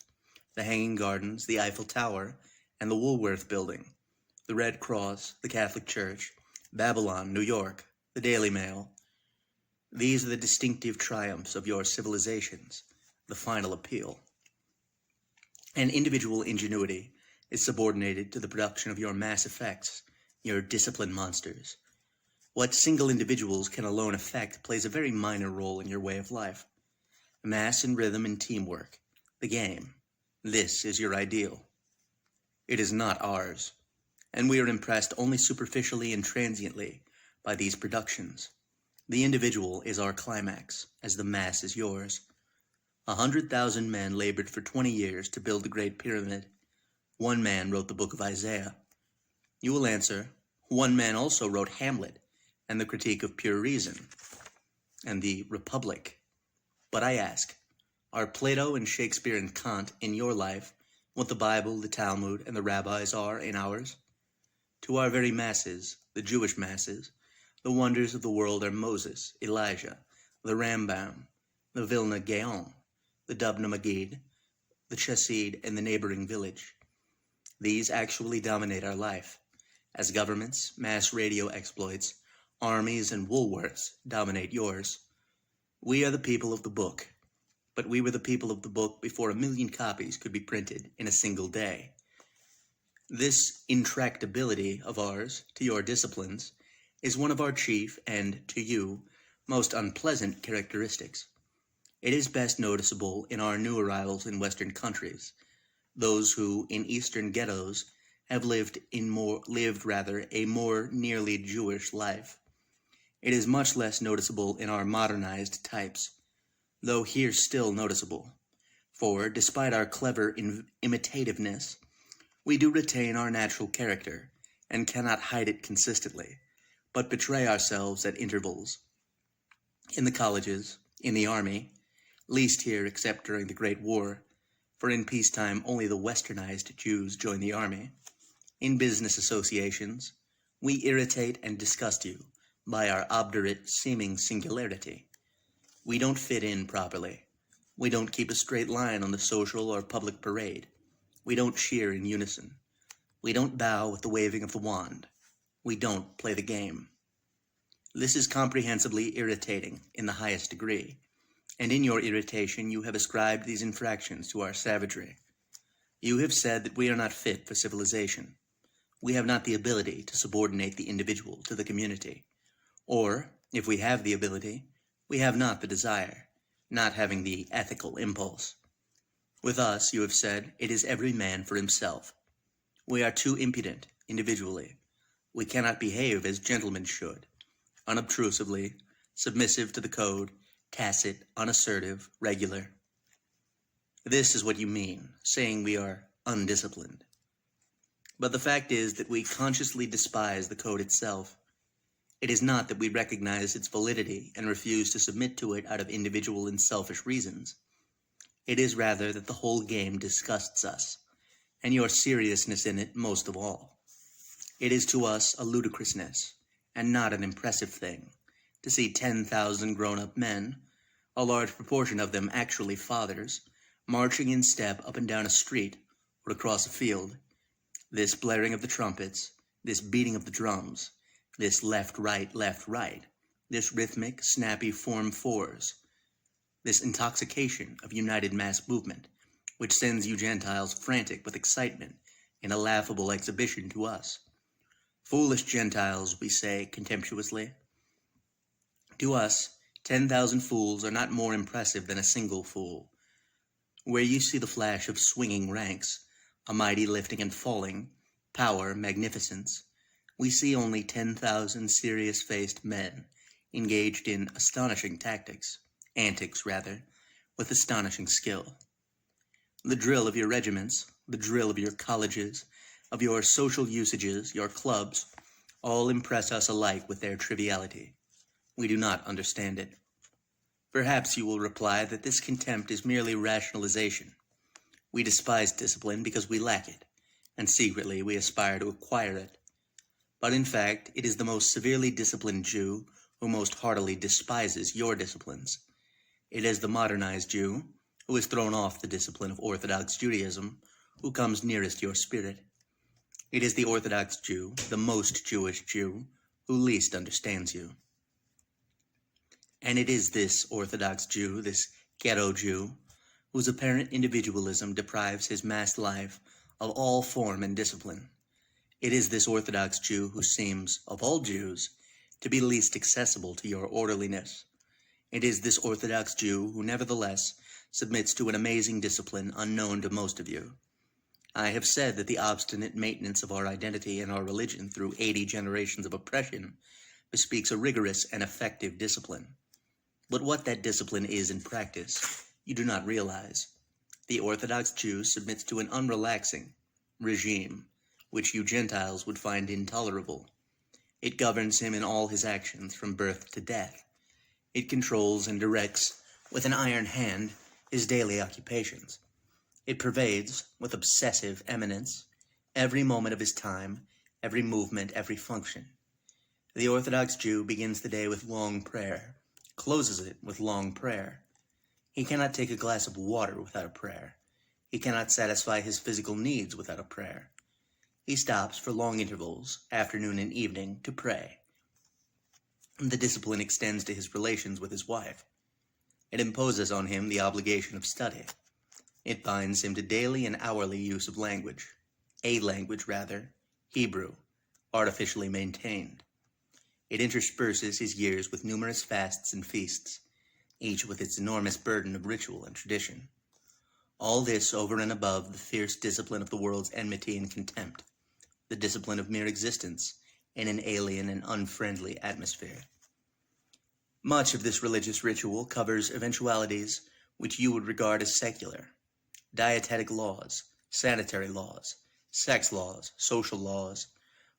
the Hanging Gardens, the Eiffel Tower, and the Woolworth Building, the Red Cross, the Catholic Church, Babylon, New York, the Daily Mail. These are the distinctive triumphs of your civilizations, the final appeal. And individual ingenuity is subordinated to the production of your mass effects, your discipline monsters. What single individuals can alone effect plays a very minor role in your way of life. Mass and rhythm and teamwork, the game. This is your ideal. It is not ours, and we are impressed only superficially and transiently by these productions. The individual is our climax, as the mass is yours. 100,000 men labored for 20 years to build the Great Pyramid. One man wrote the book of Isaiah. You will answer, one man also wrote Hamlet and the Critique of Pure Reason and the Republic. But I ask, are Plato and Shakespeare and Kant in your life what the Bible, the Talmud, and the rabbis are in ours? To our very masses, the Jewish masses, the wonders of the world are Moses, Elijah, the Rambam, the Vilna Gaon, the Dubna Magid, the Chassid, and the neighboring village. These actually dominate our life, as governments, mass radio exploits, armies, and Woolworths dominate yours. We are the people of the book, but we were the people of the book before 1 million copies could be printed in a single day. This intractability of ours to your disciplines is one of our chief and, to you, most unpleasant characteristics. It is best noticeable in our new arrivals in Western countries, those who, in Eastern ghettos, have lived a more nearly Jewish life. It is much less noticeable in our modernized types, though here still noticeable. For, despite our clever imitativeness, we do retain our natural character, and cannot hide it consistently, but betray ourselves at intervals. In the colleges, in the army, least here except during the Great War, for in peacetime only the westernized Jews join the army. In business associations, we irritate and disgust you by our obdurate seeming singularity. We don't fit in properly. We don't keep a straight line on the social or public parade. We don't cheer in unison. We don't bow with the waving of the wand. We don't play the game. This is comprehensibly irritating in the highest degree, and in your irritation you have ascribed these infractions to our savagery. You have said that we are not fit for civilization. We have not the ability to subordinate the individual to the community. Or, if we have the ability, we have not the desire, not having the ethical impulse. With us, you have said, it is every man for himself. We are too impudent, individually. We cannot behave as gentlemen should, unobtrusively, submissive to the code, tacit, unassertive, regular. This is what you mean, saying we are undisciplined. But the fact is that we consciously despise the code itself. It is not that we recognize its validity and refuse to submit to it out of individual and selfish reasons. It is rather that the whole game disgusts us, and your seriousness in it most of all. It is to us a ludicrousness, and not an impressive thing, to see 10,000 grown-up men, a large proportion of them actually fathers, marching in step up and down a street or across a field. This blaring of the trumpets, this beating of the drums, this left, right, this rhythmic, snappy form fours, this intoxication of united mass movement, which sends you Gentiles frantic with excitement in a laughable exhibition to us. Foolish Gentiles, we say contemptuously. To us, 10,000 fools are not more impressive than a single fool. Where you see the flash of swinging ranks, a mighty lifting and falling, power, magnificence, we see only 10,000 serious-faced men engaged in astonishing antics, with astonishing skill. The drill of your regiments, the drill of your colleges, of your social usages, your clubs, all impress us alike with their triviality. We do not understand it. Perhaps you will reply that this contempt is merely rationalization. We despise discipline because we lack it, and secretly we aspire to acquire it. But in fact, it is the most severely disciplined Jew who most heartily despises your disciplines. It is the modernized Jew, who has thrown off the discipline of Orthodox Judaism, who comes nearest your spirit. It is the Orthodox Jew, the most Jewish Jew, who least understands you. And it is this Orthodox Jew, this ghetto Jew, whose apparent individualism deprives his mass life of all form and discipline. It is this Orthodox Jew who seems, of all Jews, to be least accessible to your orderliness. It is this Orthodox Jew who nevertheless submits to an amazing discipline unknown to most of you. I have said that the obstinate maintenance of our identity and our religion through 80 generations of oppression bespeaks a rigorous and effective discipline. But what that discipline is in practice, you do not realize. The Orthodox Jew submits to an unrelaxing regime, which you Gentiles would find intolerable. It governs him in all his actions from birth to death. It controls and directs with an iron hand his daily occupations. It pervades, with obsessive eminence, every moment of his time, every movement, every function. The Orthodox Jew begins the day with long prayer, closes it with long prayer. He cannot take a glass of water without a prayer. He cannot satisfy his physical needs without a prayer. He stops for long intervals, afternoon and evening, to pray. The discipline extends to his relations with his wife. It imposes on him the obligation of study. It binds him to daily and hourly use of language, Hebrew, artificially maintained. It intersperses his years with numerous fasts and feasts, each with its enormous burden of ritual and tradition. All this over and above the fierce discipline of the world's enmity and contempt, the discipline of mere existence in an alien and unfriendly atmosphere. Much of this religious ritual covers eventualities which you would regard as secular: dietetic laws, sanitary laws, sex laws, social laws,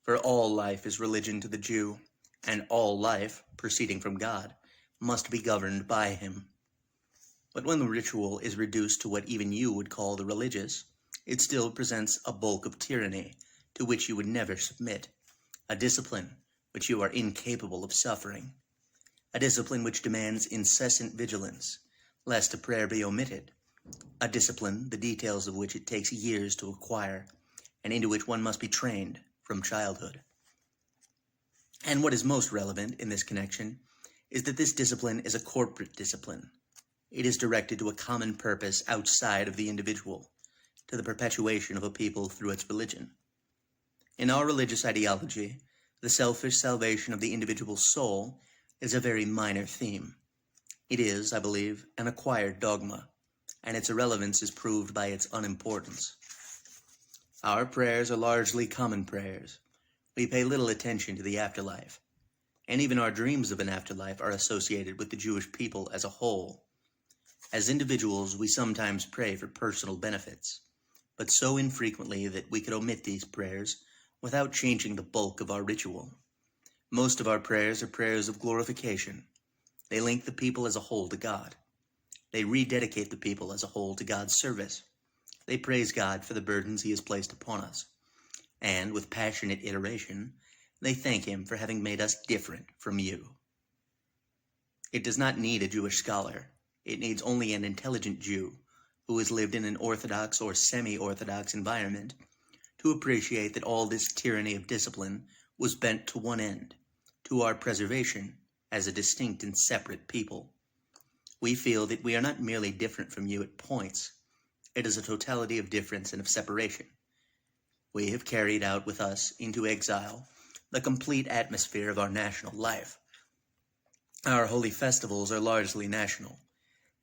for all life is religion to the Jew, and all life, proceeding from God, must be governed by him. But when the ritual is reduced to what even you would call the religious, it still presents a bulk of tyranny to which you would never submit, a discipline which you are incapable of suffering, a discipline which demands incessant vigilance, lest a prayer be omitted, a discipline the details of which it takes years to acquire, and into which one must be trained from childhood. And what is most relevant in this connection is that this discipline is a corporate discipline. It is directed to a common purpose outside of the individual, to the perpetuation of a people through its religion. In our religious ideology, the selfish salvation of the individual soul is a very minor theme. It is, I believe, an acquired dogma, and its irrelevance is proved by its unimportance. Our prayers are largely common prayers. We pay little attention to the afterlife, and even our dreams of an afterlife are associated with the Jewish people as a whole. As individuals, we sometimes pray for personal benefits, but so infrequently that we could omit these prayers without changing the bulk of our ritual. Most of our prayers are prayers of glorification. They link the people as a whole to God. They rededicate the people as a whole to God's service. They praise God for the burdens He has placed upon us. And, with passionate iteration, they thank Him for having made us different from you. It does not need a Jewish scholar. It needs only an intelligent Jew who has lived in an orthodox or semi-orthodox environment to appreciate that all this tyranny of discipline was bent to one end, to our preservation as a distinct and separate people. We feel that we are not merely different from you at points. It is a totality of difference and of separation. We have carried out with us into exile the complete atmosphere of our national life. Our holy festivals are largely national,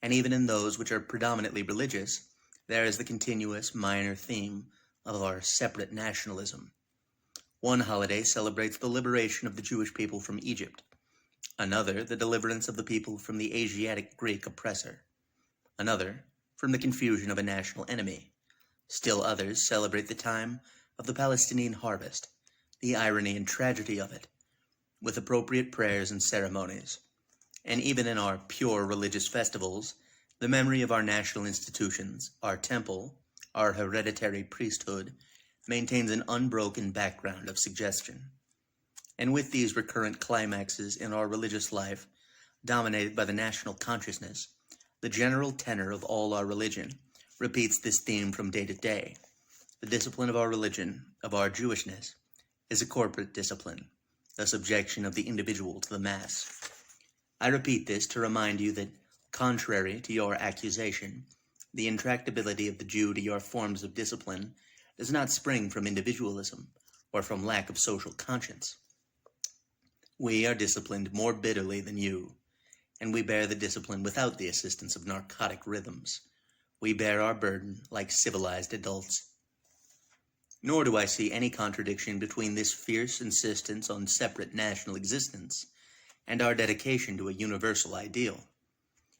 and even in those which are predominantly religious, there is the continuous minor theme of our separate nationalism. One holiday celebrates the liberation of the Jewish people from Egypt, another the deliverance of the people from the Asiatic Greek oppressor, another from the confusion of a national enemy. Still others celebrate the time of the Palestinian harvest, the irony and tragedy of it, with appropriate prayers and ceremonies. And even in our pure religious festivals, the memory of our national institutions, our temple, our hereditary priesthood, maintains an unbroken background of suggestion. And with these recurrent climaxes in our religious life, dominated by the national consciousness, the general tenor of all our religion repeats this theme from day to day. The discipline of our religion, of our Jewishness, is a corporate discipline, the subjection of the individual to the mass. I repeat this to remind you that, contrary to your accusation, the intractability of the Jew to your forms of discipline does not spring from individualism or from lack of social conscience. We are disciplined more bitterly than you, and we bear the discipline without the assistance of narcotic rhythms. We bear our burden like civilized adults. Nor do I see any contradiction between this fierce insistence on separate national existence and our dedication to a universal ideal.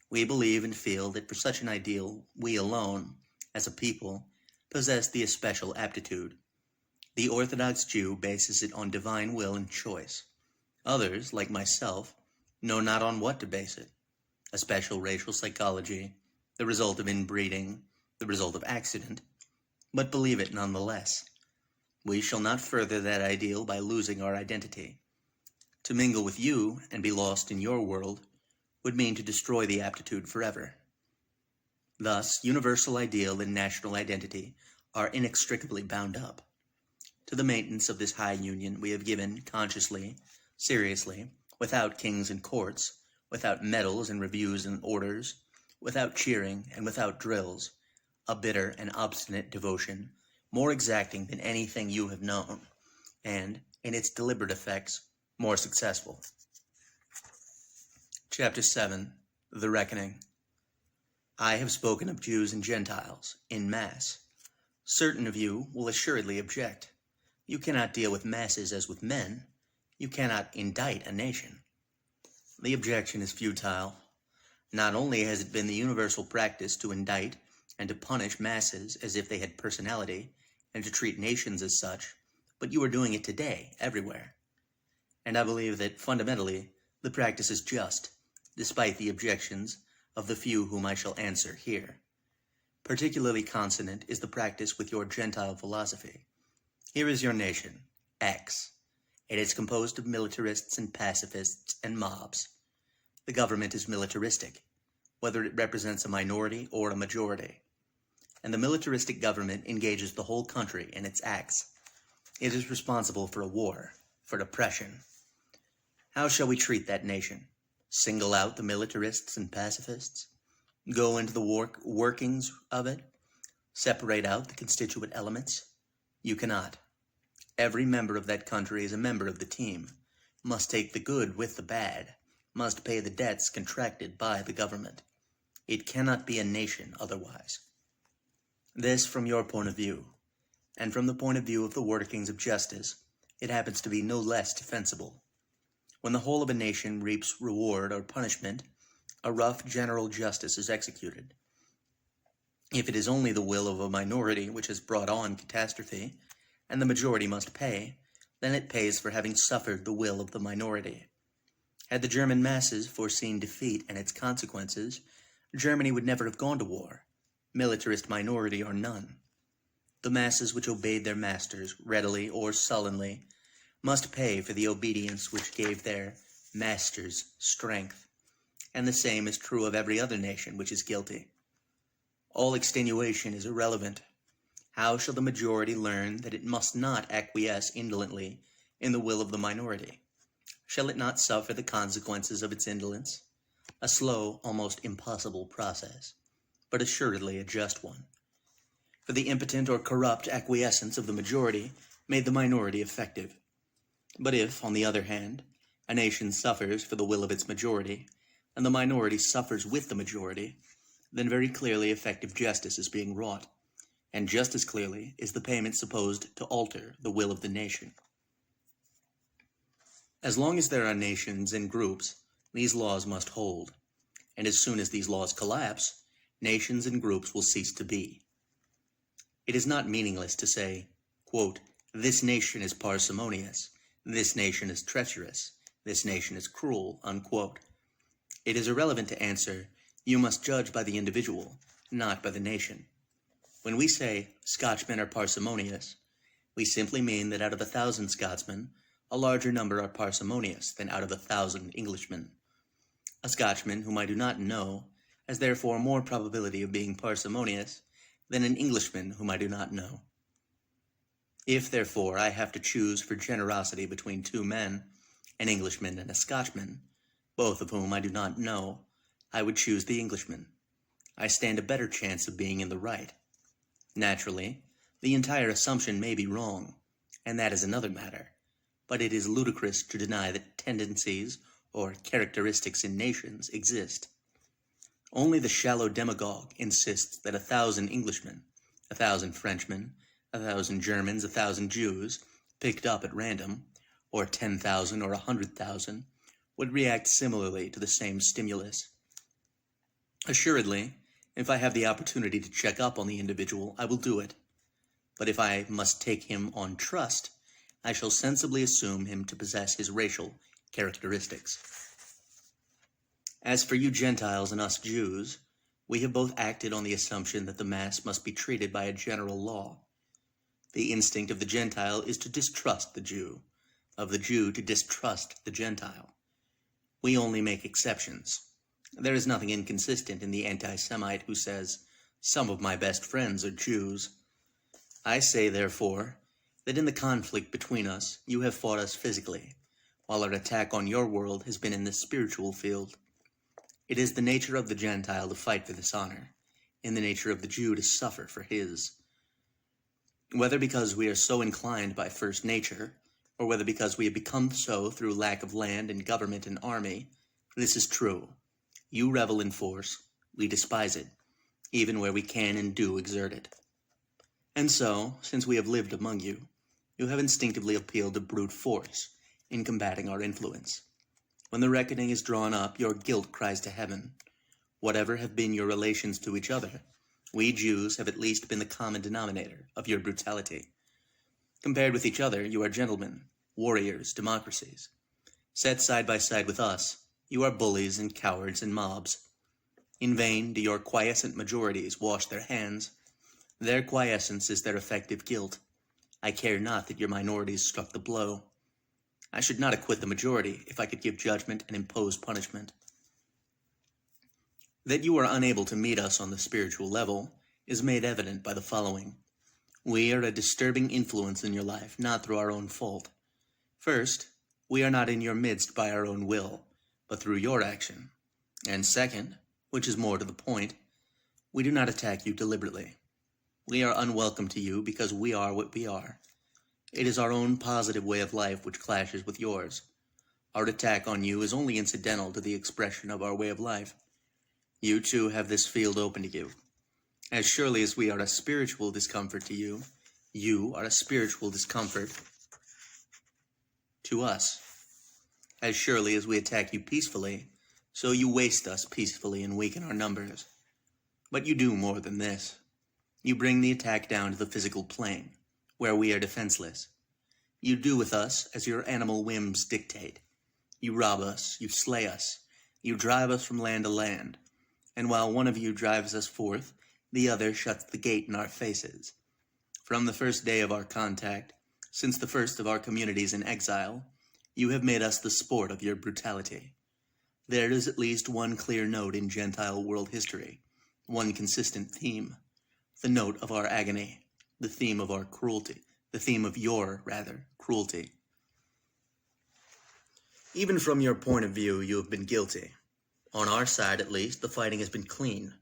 We believe and feel that for such an ideal, we alone, as a people, possess the especial aptitude. The Orthodox Jew bases it on divine will and choice. Others, like myself, know not on what to base it. A special racial psychology, the result of inbreeding, the result of accident, but believe it nonetheless. We shall not further that ideal by losing our identity. To mingle with you and be lost in your world would mean to destroy the aptitude forever. Thus, universal ideal and national identity are inextricably bound up. To the maintenance of this high union we have given, consciously, seriously, without kings and courts, without medals and reviews and orders, without cheering and without drills, a bitter and obstinate devotion, more exacting than anything you have known, and, in its deliberate effects, more successful. Chapter 7. The Reckoning. I have spoken of Jews and Gentiles, in mass. Certain of you will assuredly object. You cannot deal with masses as with men. You cannot indict a nation. The objection is futile. Not only has it been the universal practice to indict and to punish masses as if they had personality, and to treat nations as such, but you are doing it today, everywhere. And I believe that, fundamentally, the practice is just, despite the objections of the few whom I shall answer here. Particularly consonant is the practice with your Gentile philosophy. Here is your nation, X. It is composed of militarists and pacifists and mobs. The government is militaristic, whether it represents a minority or a majority. And the militaristic government engages the whole country in its acts. It is responsible for a war, for oppression. How shall we treat that nation? Single out the militarists and pacifists? Go into the workings of it? Separate out the constituent elements? You cannot. Every member of that country is a member of the team, must take the good with the bad, must pay the debts contracted by the government. It cannot be a nation otherwise. This from your point of view, and from the point of view of the workings of justice, it happens to be no less defensible. When the whole of a nation reaps reward or punishment, a rough general justice is executed. If it is only the will of a minority which has brought on catastrophe, and the majority must pay, then it pays for having suffered the will of the minority. Had the German masses foreseen defeat and its consequences, Germany would never have gone to war, militarist minority or none. The masses which obeyed their masters, readily or sullenly, must pay for the obedience which gave their masters strength, and the same is true of every other nation which is guilty. All extenuation is irrelevant. How shall the majority learn that it must not acquiesce indolently in the will of the minority? Shall it not suffer the consequences of its indolence? A slow, almost impossible process, but assuredly a just one. For the impotent or corrupt acquiescence of the majority made the minority effective. But if, on the other hand, a nation suffers for the will of its majority, and the minority suffers with the majority, then very clearly effective justice is being wrought, and just as clearly is the payment supposed to alter the will of the nation. As long as there are nations and groups, these laws must hold, and as soon as these laws collapse, nations and groups will cease to be. It is not meaningless to say, quote, "This nation is parsimonious, this nation is treacherous, this nation is cruel," unquote. It is irrelevant to answer, you must judge by the individual, not by the nation. When we say Scotchmen are parsimonious, we simply mean that out of 1,000 Scotsmen, a larger number are parsimonious than out of 1,000 Englishmen. A Scotchman whom I do not know has therefore more probability of being parsimonious than an Englishman whom I do not know. If, therefore, I have to choose for generosity between two men, an Englishman and a Scotchman, both of whom I do not know, I would choose the Englishman. I stand a better chance of being in the right. Naturally, the entire assumption may be wrong, and that is another matter, but it is ludicrous to deny that tendencies or characteristics in nations exist. Only the shallow demagogue insists that 1,000 Englishmen, 1,000 Frenchmen, 1,000 Germans, 1,000 Jews, picked up at random, or 10,000 or 100,000, would react similarly to the same stimulus. Assuredly, if I have the opportunity to check up on the individual, I will do it. But if I must take him on trust, I shall sensibly assume him to possess his racial characteristics. As for you Gentiles and us Jews, we have both acted on the assumption that the mass must be treated by a general law. The instinct of the Gentile is to distrust the Jew, of the Jew to distrust the Gentile. We only make exceptions. There is nothing inconsistent in the anti-Semite who says, "Some of my best friends are Jews." I say, therefore, that in the conflict between us, you have fought us physically, while our attack on your world has been in the spiritual field. It is the nature of the Gentile to fight for this honor, in the nature of the Jew to suffer for his. Whether because we are so inclined by first nature, or whether because we have become so through lack of land and government and army, this is true. You revel in force, we despise it, even where we can and do exert it. And so, since we have lived among you, you have instinctively appealed to brute force in combating our influence. When the reckoning is drawn up, your guilt cries to heaven. Whatever have been your relations to each other, we Jews have at least been the common denominator of your brutality. Compared with each other, you are gentlemen, warriors, democracies. Set side by side with us, you are bullies and cowards and mobs. In vain do your quiescent majorities wash their hands. Their quiescence is their effective guilt. I care not that your minorities struck the blow. I should not acquit the majority if I could give judgment and impose punishment. That you are unable to meet us on the spiritual level is made evident by the following. We are a disturbing influence in your life, not through our own fault. First, we are not in your midst by our own will, but through your action. And second, which is more to the point, we do not attack you deliberately. We are unwelcome to you because we are what we are. It is our own positive way of life which clashes with yours. Our attack on you is only incidental to the expression of our way of life. You too have this field open to you. As surely as we are a spiritual discomfort to you, you are a spiritual discomfort to us. As surely as we attack you peacefully, So you waste us peacefully and weaken our numbers. But you do more than this. You bring the attack down to the physical plane, where we are defenseless. You do with us as your animal whims dictate. You rob us, you slay us, you drive us from land to land, and while one of you drives us forth, the other shuts the gate in our faces. From the first day of our contact, since the first of our communities in exile, you have made us the sport of your brutality. There is at least one clear note in Gentile world history, one consistent theme, the note of our agony, the theme of our cruelty, the theme of your, cruelty. Even from your point of view, you have been guilty. On our side, at least, the fighting has been clean.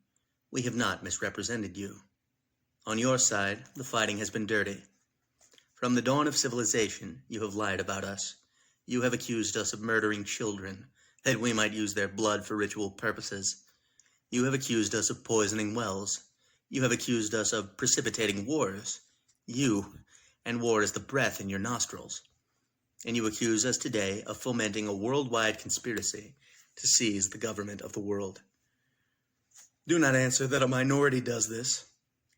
We have not misrepresented you. On your side, the fighting has been dirty. From the dawn of civilization, you have lied about us. You have accused us of murdering children, that we might use their blood for ritual purposes. You have accused us of poisoning wells. You have accused us of precipitating wars. And war is the breath in your nostrils. And you accuse us today of fomenting a worldwide conspiracy to seize the government of the world. Do not answer that a minority does this.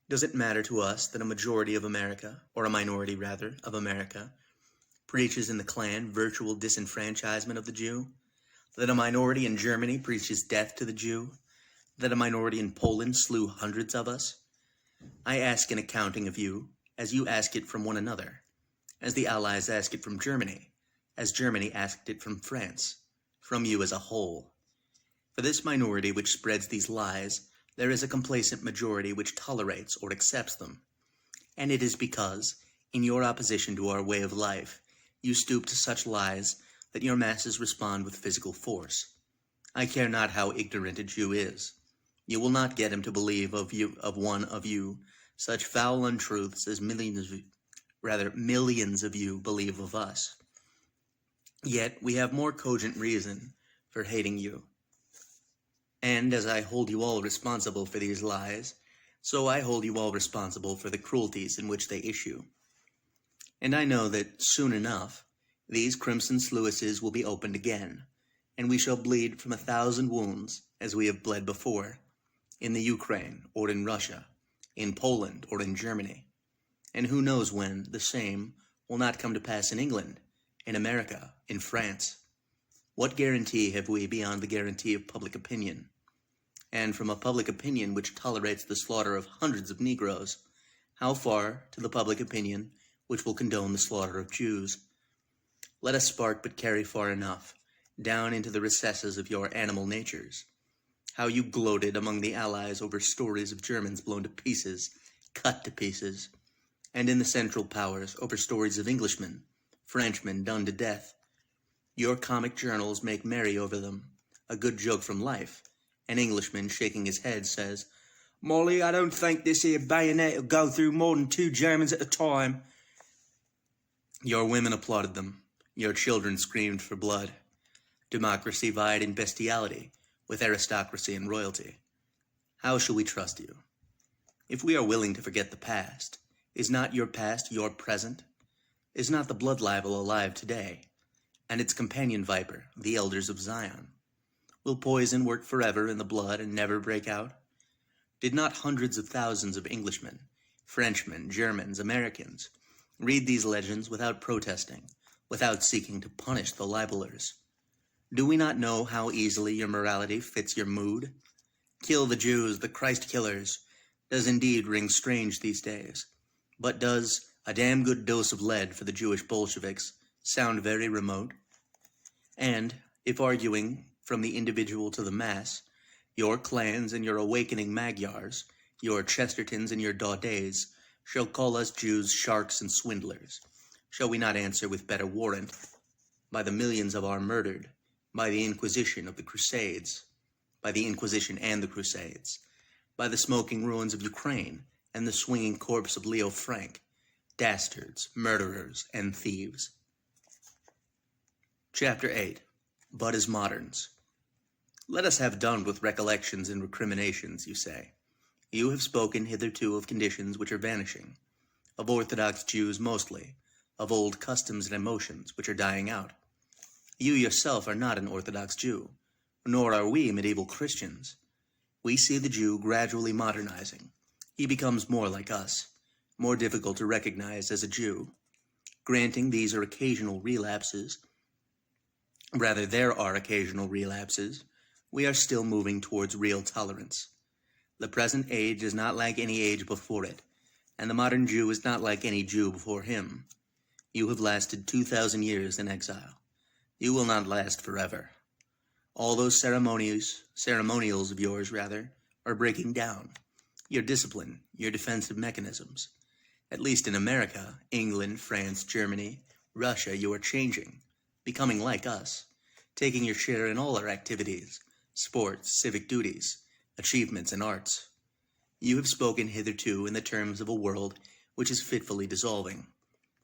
Does it matter to us that a majority of America, or a minority of America, preaches in the Klan virtual disenfranchisement of the Jew? That a minority in Germany preaches death to the Jew? That a minority in Poland slew hundreds of us? I ask an accounting of you, as you ask it from one another, as the Allies ask it from Germany, as Germany asked it from France, from you as a whole. For this minority which spreads these lies, there is a complacent majority which tolerates or accepts them. And it is because, in your opposition to our way of life, you stoop to such lies that your masses respond with physical force. I care not how ignorant a Jew is. You will not get him to believe of one of you such foul untruths as millions of you believe of us. Yet we have more cogent reason for hating you. And as I hold you all responsible for these lies, so I hold you all responsible for the cruelties in which they issue. And I know that soon enough, these crimson sluices will be opened again, and we shall bleed from 1,000 wounds as we have bled before, in the Ukraine or in Russia, in Poland or in Germany. And who knows when the same will not come to pass in England, in America, in France. What guarantee have we beyond the guarantee of public opinion? And from a public opinion which tolerates the slaughter of hundreds of Negroes, how far to the public opinion which will condone the slaughter of Jews? Let us spark but carry far enough, down into the recesses of your animal natures. How you gloated among the Allies over stories of Germans blown to pieces, cut to pieces, and in the Central Powers over stories of Englishmen, Frenchmen done to death. Your comic journals make merry over them, a good joke from life. An Englishman, shaking his head, says, "Molly, I don't think this here bayonet will go through more than 2 Germans at a time." Your women applauded them. Your children screamed for blood. Democracy vied in bestiality with aristocracy and royalty. How shall we trust you? If we are willing to forget the past, is not your past your present? Is not the blood libel alive today? And its companion viper, the elders of Zion? Will poison work forever in the blood and never break out? Did not hundreds of thousands of Englishmen, Frenchmen, Germans, Americans read these legends without protesting, without seeking to punish the libelers? Do we not know how easily your morality fits your mood? Kill the Jews, the Christ killers, does indeed ring strange these days, but does a damn good dose of lead for the Jewish Bolsheviks sound very remote? And, if arguing from the individual to the mass, your clans and your awakening Magyars, your Chestertons and your Daudets, shall call us Jews sharks and swindlers, shall we not answer with better warrant? By the millions of our murdered, by the Inquisition of the Crusades, by the Inquisition and the Crusades, by the smoking ruins of Ukraine and the swinging corpse of Leo Frank, dastards, murderers, and thieves. Chapter 8. But as moderns. Let us have done with recollections and recriminations, you say. You have spoken hitherto of conditions which are vanishing, of Orthodox Jews mostly, of old customs and emotions which are dying out. You yourself are not an Orthodox Jew, Nor are we medieval Christians. We see the Jew gradually modernizing. He becomes more like us, more difficult to recognize as a Jew. Granting there are occasional relapses, we are still moving towards real tolerance. The present age is not like any age before it, and the modern Jew is not like any Jew before him. You have lasted 2,000 years in exile. You will not last forever. All those ceremonials of yours, are breaking down. Your discipline, your defensive mechanisms. At least in America, England, France, Germany, Russia, you are changing, becoming like us, taking your share in all our activities, sports, civic duties, achievements, and arts. You have spoken hitherto in the terms of a world which is fitfully dissolving.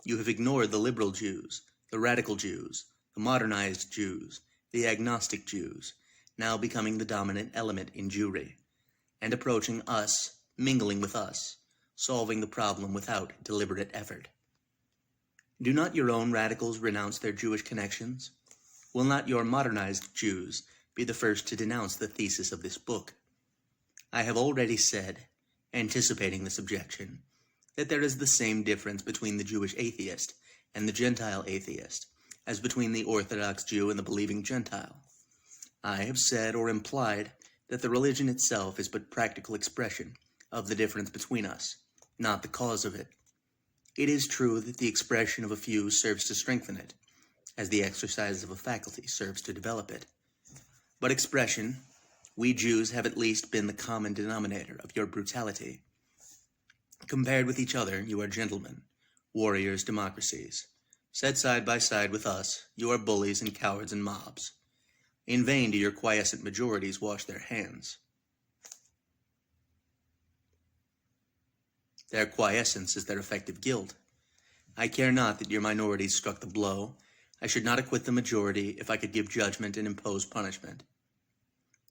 You have ignored the liberal Jews, the radical Jews, the modernized Jews, the agnostic Jews, now becoming the dominant element in Jewry, and approaching us, mingling with us, solving the problem without deliberate effort. Do not your own radicals renounce their Jewish connections? Will not your modernized Jews be the first to denounce the thesis of this book? I have already said, anticipating this objection, that there is the same difference between the Jewish atheist and the Gentile atheist as between the Orthodox Jew and the believing Gentile. I have said or implied that the religion itself is but practical expression of the difference between us, not the cause of it. It is true that the expression of a few serves to strengthen it, as the exercise of a faculty serves to develop it. But expression, we Jews have at least been the common denominator of your brutality. Compared with each other, you are gentlemen, warriors, democracies. Set side by side with us, you are bullies and cowards and mobs. In vain do your quiescent majorities wash their hands. Their quiescence is their effective guilt. I care not that your minorities struck the blow. I should not acquit the majority if I could give judgment and impose punishment.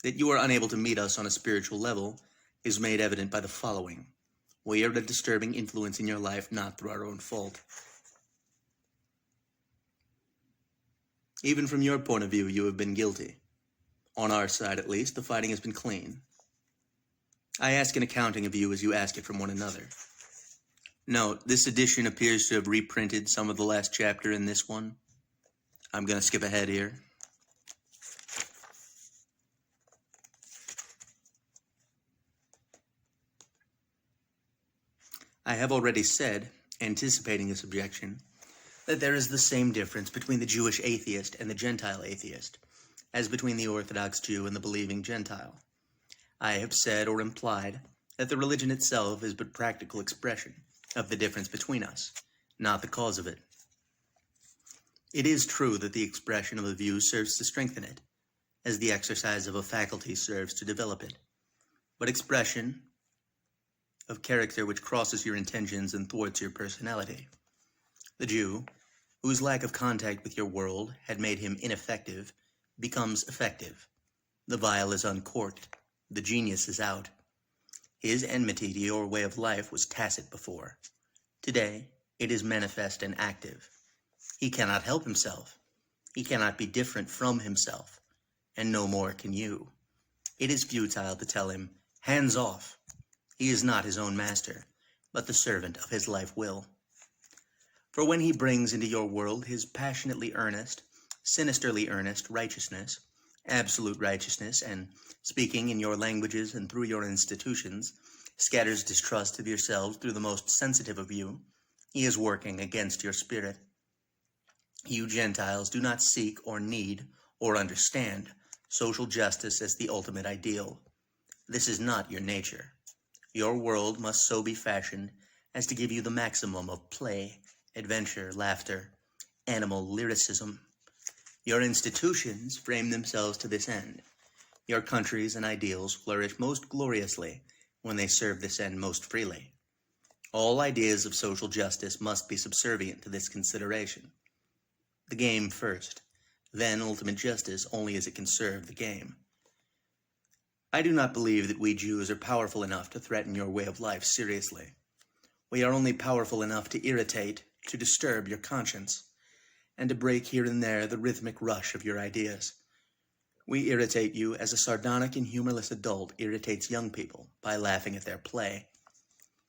That you are unable to meet us on a spiritual level is made evident by the following. We are a disturbing influence in your life, not through our own fault. Even from your point of view, you have been guilty. On our side, at least, the fighting has been clean. I ask an accounting of you as you ask it from one another. Note, this edition appears to have reprinted some of the last chapter in this one. I'm going to skip ahead here. I have already said, anticipating this objection, that there is the same difference between the Jewish atheist and the Gentile atheist, as between the Orthodox Jew and the believing Gentile. I have said or implied that the religion itself is but practical expression of the difference between us, not the cause of it. It is true that the expression of a view serves to strengthen it, as the exercise of a faculty serves to develop it. But expression of character which crosses your intentions and thwarts your personality. The Jew, whose lack of contact with your world had made him ineffective, becomes effective. The vial is uncorked. The genius is out. His enmity to your way of life was tacit before. Today, it is manifest and active. He cannot help himself. He cannot be different from himself, and no more can you. It is futile to tell him, hands off. He is not his own master, but the servant of his life will. For when he brings into your world his passionately earnest, sinisterly earnest righteousness, absolute righteousness, and speaking in your languages and through your institutions, scatters distrust of yourselves through the most sensitive of you, he is working against your spirit. You Gentiles do not seek or need or understand social justice as the ultimate ideal. This is not your nature. Your world must so be fashioned as to give you the maximum of play, adventure, laughter, animal lyricism. Your institutions frame themselves to this end. Your countries and ideals flourish most gloriously when they serve this end most freely. All ideas of social justice must be subservient to this consideration. The game first, then ultimate justice only as it can serve the game. I do not believe that we Jews are powerful enough to threaten your way of life seriously. We are only powerful enough to irritate, to disturb your conscience, and to break here and there the rhythmic rush of your ideas. We irritate you as a sardonic and humorless adult irritates young people by laughing at their play.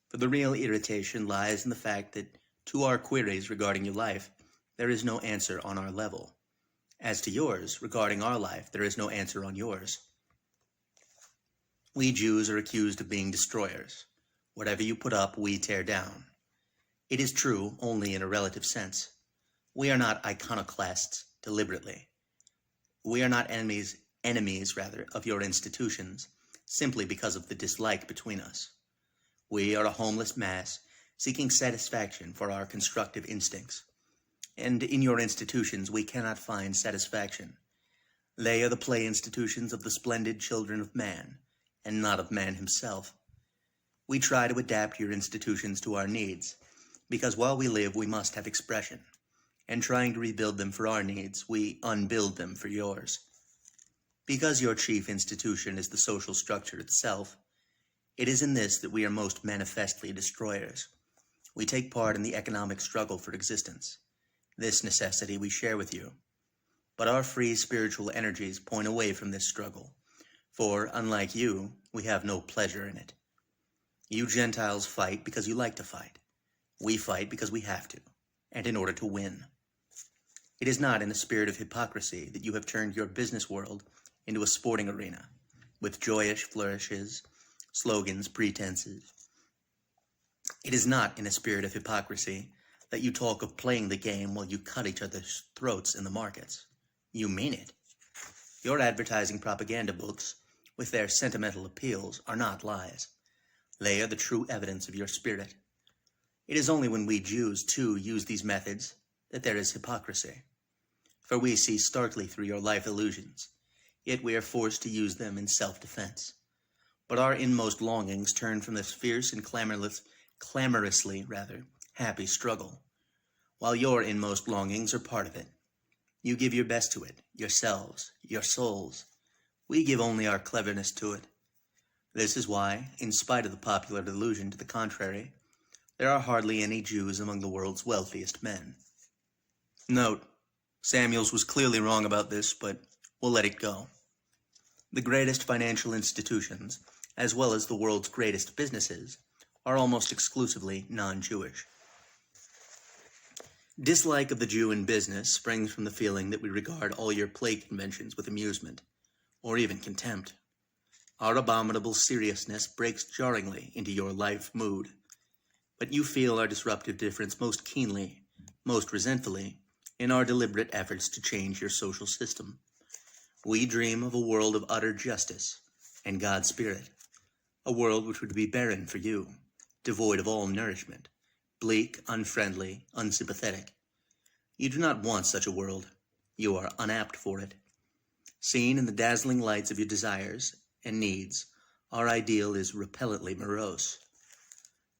For the real irritation lies in the fact that to our queries regarding your life, there is no answer on our level. As to yours, regarding our life, there is no answer on yours. We Jews are accused of being destroyers. Whatever you put up, we tear down. It is true only in a relative sense. We are not iconoclasts deliberately. We are not enemies of your institutions, simply because of the dislike between us. We are a homeless mass seeking satisfaction for our constructive instincts. And in your institutions we cannot find satisfaction. They are the play institutions of the splendid children of man, and not of man himself. We try to adapt your institutions to our needs, because while we live we must have expression, and trying to rebuild them for our needs, we unbuild them for yours. Because your chief institution is the social structure itself, it is in this that we are most manifestly destroyers. We take part in the economic struggle for existence. This necessity we share with you. But our free spiritual energies point away from this struggle, for, unlike you, we have no pleasure in it. You Gentiles fight because you like to fight. We fight because we have to, and in order to win. It is not in a spirit of hypocrisy that you have turned your business world into a sporting arena, with joyous flourishes, slogans, pretenses. It is not in a spirit of hypocrisy that you talk of playing the game while you cut each other's throats in the markets. You mean it. Your advertising propaganda books, with their sentimental appeals, are not lies. They are the true evidence of your spirit. It is only when we Jews, too, use these methods that there is hypocrisy. For we see starkly through your life illusions, yet we are forced to use them in self-defense. But our inmost longings turn from this fierce and clamorously happy struggle, while your inmost longings are part of it. You give your best to it, yourselves, your souls. We give only our cleverness to it. This is why, in spite of the popular delusion to the contrary, there are hardly any Jews among the world's wealthiest men. Note, Samuels was clearly wrong about this, but we'll let it go. The greatest financial institutions, as well as the world's greatest businesses, are almost exclusively non-Jewish. Dislike of the Jew in business springs from the feeling that we regard all your play conventions with amusement, or even contempt. Our abominable seriousness breaks jarringly into your life mood, but you feel our disruptive difference most keenly, most resentfully, in our deliberate efforts to change your social system. We dream of a world of utter justice and God's Spirit, a world which would be barren for you, devoid of all nourishment, bleak, unfriendly, unsympathetic. You do not want such a world. You are unapt for it. Seen in the dazzling lights of your desires and needs, our ideal is repellently morose.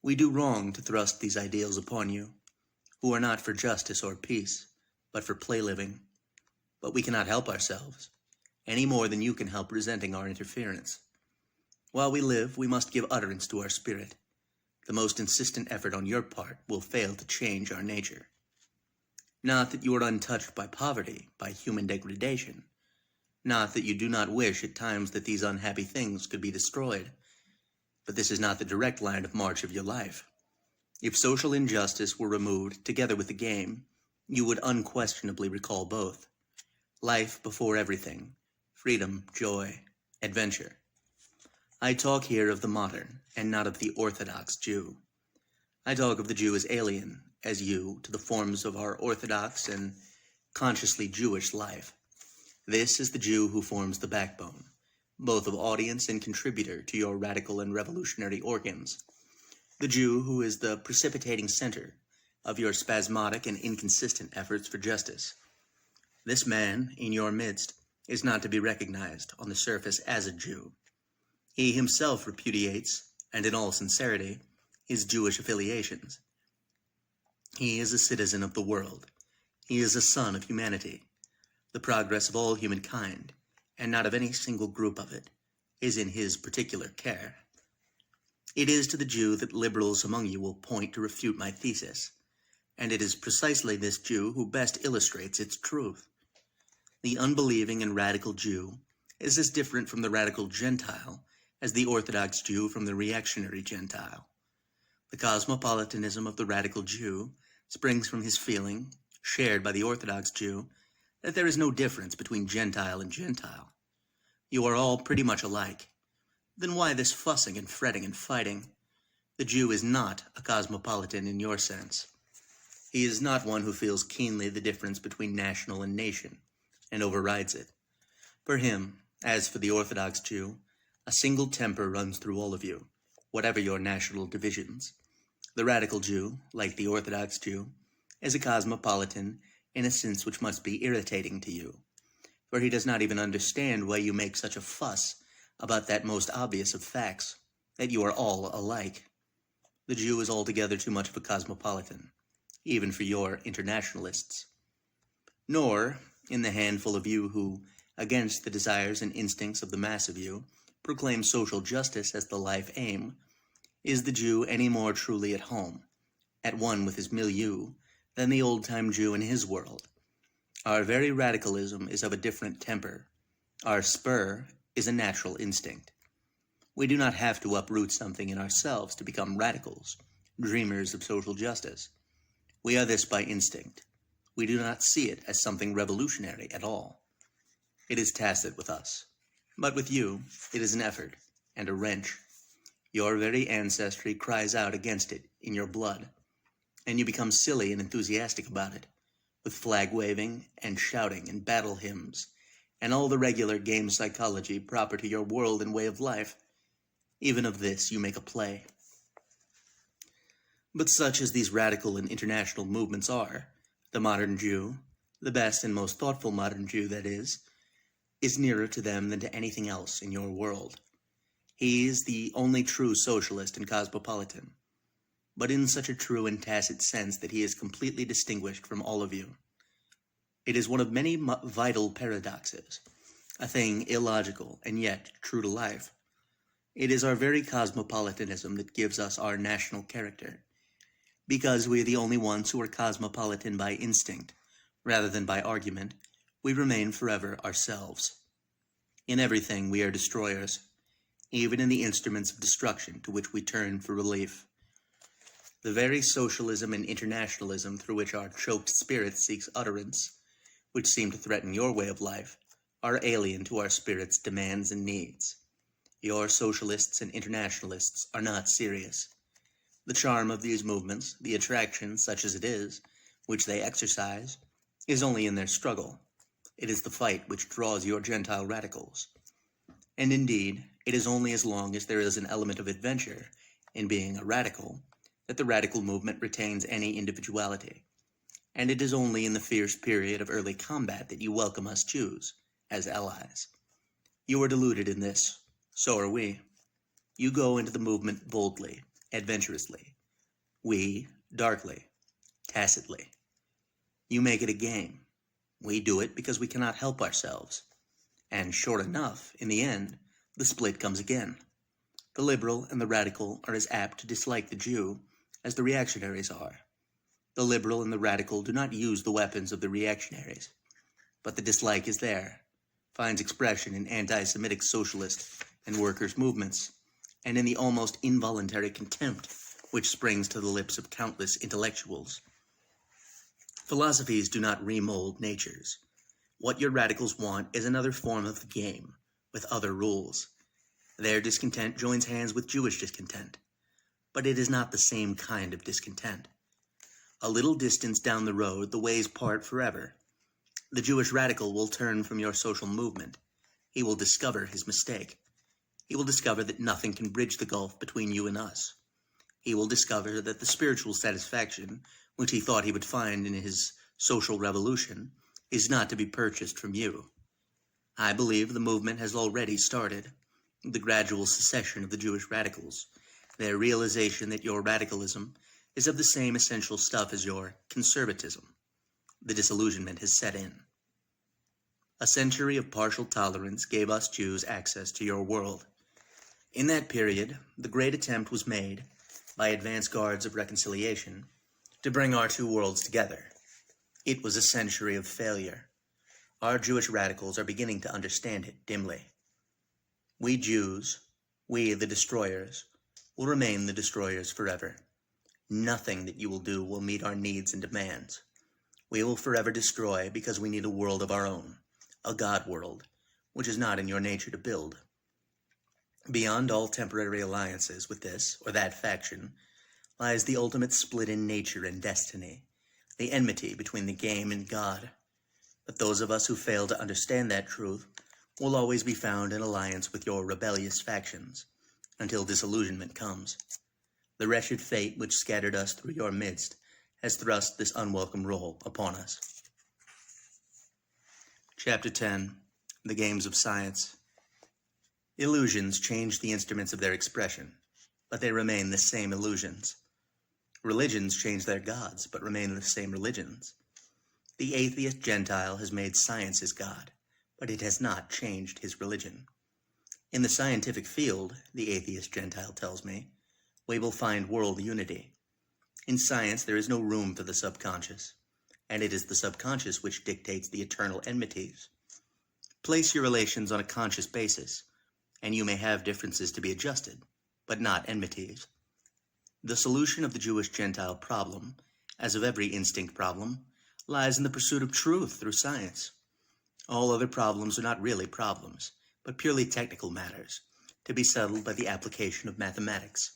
We do wrong to thrust these ideals upon you, who are not for justice or peace, but for play-living. But we cannot help ourselves, any more than you can help resenting our interference. While we live, we must give utterance to our spirit. The most insistent effort on your part will fail to change our nature. Not that you are untouched by poverty, by human degradation. Not that you do not wish at times that these unhappy things could be destroyed. But this is not the direct line of march of your life. If social injustice were removed together with the game, you would unquestionably recall both. Life before everything, freedom, joy, adventure. I talk here of the modern, and not of the Orthodox Jew. I talk of the Jew as alien, as you, to the forms of our Orthodox and consciously Jewish life. This is the Jew who forms the backbone, both of audience and contributor to your radical and revolutionary organs. The Jew who is the precipitating center of your spasmodic and inconsistent efforts for justice. This man, in your midst, is not to be recognized on the surface as a Jew. He himself repudiates, and in all sincerity, his Jewish affiliations. He is a citizen of the world. He is a son of humanity. The progress of all humankind, and not of any single group of it, is in his particular care. It is to the Jew that liberals among you will point to refute my thesis, and it is precisely this Jew who best illustrates its truth. The unbelieving and radical Jew is as different from the radical Gentile as the Orthodox Jew from the reactionary Gentile. The cosmopolitanism of the radical Jew springs from his feeling, shared by the Orthodox Jew, that there is no difference between Gentile and Gentile. You are all pretty much alike. Then why this fussing and fretting and fighting? The Jew is not a cosmopolitan in your sense. He is not one who feels keenly the difference between national and nation, and overrides it. For him, as for the Orthodox Jew, a single temper runs through all of you, whatever your national divisions. The radical Jew, like the Orthodox Jew, is a cosmopolitan in a sense which must be irritating to you, for he does not even understand why you make such a fuss about that most obvious of facts, that you are all alike. The Jew is altogether too much of a cosmopolitan, even for your internationalists. Nor, in the handful of you who, against the desires and instincts of the mass of you, proclaim social justice as the life aim, is the Jew any more truly at home, at one with his milieu, than the old-time Jew in his world. Our very radicalism is of a different temper. Our spur is a natural instinct. We do not have to uproot something in ourselves to become radicals, dreamers of social justice. We are this by instinct. We do not see it as something revolutionary at all. It is tacit with us. But with you, it is an effort and a wrench. Your very ancestry cries out against it in your blood, and you become silly and enthusiastic about it, with flag-waving and shouting and battle hymns, and all the regular game psychology proper to your world and way of life. Even of this you make a play. But such as these radical and international movements are, the modern Jew, the best and most thoughtful modern Jew, that is nearer to them than to anything else in your world. He is the only true socialist and cosmopolitan, but in such a true and tacit sense that he is completely distinguished from all of you. It is one of many vital paradoxes, a thing illogical and yet true to life. It is our very cosmopolitanism that gives us our national character, because we are the only ones who are cosmopolitan by instinct, rather than by argument. We remain forever ourselves. In everything we are destroyers, even in the instruments of destruction to which we turn for relief. The very socialism and internationalism through which our choked spirit seeks utterance, which seem to threaten your way of life, are alien to our spirit's demands and needs. Your socialists and internationalists are not serious. The charm of these movements, the attraction, such as it is, which they exercise, is only in their struggle. It is the fight which draws your Gentile radicals. And indeed, it is only as long as there is an element of adventure in being a radical that the radical movement retains any individuality. And it is only in the fierce period of early combat that you welcome us Jews as allies. You are deluded in this. So are we. You go into the movement boldly, adventurously. We, darkly, tacitly. You make it a game. We do it because we cannot help ourselves. And sure enough, in the end, the split comes again. The liberal and the radical are as apt to dislike the Jew as the reactionaries are. The liberal and the radical do not use the weapons of the reactionaries, but the dislike is there, finds expression in anti-Semitic socialist and workers' movements, and in the almost involuntary contempt which springs to the lips of countless intellectuals. Philosophies do not remold natures. What your radicals want is another form of the game, with other rules. Their discontent joins hands with Jewish discontent, but it is not the same kind of discontent. A little distance down the road, the ways part forever. The Jewish radical will turn from your social movement. He will discover his mistake. He will discover that nothing can bridge the gulf between you and us. He will discover that the spiritual satisfaction which he thought he would find in his social revolution is not to be purchased from you. I believe the movement has already started. The gradual secession of the Jewish radicals, their realization that your radicalism is of the same essential stuff as your conservatism. The disillusionment has set in. A century of partial tolerance gave us Jews access to your world. In that period, the great attempt was made, by advance guards of reconciliation, to bring our two worlds together. It was a century of failure. Our Jewish radicals are beginning to understand it dimly. We Jews, we the destroyers, will remain the destroyers forever. Nothing that you will do will meet our needs and demands. We will forever destroy because we need a world of our own, a God world, which is not in your nature to build. Beyond all temporary alliances with this or that faction lies the ultimate split in nature and destiny, the enmity between the game and God. But those of us who fail to understand that truth will always be found in alliance with your rebellious factions, until disillusionment comes. The wretched fate which scattered us through your midst has thrust this unwelcome role upon us. Chapter 10. The Games of Science. Illusions change the instruments of their expression, but they remain the same illusions. Religions change their gods, but remain the same religions. The atheist Gentile has made science his god, but it has not changed his religion. In the scientific field, the atheist Gentile tells me, we will find world unity. In science, there is no room for the subconscious, and it is the subconscious which dictates the eternal enmities. Place your relations on a conscious basis, and you may have differences to be adjusted, but not enmities. The solution of the Jewish-Gentile problem, as of every instinct problem, lies in the pursuit of truth through science. All other problems are not really problems, but purely technical matters, to be settled by the application of mathematics.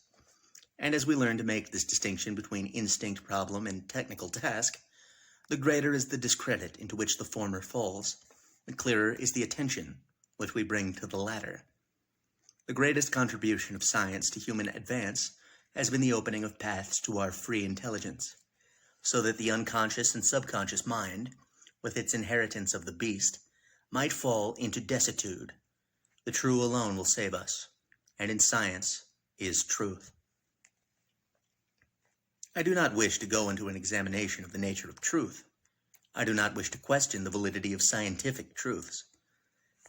And as we learn to make this distinction between instinct problem and technical task, the greater is the discredit into which the former falls, the clearer is the attention which we bring to the latter. The greatest contribution of science to human advance has been the opening of paths to our free intelligence, so that the unconscious and subconscious mind, with its inheritance of the beast, might fall into desuetude. The true alone will save us, and in science is truth. I do not wish to go into an examination of the nature of truth. I do not wish to question the validity of scientific truths.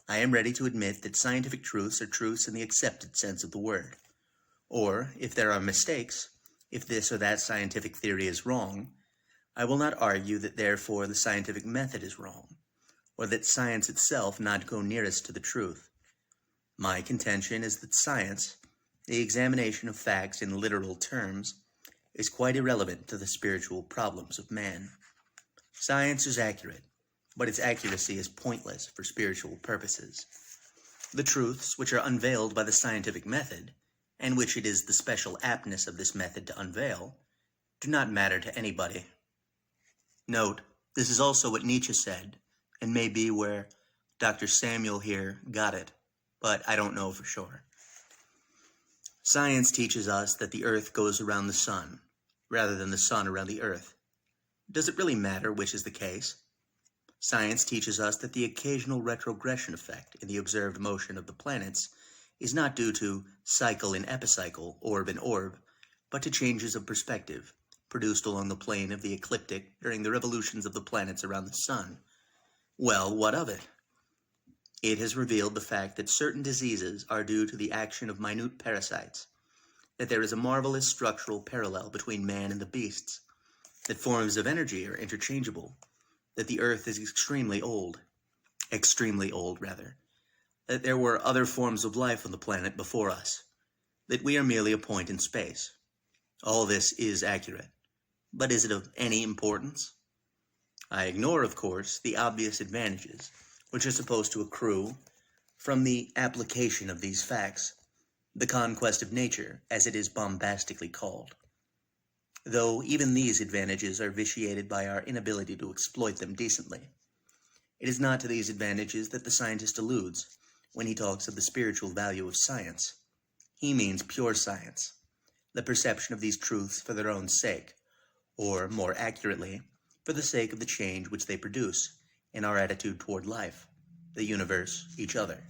I am ready to admit that scientific truths are truths in the accepted sense of the word. Or, if there are mistakes, if this or that scientific theory is wrong, I will not argue that therefore the scientific method is wrong, or that science itself not go nearest to the truth. My contention is that science, the examination of facts in literal terms, is quite irrelevant to the spiritual problems of man. Science is accurate, but its accuracy is pointless for spiritual purposes. The truths which are unveiled by the scientific method, and which it is the special aptness of this method to unveil, do not matter to anybody. Note, this is also what Nietzsche said, and may be where Dr. Samuel here got it, but I don't know for sure. Science teaches us that the earth goes around the sun, rather than the sun around the earth. Does it really matter which is the case? Science teaches us that the occasional retrogression effect in the observed motion of the planets is not due to cycle in epicycle, orb in orb, but to changes of perspective, produced along the plane of the ecliptic during the revolutions of the planets around the sun. Well, what of it? It has revealed the fact that certain diseases are due to the action of minute parasites, that there is a marvelous structural parallel between man and the beasts, that forms of energy are interchangeable, that the earth is extremely old, that there were other forms of life on the planet before us, that we are merely a point in space. All this is accurate, but is it of any importance? I ignore, of course, the obvious advantages which are supposed to accrue from the application of these facts, the conquest of nature, as it is bombastically called. Though even these advantages are vitiated by our inability to exploit them decently. It is not to these advantages that the scientist alludes when he talks of the spiritual value of science. He means pure science, the perception of these truths for their own sake, or, more accurately, for the sake of the change which they produce in our attitude toward life, the universe, each other.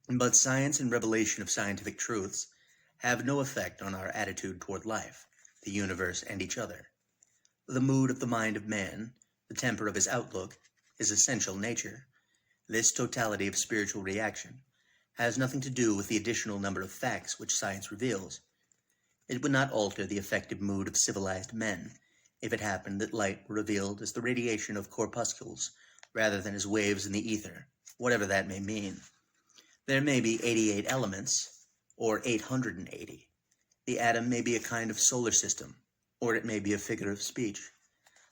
But science and revelation of scientific truths have no effect on our attitude toward life, the universe, and each other. The mood of the mind of man, the temper of his outlook, his essential nature, this totality of spiritual reaction, has nothing to do with the additional number of facts which science reveals. It would not alter the effective mood of civilized men if it happened that light were revealed as the radiation of corpuscles rather than as waves in the ether, whatever that may mean. There may be 88 elements, or 880. The atom may be a kind of solar system, or it may be a figure of speech.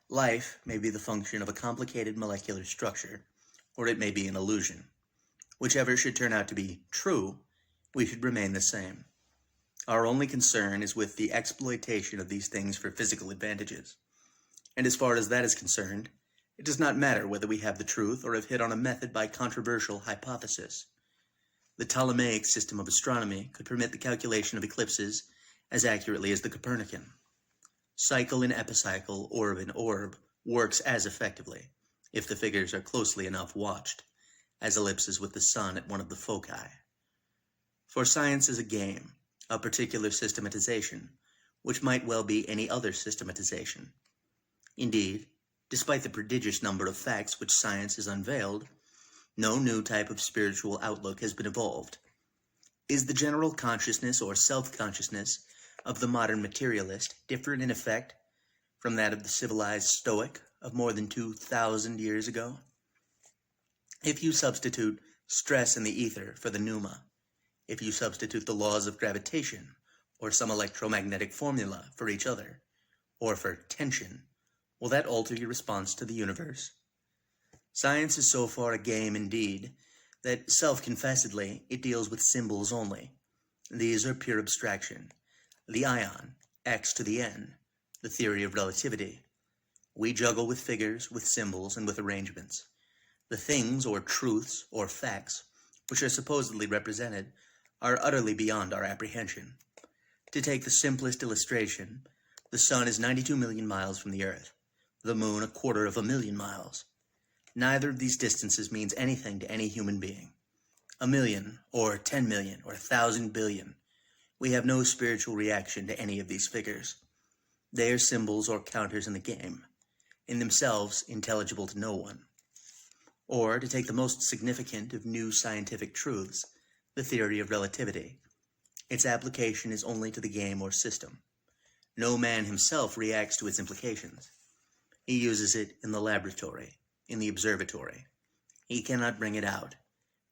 Life may be the function of a complicated molecular structure, or it may be an illusion. Whichever should turn out to be true, we should remain the same. Our only concern is with the exploitation of these things for physical advantages. And as far as that is concerned, it does not matter whether we have the truth or have hit on a method by controversial hypothesis. The Ptolemaic system of astronomy could permit the calculation of eclipses as accurately as the Copernican. Cycle in epicycle, orb in orb, works as effectively, if the figures are closely enough watched, as ellipses with the sun at one of the foci. For science is a game, a particular systematization, which might well be any other systematization. Indeed, despite the prodigious number of facts which science has unveiled, no new type of spiritual outlook has been evolved. Is the general consciousness or self-consciousness of the modern materialist different in effect from that of the civilized Stoic of more than 2,000 years ago? If you substitute stress in the ether for the pneuma, if you substitute the laws of gravitation or some electromagnetic formula for each other, or for tension, will that alter your response to the universe? Science is so far a game indeed that self-confessedly it deals with symbols only. These are pure abstraction. The ion, x to the n, the theory of relativity. We juggle with figures, with symbols, and with arrangements. The things or truths or facts which are supposedly represented are utterly beyond our apprehension. To take the simplest illustration, the sun is 92 million miles from the earth, the moon 250,000 miles. Neither of these distances means anything to any human being. 1,000,000, or 10 million, or 1,000 billion. We have no spiritual reaction to any of these figures. They are symbols or counters in the game, in themselves intelligible to no one. Or, to take the most significant of new scientific truths, the theory of relativity. Its application is only to the game or system. No man himself reacts to its implications. He uses it in the laboratory, in the observatory. He cannot bring it out.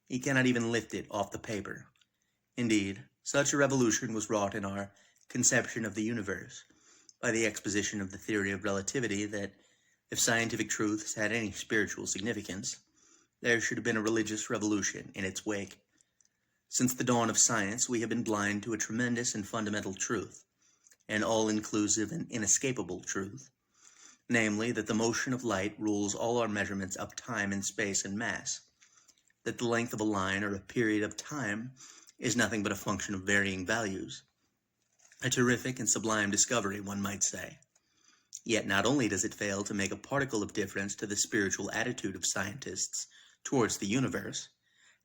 He cannot even lift it off the paper. Indeed, such a revolution was wrought in our conception of the universe by the exposition of the theory of relativity that, if scientific truths had any spiritual significance, there should have been a religious revolution in its wake. Since the dawn of science, we have been blind to a tremendous and fundamental truth, an all-inclusive and inescapable truth, namely that the motion of light rules all our measurements of time and space and mass, that the length of a line or a period of time is nothing but a function of varying values. A terrific and sublime discovery, one might say. Yet not only does it fail to make a particle of difference to the spiritual attitude of scientists towards the universe,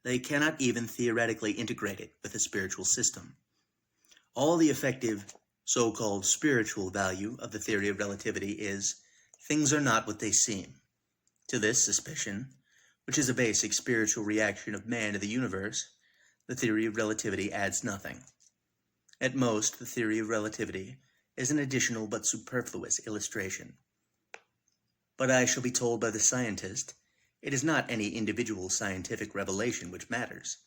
they cannot even theoretically integrate it with a spiritual system. All the effective, so-called spiritual value of the theory of relativity is, things are not what they seem. To this suspicion, which is a basic spiritual reaction of man to the universe, the theory of relativity adds nothing. At most, the theory of relativity is an additional but superfluous illustration. But I shall be told by the scientist, it is not any individual scientific revelation which matters.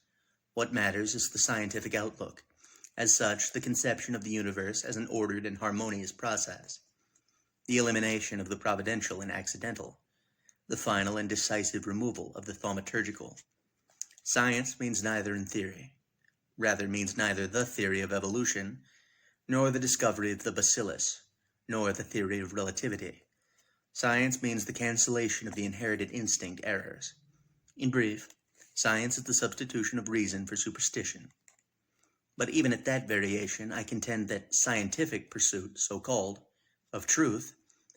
What matters is the scientific outlook. As such, the conception of the universe as an ordered and harmonious process. The elimination of the providential and accidental. The final and decisive removal of the thaumaturgical. Science means neither in theory. Rather means neither the theory of evolution, nor the discovery of the bacillus, nor the theory of relativity. Science means the cancellation of the inherited instinct errors. In brief, science is the substitution of reason for superstition. But even at that variation, I contend that scientific pursuit, so-called, of truth,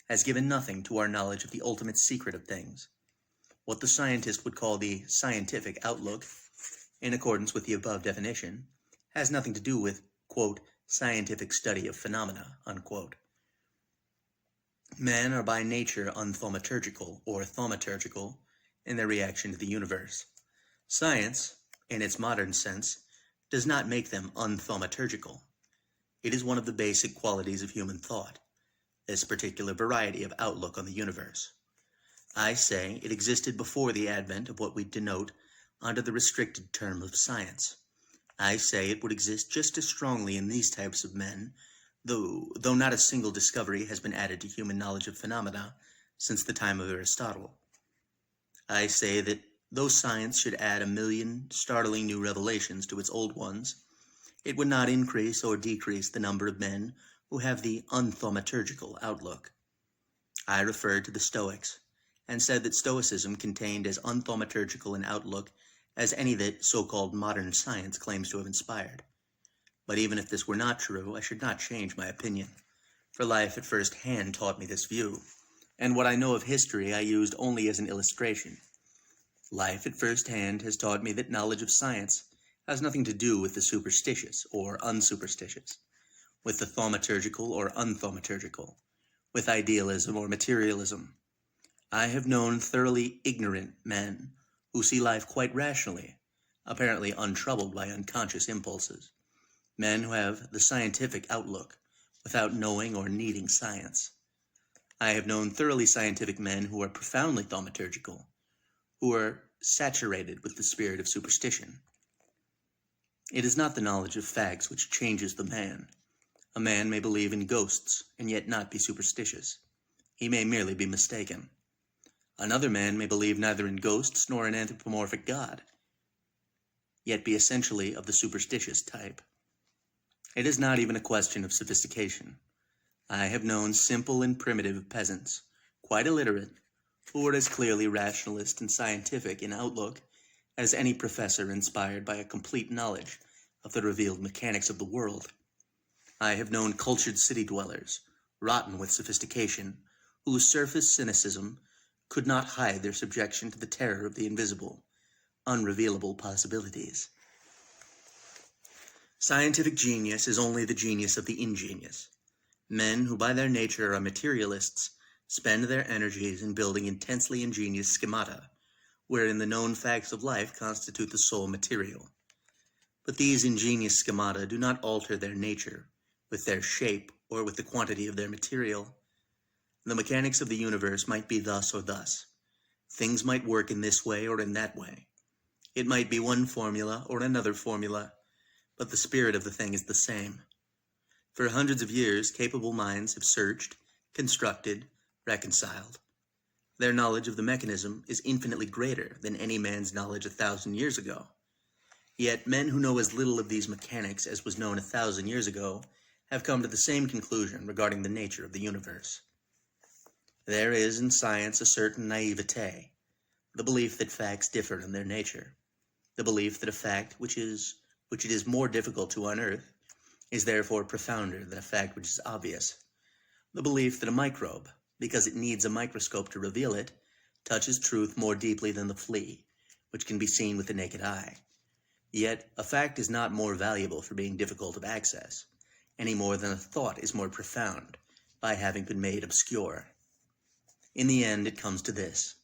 has given nothing to our knowledge of the ultimate secret of things. What the scientist would call the scientific outlook, in accordance with the above definition, has nothing to do with, quote, scientific study of phenomena, unquote. Men are by nature unthaumaturgical or thaumaturgical in their reaction to the universe. Science, in its modern sense, does not make them unthaumaturgical. It is one of the basic qualities of human thought, this particular variety of outlook on the universe. I say it existed before the advent of what we denote under the restricted term of science. I say it would exist just as strongly in these types of men, though not a single discovery has been added to human knowledge of phenomena since the time of Aristotle. I say that though science should add 1,000,000 startling new revelations to its old ones, it would not increase or decrease the number of men who have the unthaumaturgical outlook. I referred to the Stoics, and said that Stoicism contained as unthaumaturgical an outlook as any that so-called modern science claims to have inspired. But even if this were not true, I should not change my opinion, for life at first hand taught me this view, and what I know of history I used only as an illustration. Life at first hand has taught me that knowledge of science has nothing to do with the superstitious or unsuperstitious, with the thaumaturgical or unthaumaturgical, with idealism or materialism. I have known thoroughly ignorant men who see life quite rationally, apparently untroubled by unconscious impulses, men who have the scientific outlook without knowing or needing science. I have known thoroughly scientific men who are profoundly thaumaturgical, who are saturated with the spirit of superstition. It is not the knowledge of facts which changes the man. A man may believe in ghosts and yet not be superstitious. He may merely be mistaken. Another man may believe neither in ghosts nor in anthropomorphic God, yet be essentially of the superstitious type. It is not even a question of sophistication. I have known simple and primitive peasants, quite illiterate, who were as clearly rationalist and scientific in outlook as any professor inspired by a complete knowledge of the revealed mechanics of the world. I have known cultured city dwellers, rotten with sophistication, whose surface cynicism could not hide their subjection to the terror of the invisible, unrevealable possibilities. Scientific genius is only the genius of the ingenious. Men who by their nature are materialists spend their energies in building intensely ingenious schemata, wherein the known facts of life constitute the sole material. But these ingenious schemata do not alter their nature, with their shape or with the quantity of their material. The mechanics of the universe might be thus or thus. Things might work in this way or in that way. It might be one formula or another formula, but the spirit of the thing is the same. For hundreds of years, capable minds have searched, constructed, reconciled. Their knowledge of the mechanism is infinitely greater than any man's knowledge 1,000 years ago. Yet men who know as little of these mechanics as was known 1,000 years ago have come to the same conclusion regarding the nature of the universe. There is in science a certain naivete, the belief that facts differ in their nature, the belief that a fact which it is more difficult to unearth is therefore profounder than a fact which is obvious, the belief that a microbe, because it needs a microscope to reveal it, touches truth more deeply than the flea, which can be seen with the naked eye. Yet a fact is not more valuable for being difficult of access, any more than a thought is more profound by having been made obscure. In the end, it comes to this.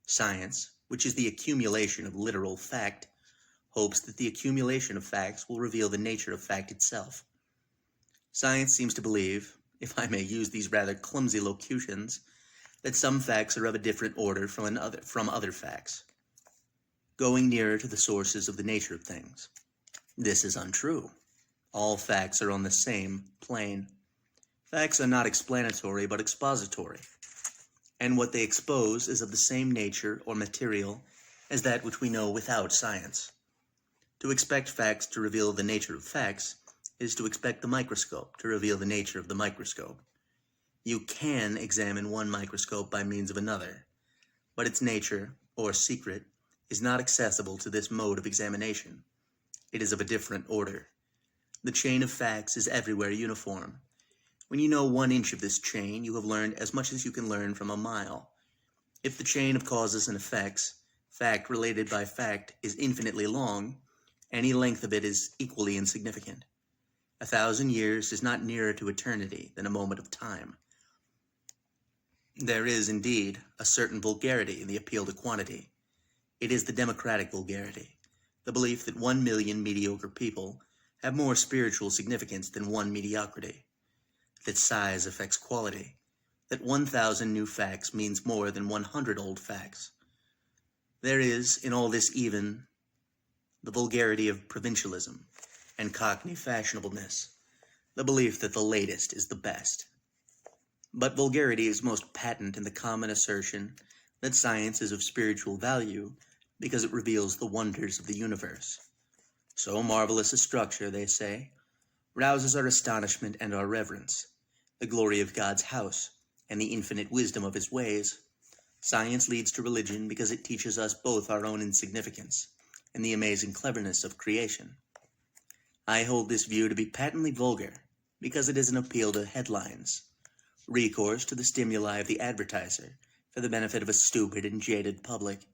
Science, which is the accumulation of literal fact, hopes that the accumulation of facts will reveal the nature of fact itself. Science seems to believe, if I may use these rather clumsy locutions, that some facts are of a different order from other facts, going nearer to the sources of the nature of things. This is untrue. All facts are on the same plane. Facts are not explanatory but expository, and what they expose is of the same nature or material as that which we know without science. To expect facts to reveal the nature of facts is to expect the microscope to reveal the nature of the microscope. You can examine one microscope by means of another, but its nature, or secret, is not accessible to this mode of examination. It is of a different order. The chain of facts is everywhere uniform. When you know 1 inch of this chain, you have learned as much as you can learn from a mile. If the chain of causes and effects, fact related by fact, is infinitely long, any length of it is equally insignificant. 1,000 years is not nearer to eternity than a moment of time. There is, indeed, a certain vulgarity in the appeal to quantity. It is the democratic vulgarity, the belief that 1,000,000 mediocre people have more spiritual significance than one mediocrity, that size affects quality, that 1,000 new facts means more than 100 old facts. There is, in all this even, the vulgarity of provincialism and cockney fashionableness, the belief that the latest is the best. But vulgarity is most patent in the common assertion that science is of spiritual value because it reveals the wonders of the universe. So marvelous a structure, they say, rouses our astonishment and our reverence, the glory of God's house and the infinite wisdom of his ways. Science leads to religion because it teaches us both our own insignificance and the amazing cleverness of creation. I hold this view to be patently vulgar because it is an appeal to headlines, recourse to the stimuli of the advertiser for the benefit of a stupid and jaded public.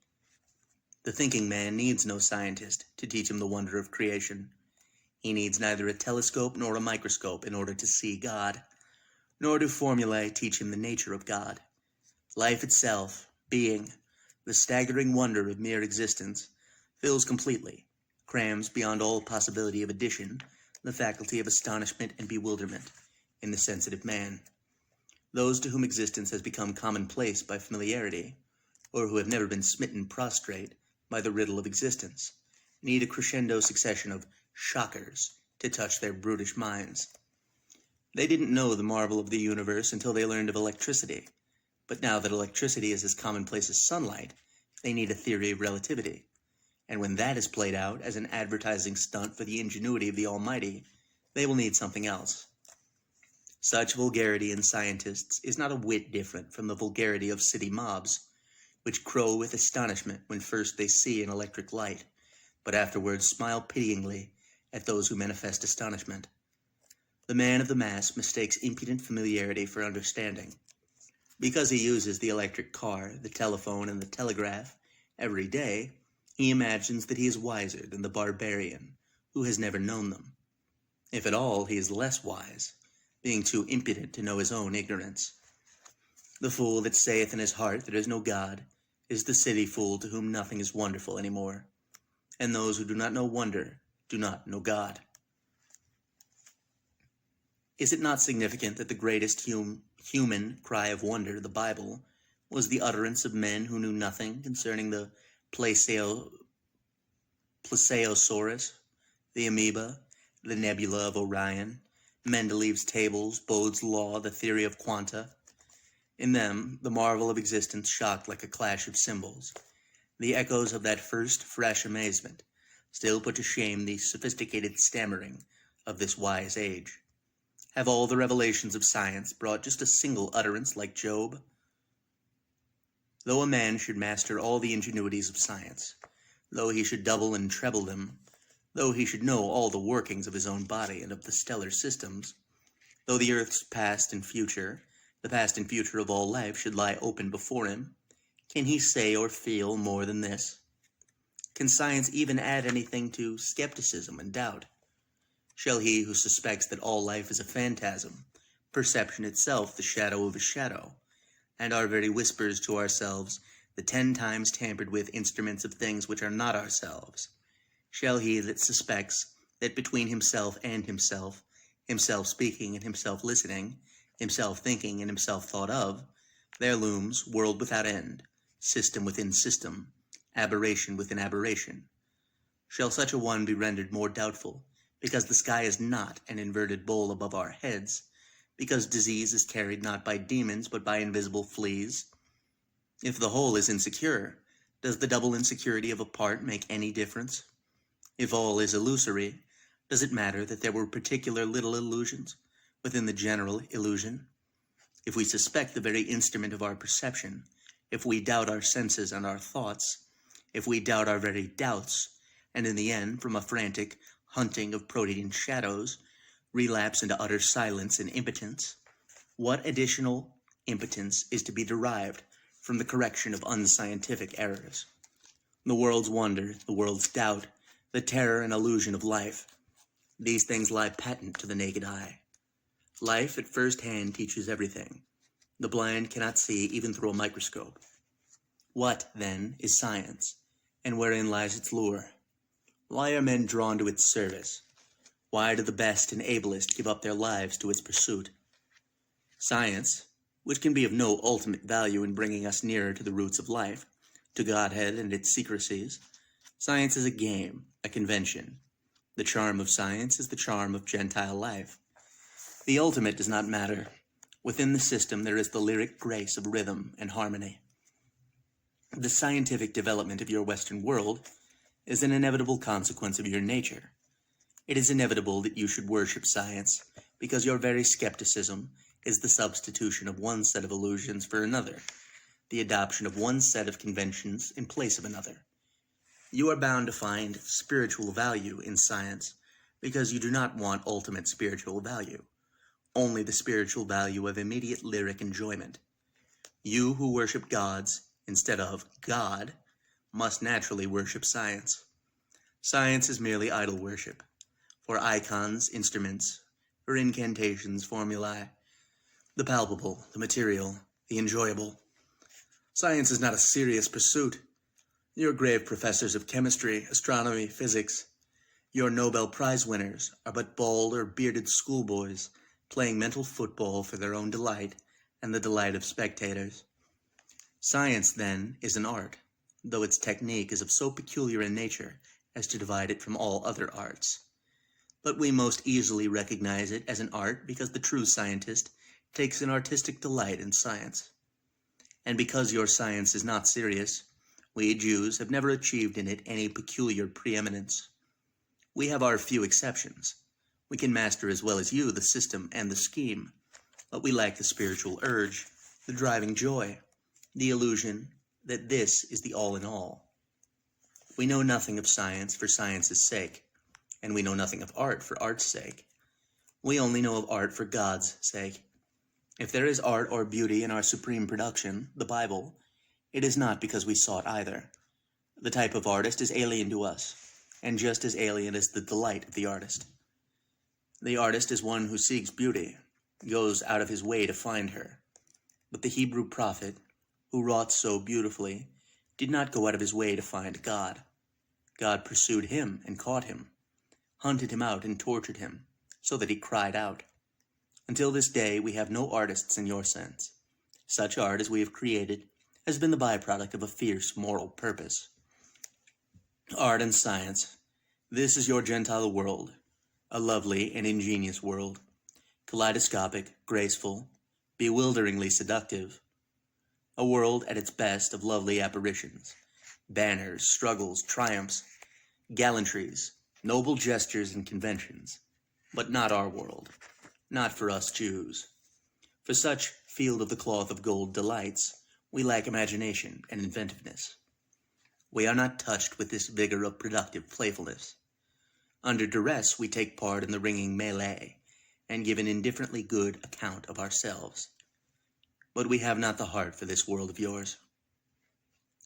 The thinking man needs no scientist to teach him the wonder of creation. He needs neither a telescope nor a microscope in order to see God, nor do formulae teach him the nature of God. Life itself, being, the staggering wonder of mere existence, fills completely, crams beyond all possibility of addition, the faculty of astonishment and bewilderment in the sensitive man. Those to whom existence has become commonplace by familiarity, or who have never been smitten prostrate by the riddle of existence, need a crescendo succession of shockers to touch their brutish minds. They didn't know the marvel of the universe until they learned of electricity, but now that electricity is as commonplace as sunlight, they need a theory of relativity. And when that is played out as an advertising stunt for the ingenuity of the Almighty, they will need something else. Such vulgarity in scientists is not a whit different from the vulgarity of city mobs, which crow with astonishment when first they see an electric light, but afterwards smile pityingly at those who manifest astonishment. The man of the mass mistakes impudent familiarity for understanding. Because he uses the electric car, the telephone, and the telegraph every day, he imagines that he is wiser than the barbarian who has never known them. If at all, he is less wise, being too impudent to know his own ignorance. The fool that saith in his heart there is no God is the city fool to whom nothing is wonderful any more, and those who do not know wonder do not know God. Is it not significant that the greatest human cry of wonder, the Bible, was the utterance of men who knew nothing concerning the Plesiosaurus, the amoeba, the nebula of Orion, Mendeleev's tables, Bode's law, the theory of quanta? In them, the marvel of existence shocked like a clash of cymbals. The echoes of that first fresh amazement still put to shame the sophisticated stammering of this wise age. Have all the revelations of science brought just a single utterance like Job? Though a man should master all the ingenuities of science, though he should double and treble them, though he should know all the workings of his own body and of the stellar systems, though the earth's past and future, the past and future of all life should lie open before him, can he say or feel more than this? Can science even add anything to skepticism and doubt? Shall he who suspects that all life is a phantasm, perception itself the shadow of a shadow, and our very whispers to ourselves the 10 times tampered with instruments of things which are not ourselves, shall he that suspects that between himself and himself, himself speaking and himself listening, himself thinking and himself thought of, there looms world without end, system within system, aberration within aberration? Shall such a one be rendered more doubtful, because the sky is not an inverted bowl above our heads, because disease is carried not by demons but by invisible fleas? If the whole is insecure, does the double insecurity of a part make any difference? If all is illusory, does it matter that there were particular little illusions within the general illusion? If we suspect the very instrument of our perception, if we doubt our senses and our thoughts, if we doubt our very doubts, and in the end, from a frantic hunting of protean shadows, relapse into utter silence and impotence, what additional impotence is to be derived from the correction of unscientific errors? The world's wonder, the world's doubt, the terror and illusion of life, these things lie patent to the naked eye. Life at first hand teaches everything. The blind cannot see even through a microscope. What, then, is science, and wherein lies its lure? Why are men drawn to its service? Why do the best and ablest give up their lives to its pursuit? Science, which can be of no ultimate value in bringing us nearer to the roots of life, to Godhead and its secrecies. Science is a game, a convention. The charm of science is the charm of Gentile life. The ultimate does not matter. Within the system there is the lyric grace of rhythm and harmony. The scientific development of your Western world is an inevitable consequence of your nature. It is inevitable that you should worship science, because your very skepticism is the substitution of one set of illusions for another, the adoption of one set of conventions in place of another. You are bound to find spiritual value in science, because you do not want ultimate spiritual value, only the spiritual value of immediate lyric enjoyment. You who worship gods instead of God must naturally worship science. Science is merely idol worship, for icons, instruments, for incantations, formulae, the palpable, the material, the enjoyable. Science is not a serious pursuit. Your grave professors of chemistry, astronomy, physics, your Nobel Prize winners are but bald or bearded schoolboys playing mental football for their own delight and the delight of spectators. Science, then, is an art, though its technique is of so peculiar a nature as to divide it from all other arts. But we most easily recognize it as an art because the true scientist takes an artistic delight in science. And because your science is not serious, we Jews have never achieved in it any peculiar preeminence. We have our few exceptions. We can master as well as you the system and the scheme, but we lack the spiritual urge, the driving joy, the illusion that this is the all-in-all. We know nothing of science for science's sake, and we know nothing of art for art's sake. We only know of art for God's sake. If there is art or beauty in our supreme production, the Bible, it is not because we sought either. The type of artist is alien to us, and just as alien is the delight of the artist. The artist is one who seeks beauty, goes out of his way to find her. But the Hebrew prophet, who wrought so beautifully, did not go out of his way to find God. God pursued him and caught him, hunted him out and tortured him, so that he cried out. Until this day, we have no artists in your sense. Such art as we have created has been the byproduct of a fierce moral purpose. Art and science, this is your Gentile world, a lovely and ingenious world, kaleidoscopic, graceful, bewilderingly seductive, a world at its best of lovely apparitions, banners, struggles, triumphs, gallantries, noble gestures and conventions, but not our world, not for us Jews. For such field of the cloth of gold delights, we lack imagination and inventiveness. We are not touched with this vigor of productive playfulness. Under duress, we take part in the ringing melee, and give an indifferently good account of ourselves. But we have not the heart for this world of yours.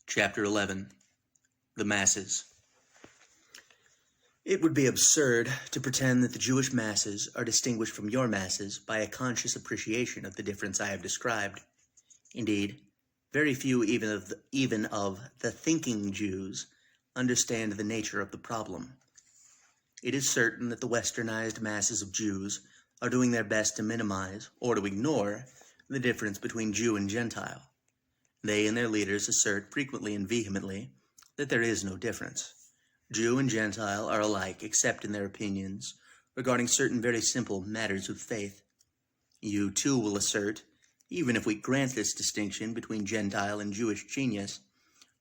Chapter 11. The Masses. It would be absurd to pretend that the Jewish masses are distinguished from your masses by a conscious appreciation of the difference I have described. Indeed, very few even of the thinking Jews understand the nature of the problem. It is certain that the westernized masses of Jews are doing their best to minimize, or to ignore, the difference between Jew and Gentile. They and their leaders assert frequently and vehemently that there is no difference. Jew and Gentile are alike except in their opinions regarding certain very simple matters of faith. You, too, will assert, even if we grant this distinction between Gentile and Jewish genius,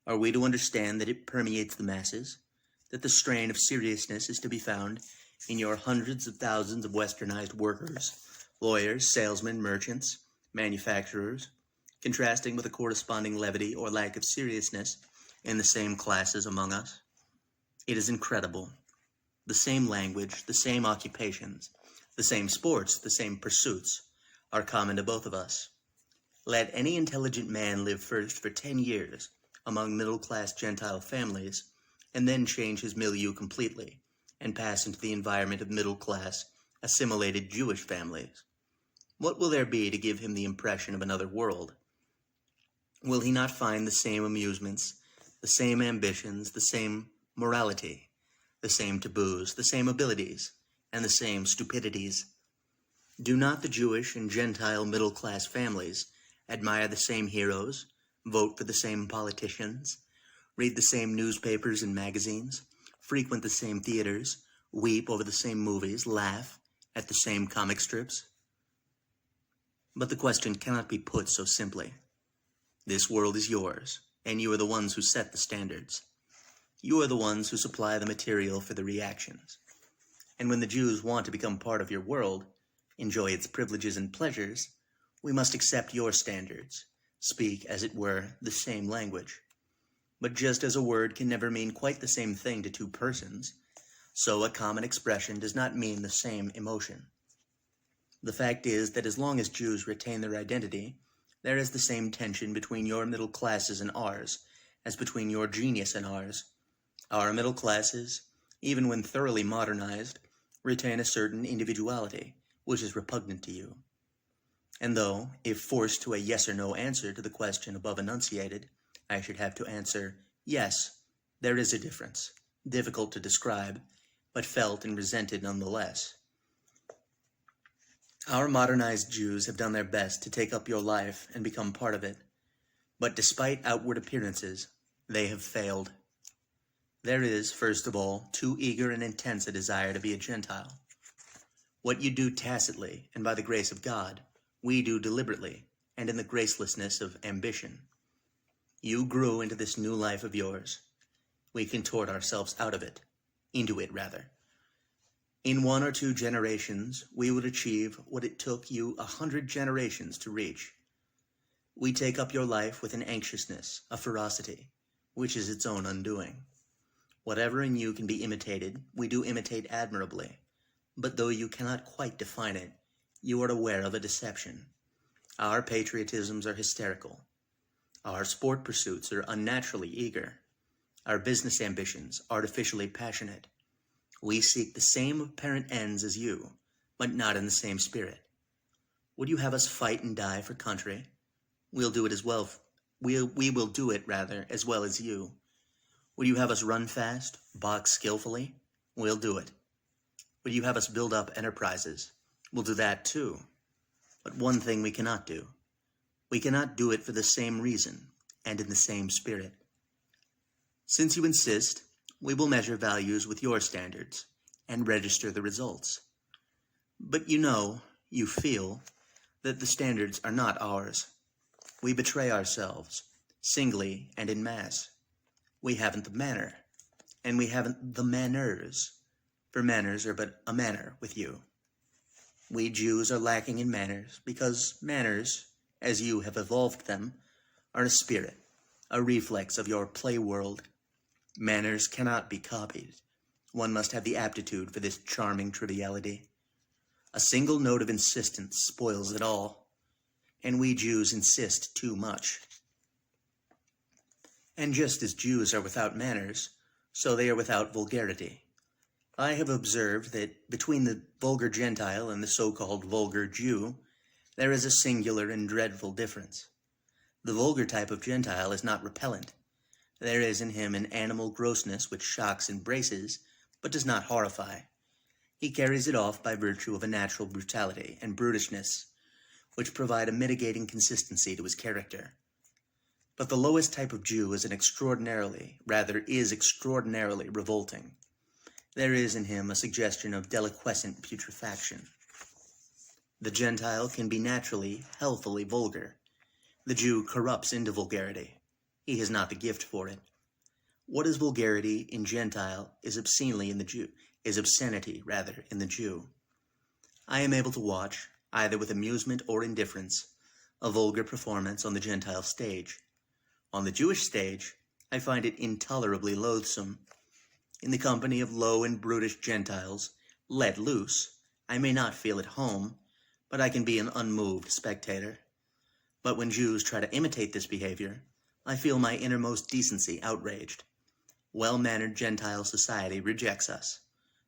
are we to understand that it permeates the masses, that the strain of seriousness is to be found in your hundreds of thousands of westernized workers, lawyers, salesmen, merchants, manufacturers, contrasting with a corresponding levity or lack of seriousness in the same classes among us? It is incredible. The same language, the same occupations, the same sports, the same pursuits are common to both of us. Let any intelligent man live first for 10 years among middle-class Gentile families, and then change his milieu completely, and pass into the environment of middle-class, assimilated Jewish families. What will there be to give him the impression of another world? Will he not find the same amusements, the same ambitions, the same morality, the same taboos, the same abilities, and the same stupidities? Do not the Jewish and Gentile middle-class families admire the same heroes, vote for the same politicians, read the same newspapers and magazines, frequent the same theaters, weep over the same movies, laugh at the same comic strips. But the question cannot be put so simply. This world is yours, and you are the ones who set the standards. You are the ones who supply the material for the reactions. And when the Jews want to become part of your world, enjoy its privileges and pleasures, we must accept your standards, speak, as it were, the same language. But just as a word can never mean quite the same thing to two persons, so a common expression does not mean the same emotion. The fact is that as long as Jews retain their identity, there is the same tension between your middle classes and ours as between your genius and ours. Our middle classes, even when thoroughly modernized, retain a certain individuality, which is repugnant to you. And though, if forced to a yes or no answer to the question above enunciated, I should have to answer, yes, there is a difference, difficult to describe, but felt and resented nonetheless. Our modernized Jews have done their best to take up your life and become part of it, but despite outward appearances, they have failed. There is, first of all, too eager and intense a desire to be a Gentile. What you do tacitly, and by the grace of God, we do deliberately, and in the gracelessness of ambition. You grew into this new life of yours. We contort ourselves out of it, into it rather. In 1 or 2 generations, we would achieve what it took you 100 generations to reach. We take up your life with an anxiousness, a ferocity, which is its own undoing. Whatever in you can be imitated, we do imitate admirably, but though you cannot quite define it, you are aware of a deception. Our patriotisms are hysterical. Our sport pursuits are unnaturally eager. Our business ambitions artificially passionate. We seek the same apparent ends as you, but not in the same spirit. Would you have us fight and die for country? We'll do it as well. We will do it, rather, as well as you. Would you have us run fast, box skillfully? We'll do it. Would you have us build up enterprises? We'll do that too. But one thing we cannot do. We cannot do it for the same reason and in the same spirit. Since you insist, we will measure values with your standards and register the results. But you feel, that the standards are not ours. We betray ourselves, singly and in mass. We haven't the manner, and we haven't the manners, for manners are but a manner with you. We Jews are lacking in manners because manners, as you have evolved them, are a spirit, a reflex of your play world. Manners cannot be copied. One must have the aptitude for this charming triviality. A single note of insistence spoils it all, and we Jews insist too much. And just as Jews are without manners, so they are without vulgarity. I have observed that between the vulgar Gentile and the so-called vulgar Jew, there is a singular and dreadful difference. The vulgar type of Gentile is not repellent. There is in him an animal grossness which shocks and braces, but does not horrify. He carries it off by virtue of a natural brutality and brutishness, which provide a mitigating consistency to his character. But the lowest type of Jew is extraordinarily revolting. There is in him a suggestion of deliquescent putrefaction. The Gentile can be naturally, healthily vulgar. The Jew corrupts into vulgarity. He has not the gift for it. What is vulgarity in Gentile is obscenity in the Jew. I am able to watch, either with amusement or indifference, a vulgar performance on the Gentile stage. On the Jewish stage, I find it intolerably loathsome. In the company of low and brutish Gentiles, let loose, I may not feel at home, but I can be an unmoved spectator. But when Jews try to imitate this behavior, I feel my innermost decency outraged. Well-mannered Gentile society rejects us.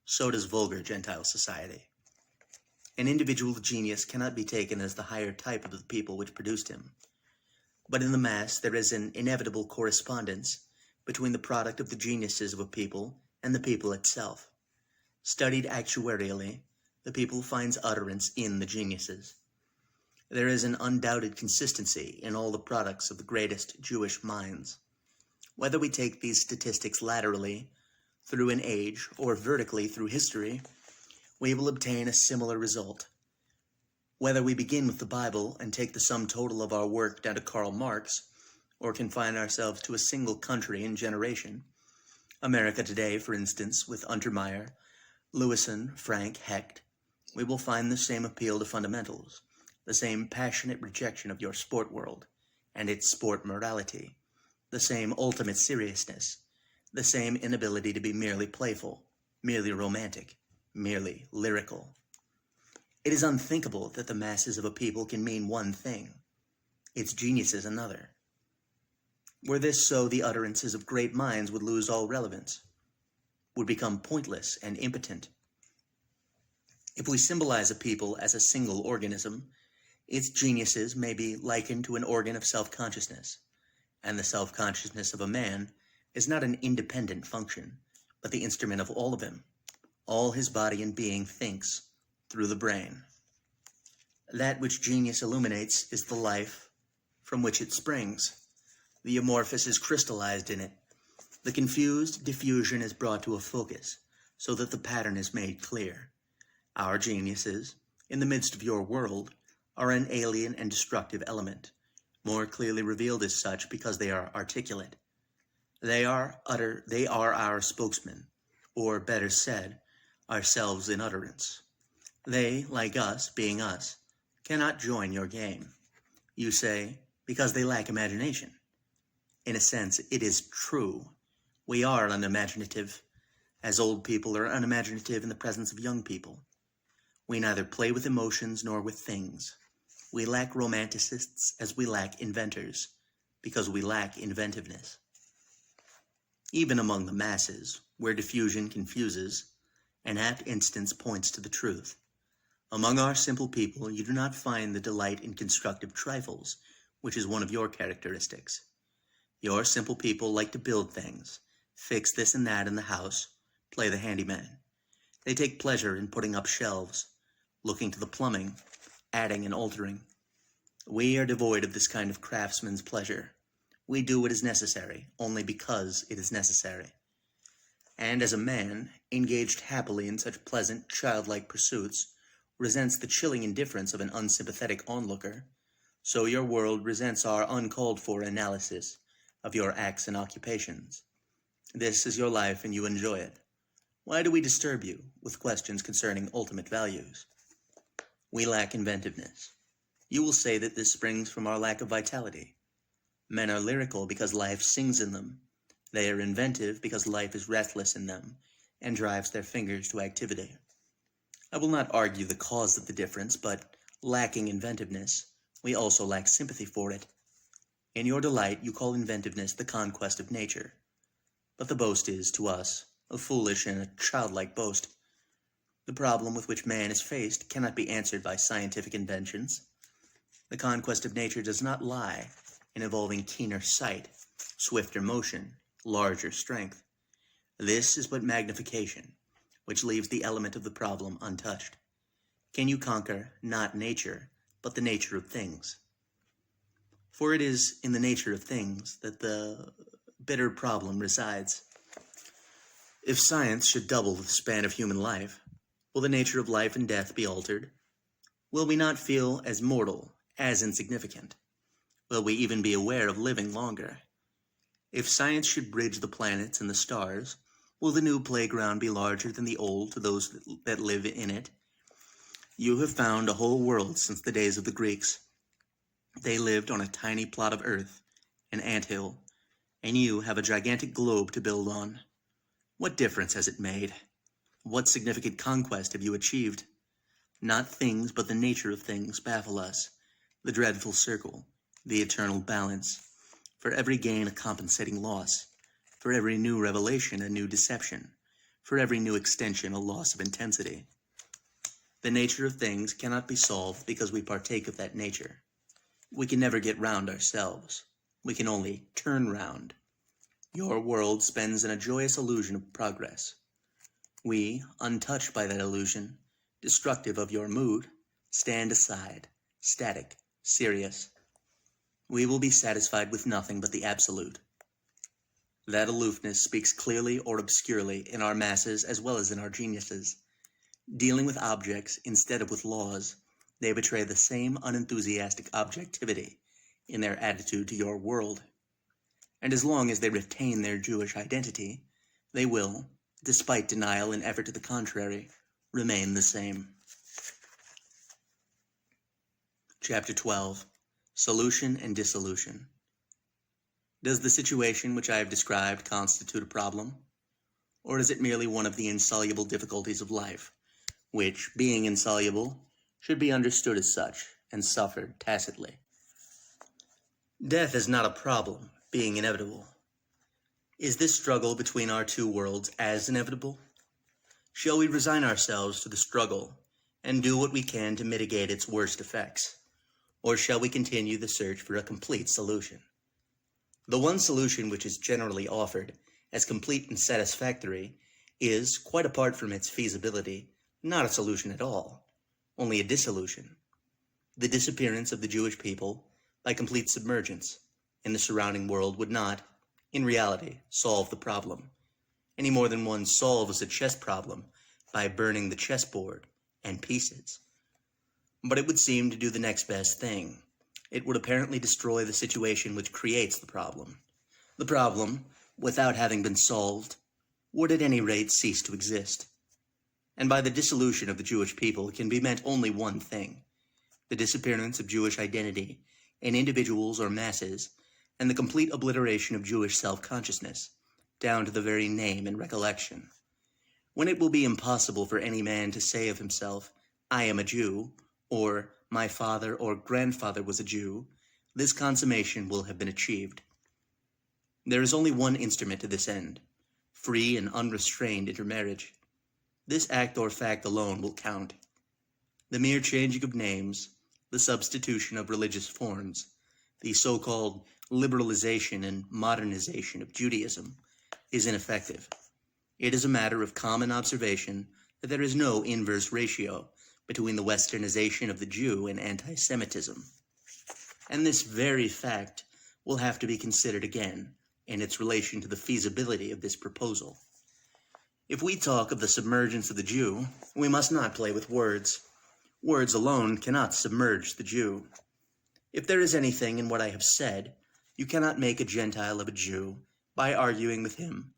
So does vulgar Gentile society. An individual genius cannot be taken as the higher type of the people which produced him. But in the mass there is an inevitable correspondence between the product of the geniuses of a people and the people itself. Studied actuarially, the people finds utterance in the geniuses. There is an undoubted consistency in all the products of the greatest Jewish minds. Whether we take these statistics laterally, through an age, or vertically through history, we will obtain a similar result. Whether we begin with the Bible and take the sum total of our work down to Karl Marx, or confine ourselves to a single country and generation, America today, for instance, with Untermeyer, Lewison, Frank, Hecht, we will find the same appeal to fundamentals, the same passionate rejection of your sport world and its sport morality, the same ultimate seriousness, the same inability to be merely playful, merely romantic, merely lyrical. It is unthinkable that the masses of a people can mean one thing, its geniuses another. Were this so, the utterances of great minds would lose all relevance, would become pointless and impotent. If we symbolize a people as a single organism, its geniuses may be likened to an organ of self-consciousness, and the self-consciousness of a man is not an independent function, but the instrument of all of him. All his body and being thinks through the brain. That which genius illuminates is the life from which it springs. The amorphous is crystallized in it. The confused diffusion is brought to a focus, so that the pattern is made clear. Our geniuses, in the midst of your world, are an alien and destructive element, more clearly revealed as such because they are articulate. They are our spokesmen, or better said, ourselves in utterance. They, like us, being us, cannot join your game. You say, because they lack imagination. In a sense, it is true. We are unimaginative, as old people are unimaginative in the presence of young people. We neither play with emotions nor with things. We lack romanticists as we lack inventors, because we lack inventiveness. Even among the masses, where diffusion confuses, an apt instance points to the truth. Among our simple people, you do not find the delight in constructive trifles, which is one of your characteristics. Your simple people like to build things, fix this and that in the house, play the handyman. They take pleasure in putting up shelves, looking to the plumbing, adding and altering. We are devoid of this kind of craftsman's pleasure. We do what is necessary, only because it is necessary. And as a man, engaged happily in such pleasant, childlike pursuits, resents the chilling indifference of an unsympathetic onlooker, so your world resents our uncalled-for analysis of your acts and occupations. This is your life and you enjoy it. Why do we disturb you with questions concerning ultimate values? We lack inventiveness. You will say that this springs from our lack of vitality. Men are lyrical because life sings in them. They are inventive because life is restless in them and drives their fingers to activity. I will not argue the cause of the difference, but lacking inventiveness, we also lack sympathy for it. In your delight, you call inventiveness the conquest of nature. But the boast is, to us, a foolish and a childlike boast. The problem with which man is faced cannot be answered by scientific inventions. The conquest of nature does not lie in evolving keener sight, swifter motion, larger strength. This is but magnification, which leaves the element of the problem untouched. Can you conquer not nature, but the nature of things? For it is in the nature of things that the bitter problem resides. If science should double the span of human life, will the nature of life and death be altered? Will we not feel as mortal, as insignificant? Will we even be aware of living longer? If science should bridge the planets and the stars, will the new playground be larger than the old to those that live in it? You have found a whole world since the days of the Greeks. They lived on a tiny plot of earth, an anthill, and you have a gigantic globe to build on. What difference has it made? What significant conquest have you achieved? Not things, but the nature of things baffle us, the dreadful circle, the eternal balance. For every gain a compensating loss, for every new revelation a new deception, for every new extension a loss of intensity. The nature of things cannot be solved because we partake of that nature. We can never get round ourselves. We can only turn round. Your world spends in a joyous illusion of progress. We, untouched by that illusion, destructive of your mood, stand aside, static, serious. We will be satisfied with nothing but the absolute. That aloofness speaks clearly or obscurely in our masses as well as in our geniuses. Dealing with objects instead of with laws, they betray the same unenthusiastic objectivity in their attitude to your world. And as long as they retain their Jewish identity, they will, despite denial and effort to the contrary, remain the same. Chapter 12. Solution and Dissolution. Does the situation which I have described constitute a problem? Or is it merely one of the insoluble difficulties of life, which, being insoluble, should be understood as such and suffered tacitly? Death is not a problem, being inevitable. Is this struggle between our two worlds as inevitable? Shall we resign ourselves to the struggle and do what we can to mitigate its worst effects? Or shall we continue the search for a complete solution? The one solution which is generally offered as complete and satisfactory is, quite apart from its feasibility, not a solution at all, only a dissolution. The disappearance of the Jewish people by complete submergence in the surrounding world would not, in reality, solve the problem, any more than one solves a chess problem by burning the chessboard and pieces. But it would seem to do the next best thing. It would apparently destroy the situation which creates the problem. The problem, without having been solved, would at any rate cease to exist. And by the dissolution of the Jewish people can be meant only one thing: the disappearance of Jewish identity in individuals or masses, and the complete obliteration of Jewish self-consciousness, down to the very name and recollection. When it will be impossible for any man to say of himself, "I am a Jew," or "my father or grandfather was a Jew," this consummation will have been achieved. There is only one instrument to this end: free and unrestrained intermarriage. This act or fact alone will count. The mere changing of names, the substitution of religious forms, the so-called liberalization and modernization of Judaism, is ineffective. It is a matter of common observation that there is no inverse ratio between the westernization of the Jew and anti-Semitism. And this very fact will have to be considered again in its relation to the feasibility of this proposal. If we talk of the submergence of the Jew, we must not play with words. Words alone cannot submerge the Jew. If there is anything in what I have said, you cannot make a Gentile of a Jew by arguing with him,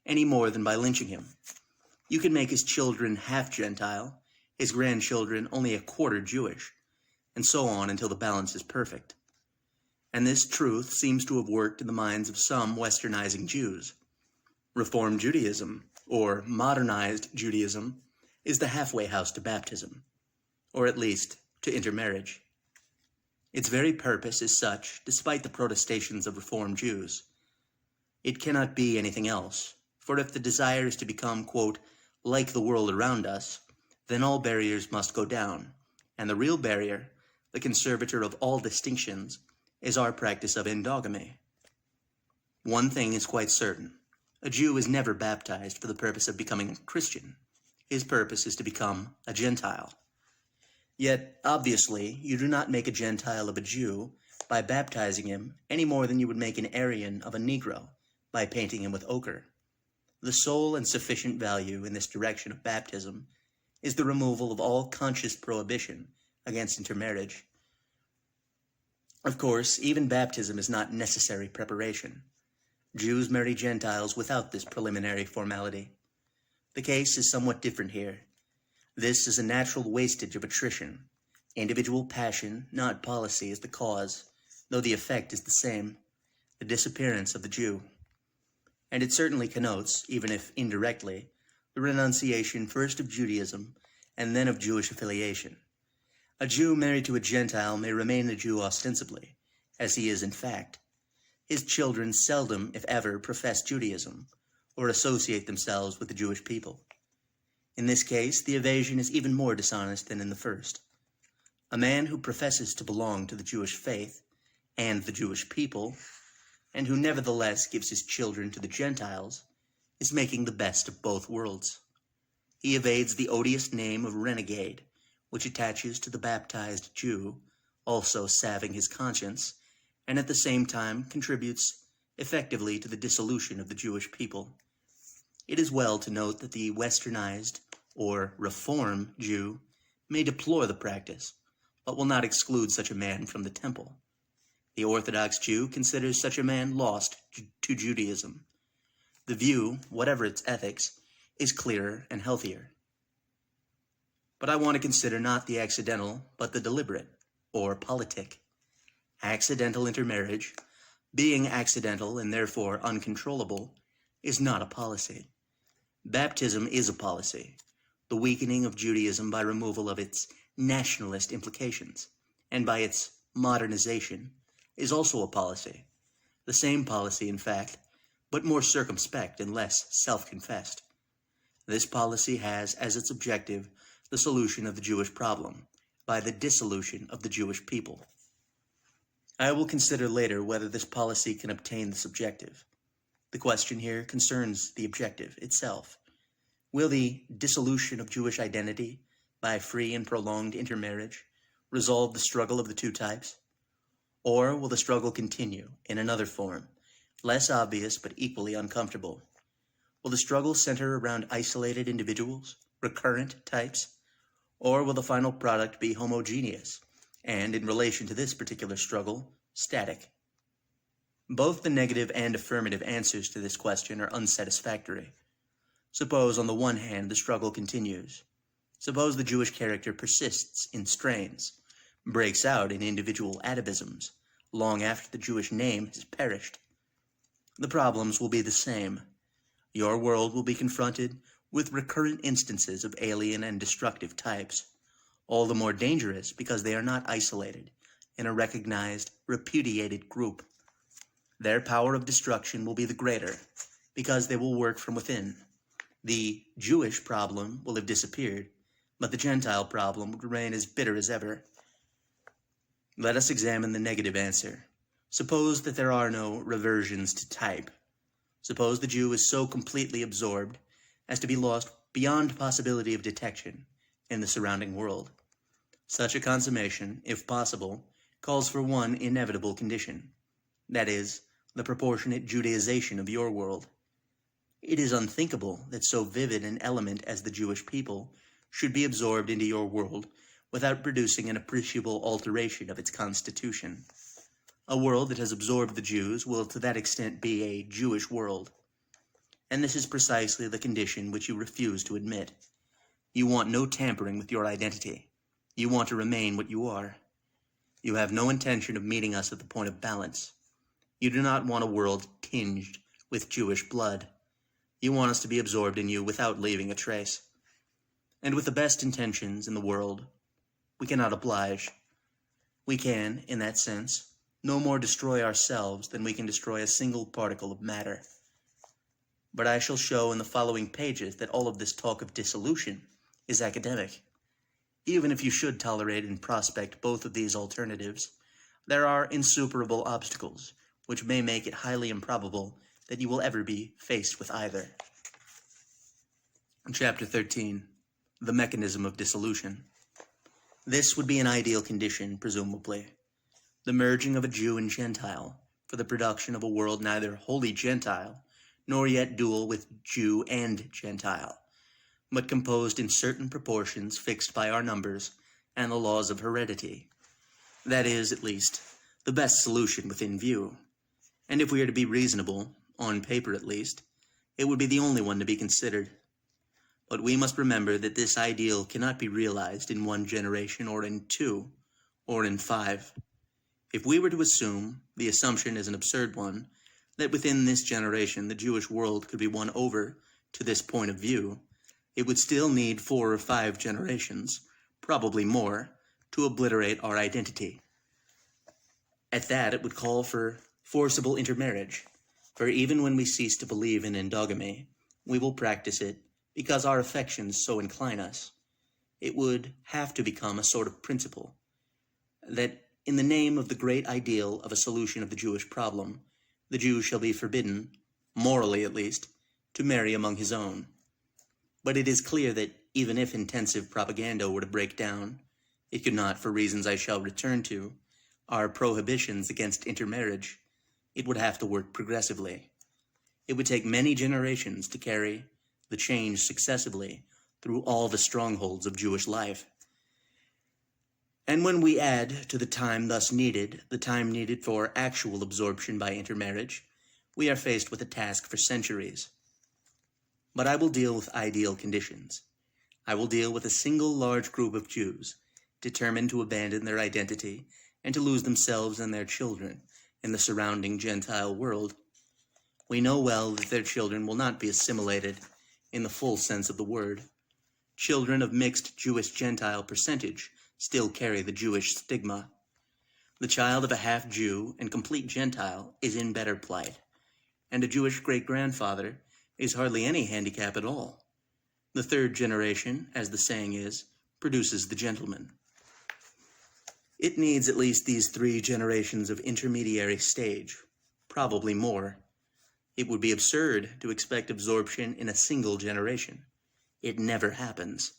any more than by lynching him. You can make his children half Gentile, his grandchildren only a quarter Jewish, and so on until the balance is perfect. And this truth seems to have worked in the minds of some westernizing Jews. Reformed Judaism, or modernized Judaism, is the halfway house to baptism, or at least to intermarriage. Its very purpose is such, despite the protestations of Reformed Jews. It cannot be anything else, for if the desire is to become, quote, like the world around us, then all barriers must go down, and the real barrier, the conservator of all distinctions, is our practice of endogamy. One thing is quite certain: a Jew is never baptized for the purpose of becoming a Christian. His purpose is to become a Gentile. Yet, obviously, you do not make a Gentile of a Jew by baptizing him any more than you would make an Aryan of a Negro by painting him with ochre. The sole and sufficient value in this direction of baptism is the removal of all conscious prohibition against intermarriage. Of course, even baptism is not necessary preparation. Jews marry Gentiles without this preliminary formality. The case is somewhat different here. This is a natural wastage of attrition. Individual passion, not policy, is the cause, though the effect is the same: the disappearance of the Jew. And it certainly connotes, even if indirectly, the renunciation first of Judaism and then of Jewish affiliation. A Jew married to a Gentile may remain a Jew ostensibly, as he is in fact. His children seldom, if ever, profess Judaism, or associate themselves with the Jewish people. In this case, the evasion is even more dishonest than in the first. A man who professes to belong to the Jewish faith and the Jewish people, and who nevertheless gives his children to the Gentiles, is making the best of both worlds. He evades the odious name of renegade, which attaches to the baptized Jew, also salving his conscience, and at the same time contributes effectively to the dissolution of the Jewish people. It is well to note that the westernized, or reform Jew, may deplore the practice, but will not exclude such a man from the temple. The Orthodox Jew considers such a man lost to Judaism. The view, whatever its ethics, is clearer and healthier. But I want to consider not the accidental, but the deliberate, or politic. Accidental intermarriage, being accidental and therefore uncontrollable, is not a policy. Baptism is a policy, the weakening of Judaism by removal of its nationalist implications, and by its modernization, is also a policy. The same policy, in fact, but more circumspect and less self-confessed. This policy has as its objective the solution of the Jewish problem, by the dissolution of the Jewish people. I will consider later whether this policy can obtain this objective. The question here concerns the objective itself. Will the dissolution of Jewish identity by free and prolonged intermarriage resolve the struggle of the two types? Or will the struggle continue in another form, less obvious but equally uncomfortable? Will the struggle center around isolated individuals, recurrent types? Or will the final product be homogeneous, and in relation to this particular struggle, static? Both the negative and affirmative answers to this question are unsatisfactory. Suppose, on the one hand, the struggle continues. Suppose the Jewish character persists in strains, breaks out in individual atavisms, long after the Jewish name has perished. The problems will be the same. Your world will be confronted with recurrent instances of alien and destructive types, all the more dangerous because they are not isolated in a recognized, repudiated group. Their power of destruction will be the greater because they will work from within. The Jewish problem will have disappeared, but the Gentile problem would remain as bitter as ever. Let us examine the negative answer. Suppose that there are no reversions to type. Suppose the Jew is so completely absorbed as to be lost beyond possibility of detection in the surrounding world. Such a consummation, if possible, calls for one inevitable condition, that is, the proportionate Judaization of your world. It is unthinkable that so vivid an element as the Jewish people should be absorbed into your world without producing an appreciable alteration of its constitution. A world that has absorbed the Jews will to that extent be a Jewish world. And this is precisely the condition which you refuse to admit. You want no tampering with your identity. You want to remain what you are. You have no intention of meeting us at the point of balance. You do not want a world tinged with Jewish blood. You want us to be absorbed in you without leaving a trace. And with the best intentions in the world, we cannot oblige. We can, in that sense, no more destroy ourselves than we can destroy a single particle of matter. But I shall show in the following pages that all of this talk of dissolution is academic. Even if you should tolerate in prospect both of these alternatives, there are insuperable obstacles which may make it highly improbable that you will ever be faced with either. Chapter 13. The Mechanism of Dissolution. This would be an ideal condition, presumably. The merging of a Jew and Gentile for the production of a world neither wholly Gentile nor yet dual with Jew and Gentile, but composed in certain proportions fixed by our numbers and the laws of heredity. That is, at least, the best solution within view. And if we are to be reasonable, on paper at least, it would be the only one to be considered. But we must remember that this ideal cannot be realized in 1 generation, or in 2, or in 5. If we were to assume, the assumption is an absurd one, that within this generation the Jewish world could be won over to this point of view, it would still need 4 or 5 generations, probably more, to obliterate our identity. At that, it would call for forcible intermarriage, for even when we cease to believe in endogamy, we will practice it because our affections so incline us. It would have to become a sort of principle, that in the name of the great ideal of a solution of the Jewish problem, the Jew shall be forbidden, morally at least, to marry among his own. But it is clear that Even if intensive propaganda were to break down, it could not, for reasons I shall return to, our prohibitions against intermarriage. It would have to work progressively. It would take many generations to carry the change successively through all the strongholds of Jewish life. And when we add to the time thus needed, the time needed for actual absorption by intermarriage, we are faced with a task for centuries. But I will deal with ideal conditions. I will deal with a single large group of Jews, determined to abandon their identity and to lose themselves and their children in the surrounding Gentile world. We know well that their children will not be assimilated in the full sense of the word. Children of mixed Jewish-Gentile percentage still carry the Jewish stigma. The child of a half-Jew and complete Gentile is in better plight, and a Jewish great-grandfather is hardly any handicap at all. The third generation, as the saying is, produces the gentleman. It needs at least these 3 generations of intermediary stage, probably more. It would be absurd to expect absorption in a single generation. It never happens.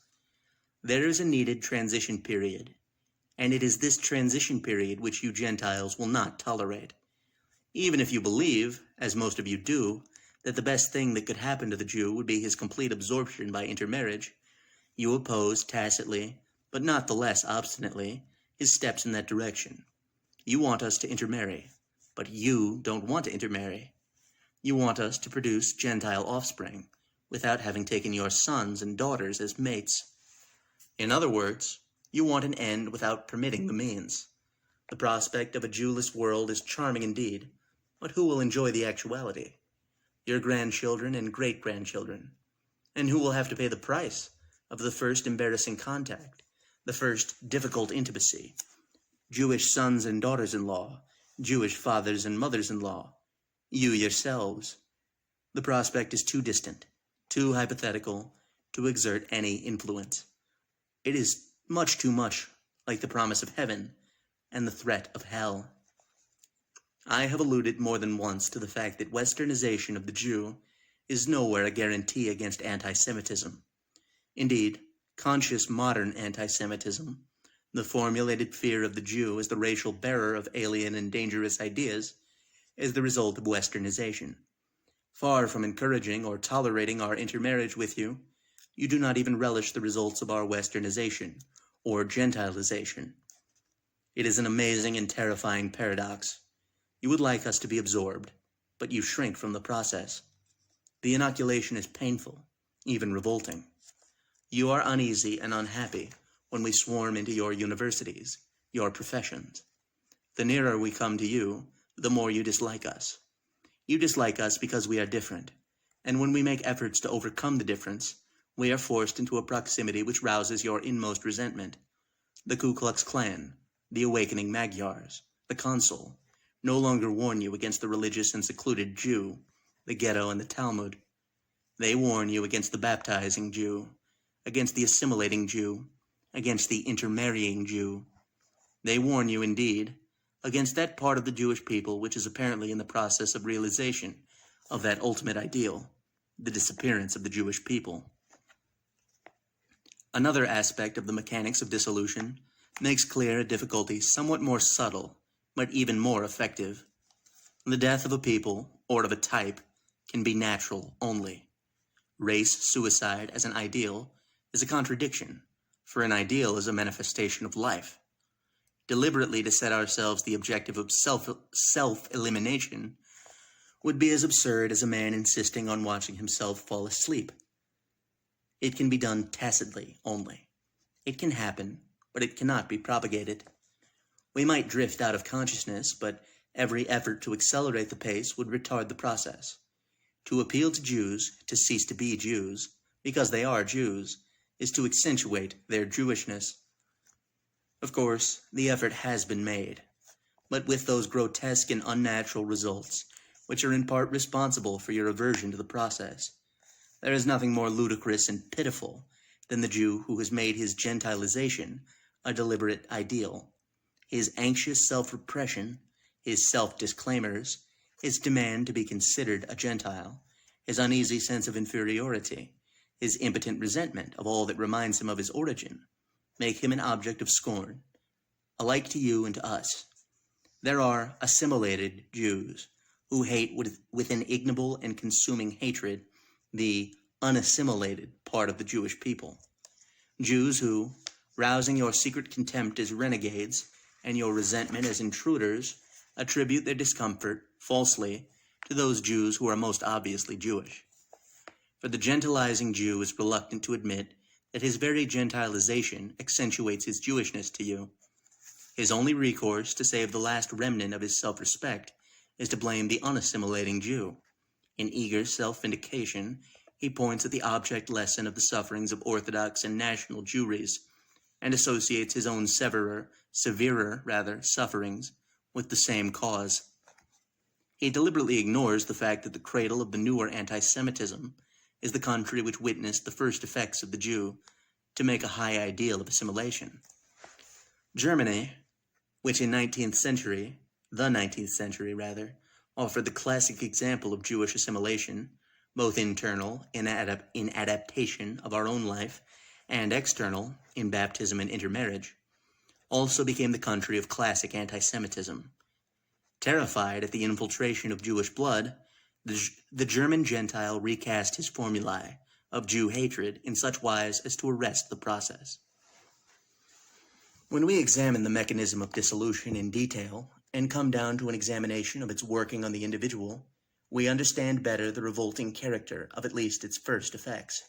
There is a needed transition period, and it is this transition period which you Gentiles will not tolerate. Even if you believe, as most of you do, that the best thing that could happen to the Jew would be his complete absorption by intermarriage, you oppose tacitly, but not the less obstinately, his steps in that direction. You want us to intermarry, but you don't want to intermarry. You want us to produce Gentile offspring, without having taken your sons and daughters as mates. In other words, you want an end without permitting the means. The prospect of a Jewless world is charming indeed, but who will enjoy the actuality? Your grandchildren and great-grandchildren. And who will have to pay the price of the first embarrassing contact, the first difficult intimacy? Jewish sons and daughters-in-law, Jewish fathers and mothers-in-law, you yourselves. The prospect is too distant, too hypothetical, to exert any influence. It is much too much like the promise of heaven and the threat of hell. I have alluded more than once to the fact that westernization of the Jew is nowhere a guarantee against anti-Semitism. Indeed, conscious modern anti-Semitism, the formulated fear of the Jew as the racial bearer of alien and dangerous ideas, is the result of westernization. Far from encouraging or tolerating our intermarriage with you, you do not even relish the results of our westernization or gentilization. It is an amazing and terrifying paradox. You would like us to be absorbed, but you shrink from the process. The inoculation is painful, even revolting. You are uneasy and unhappy when we swarm into your universities, your professions. The nearer we come to you, the more you dislike us. You dislike us because we are different, and when we make efforts to overcome the difference, we are forced into a proximity which rouses your inmost resentment. The Ku Klux Klan, the awakening Magyars, the Consul, no longer warn you against the religious and secluded Jew, the ghetto and the Talmud. They warn you against the baptizing Jew, against the assimilating Jew, against the intermarrying Jew. They warn you, indeed, against that part of the Jewish people which is apparently in the process of realization of that ultimate ideal, the disappearance of the Jewish people. Another aspect of the mechanics of dissolution makes clear a difficulty somewhat more subtle, but even more effective. The death of a people, or of a type, can be natural only. Race suicide as an ideal is a contradiction, for an ideal is a manifestation of life. Deliberately to set ourselves the objective of self-elimination would be as absurd as a man insisting on watching himself fall asleep. It can be done tacitly only. It can happen, but it cannot be propagated. We might drift out of consciousness, but every effort to accelerate the pace would retard the process. To appeal to Jews to cease to be Jews, because they are Jews, is to accentuate their Jewishness. Of course, the effort has been made, but with those grotesque and unnatural results, which are in part responsible for your aversion to the process. There is nothing more ludicrous and pitiful than the Jew who has made his gentilization a deliberate ideal. His anxious self-repression, his self-disclaimers, his demand to be considered a Gentile, his uneasy sense of inferiority, his impotent resentment of all that reminds him of his origin, make him an object of scorn, alike to you and to us. There are assimilated Jews who hate with an ignoble and consuming hatred the unassimilated part of the Jewish people. Jews who, rousing your secret contempt as renegades and your resentment as intruders, attribute their discomfort, falsely, to those Jews who are most obviously Jewish. For the gentilizing Jew is reluctant to admit that his very gentilization accentuates his Jewishness to you. His only recourse to save the last remnant of his self-respect is to blame the unassimilating Jew. In eager self-vindication, he points at the object lesson of the sufferings of Orthodox and national Jewries, and associates his own severer sufferings with the same cause. He deliberately ignores the fact that the cradle of the newer anti-Semitism is the country which witnessed the first effects of the Jew to make a high ideal of assimilation. Germany, which in the 19th century, offered the classic example of Jewish assimilation, both internal in adaptation of our own life, and external in baptism and intermarriage, also became the country of classic anti-Semitism. Terrified at the infiltration of Jewish blood, the German Gentile recast his formulae of Jew hatred in such wise as to arrest the process. When we examine the mechanism of dissolution in detail and come down to an examination of its working on the individual, we understand better the revolting character of at least its first effects.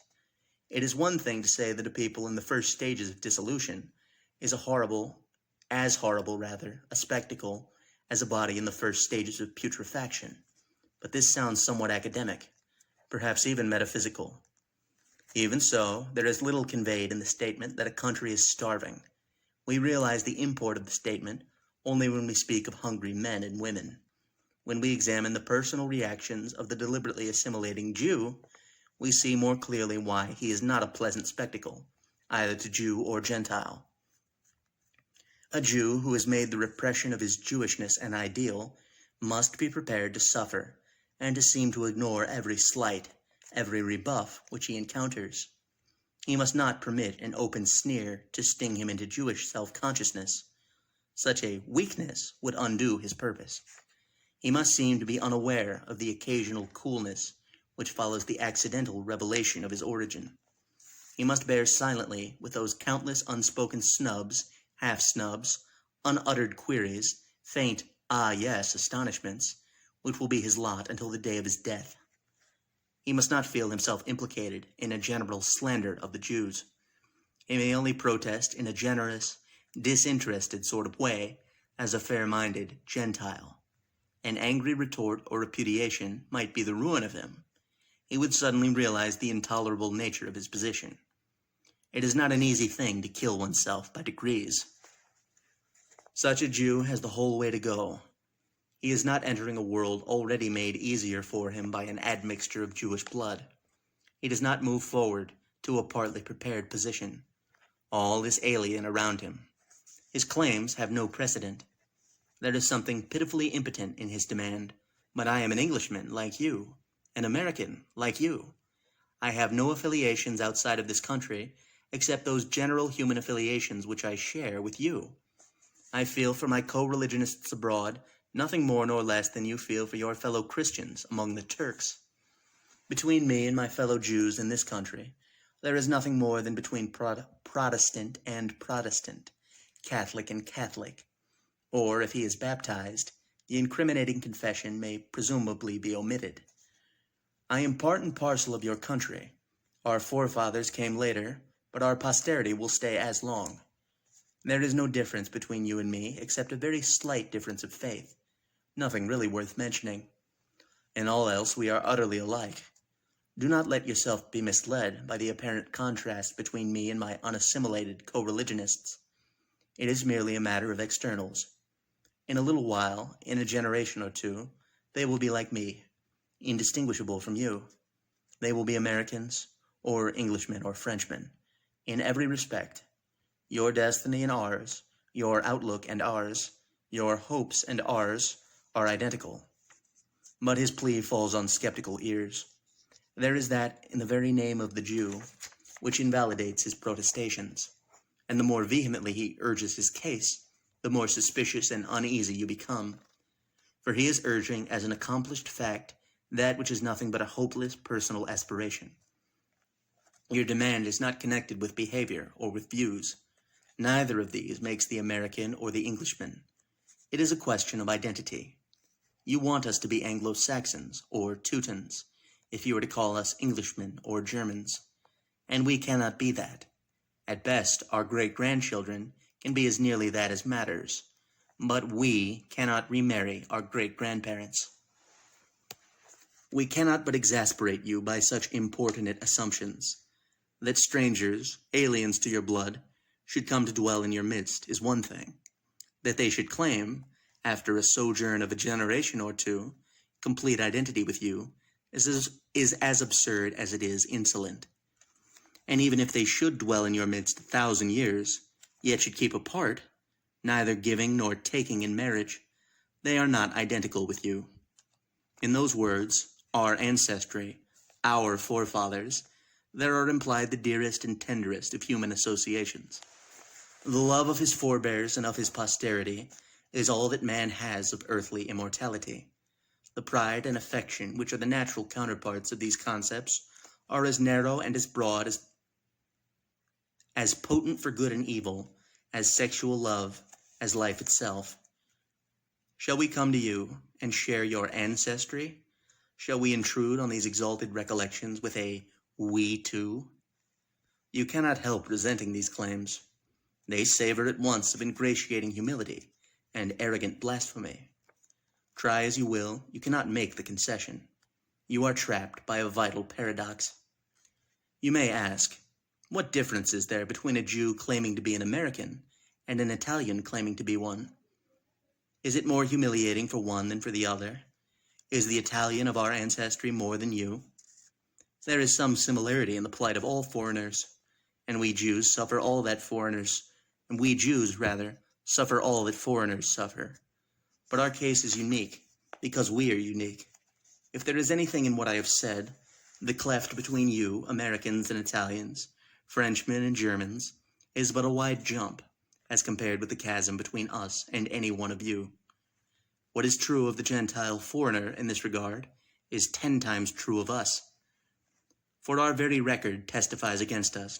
It is one thing to say that a people in the first stages of dissolution is as horrible a spectacle as a body in the first stages of putrefaction. But this sounds somewhat academic, perhaps even metaphysical. Even so, there is little conveyed in the statement that a country is starving. We realize the import of the statement only when we speak of hungry men and women. When we examine the personal reactions of the deliberately assimilating Jew, we see more clearly why he is not a pleasant spectacle, either to Jew or Gentile. A Jew who has made the repression of his Jewishness an ideal must be prepared to suffer and to seem to ignore every slight, every rebuff which he encounters. He must not permit an open sneer to sting him into Jewish self-consciousness. Such a weakness would undo his purpose. He must seem to be unaware of the occasional coolness which follows the accidental revelation of his origin. He must bear silently with those countless unspoken snubs, half-snubs, unuttered queries, faint "ah yes" astonishments, which will be his lot until the day of his death. He must not feel himself implicated in a general slander of the Jews. He may only protest in a generous, disinterested sort of way as a fair-minded Gentile. An angry retort or repudiation might be the ruin of him. He would suddenly realize the intolerable nature of his position. It is not an easy thing to kill oneself by degrees. Such a Jew has the whole way to go. He is not entering a world already made easier for him by an admixture of Jewish blood. He does not move forward to a partly prepared position. All is alien around him. His claims have no precedent. There is something pitifully impotent in his demand, but I am an Englishman like you, an American like you. I have no affiliations outside of this country, except those general human affiliations which I share with you. I feel for my co-religionists abroad nothing more nor less than you feel for your fellow Christians among the Turks. Between me and my fellow Jews in this country, there is nothing more than between Protestant and Protestant, Catholic and Catholic. Or, if he is baptized, the incriminating confession may presumably be omitted. I am part and parcel of your country. Our forefathers came later, but our posterity will stay as long. There is no difference between you and me, except a very slight difference of faith. Nothing really worth mentioning. In all else, we are utterly alike. Do not let yourself be misled by the apparent contrast between me and my unassimilated co-religionists. It is merely a matter of externals. In a little while, in a generation or two, they will be like me, indistinguishable from you. They will be Americans, or Englishmen or Frenchmen, in every respect. Your destiny and ours, your outlook and ours, your hopes and ours are identical. But his plea falls on skeptical ears. There is that in the very name of the Jew which invalidates his protestations, and the more vehemently he urges his case, the more suspicious and uneasy you become, for he is urging as an accomplished fact that which is nothing but a hopeless personal aspiration. Your demand is not connected with behavior or with views. Neither of these makes the American or the Englishman. It is a question of identity. You want us to be Anglo-Saxons or Teutons, if you were to call us Englishmen or Germans, and we cannot be that. At best, our great-grandchildren can be as nearly that as matters, but we cannot remarry our great-grandparents. We cannot but exasperate you by such importunate assumptions. That strangers, aliens to your blood, should come to dwell in your midst is one thing. That they should claim, after a sojourn of a generation or two, complete identity with you is as absurd as it is insolent. And even if they should dwell in your midst 1,000 years, yet should keep apart, neither giving nor taking in marriage, they are not identical with you. In those words, our ancestry, our forefathers, there are implied the dearest and tenderest of human associations. The love of his forebears and of his posterity is all that man has of earthly immortality. The pride and affection which are the natural counterparts of these concepts are as narrow and as broad, as potent for good and evil, as sexual love, as life itself. Shall we come to you and share your ancestry? Shall we intrude on these exalted recollections with a "we too"? You cannot help resenting these claims. They savor at once of ingratiating humility and arrogant blasphemy. Try as you will, you cannot make the concession. You are trapped by a vital paradox. You may ask, what difference is there between a Jew claiming to be an American and an Italian claiming to be one? Is it more humiliating for one than for the other? Is the Italian of our ancestry more than you? There is some similarity in the plight of all foreigners, and we Jews suffer all that foreigners suffer. But our case is unique, because we are unique. If there is anything in what I have said, the cleft between you, Americans and Italians, Frenchmen and Germans, is but a wide jump, as compared with the chasm between us and any one of you. What is true of the Gentile foreigner in this regard is 10 times true of us. For our very record testifies against us.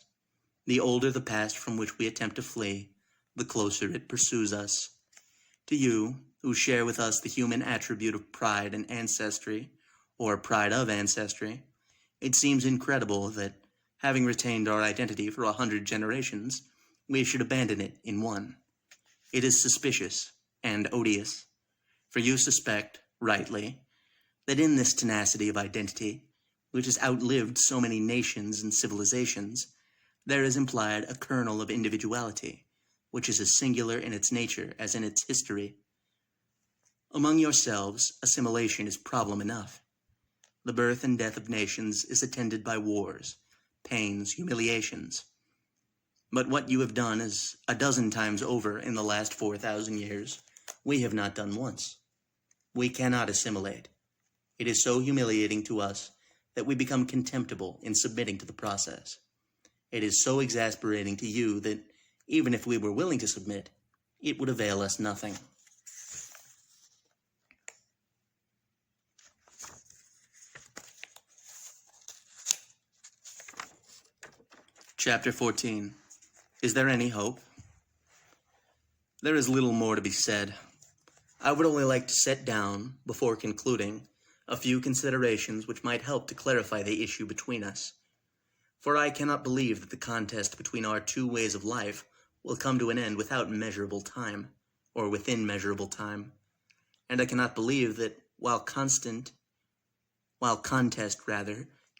The older the past from which we attempt to flee, the closer it pursues us. To you, who share with us the human attribute of pride and ancestry, or pride of ancestry, it seems incredible that, having retained our identity for 100 generations, we should abandon it in one. It is suspicious and odious, for you suspect, rightly, that in this tenacity of identity, which has outlived so many nations and civilizations, there is implied a kernel of individuality, which is as singular in its nature as in its history. Among yourselves, assimilation is problem enough. The birth and death of nations is attended by wars, pains, humiliations. But what you have done is 12 times over in the last 4,000 years, we have not done once. We cannot assimilate. It is so humiliating to us that we become contemptible in submitting to the process. It is so exasperating to you that, even if we were willing to submit, it would avail us nothing. Chapter 14. Is there any hope? There is little more to be said. I would only like to set down, before concluding, a few considerations which might help to clarify the issue between us. For I cannot believe that the contest between our two ways of life will come to an end without measurable time, or within measurable time. And I cannot believe that while contest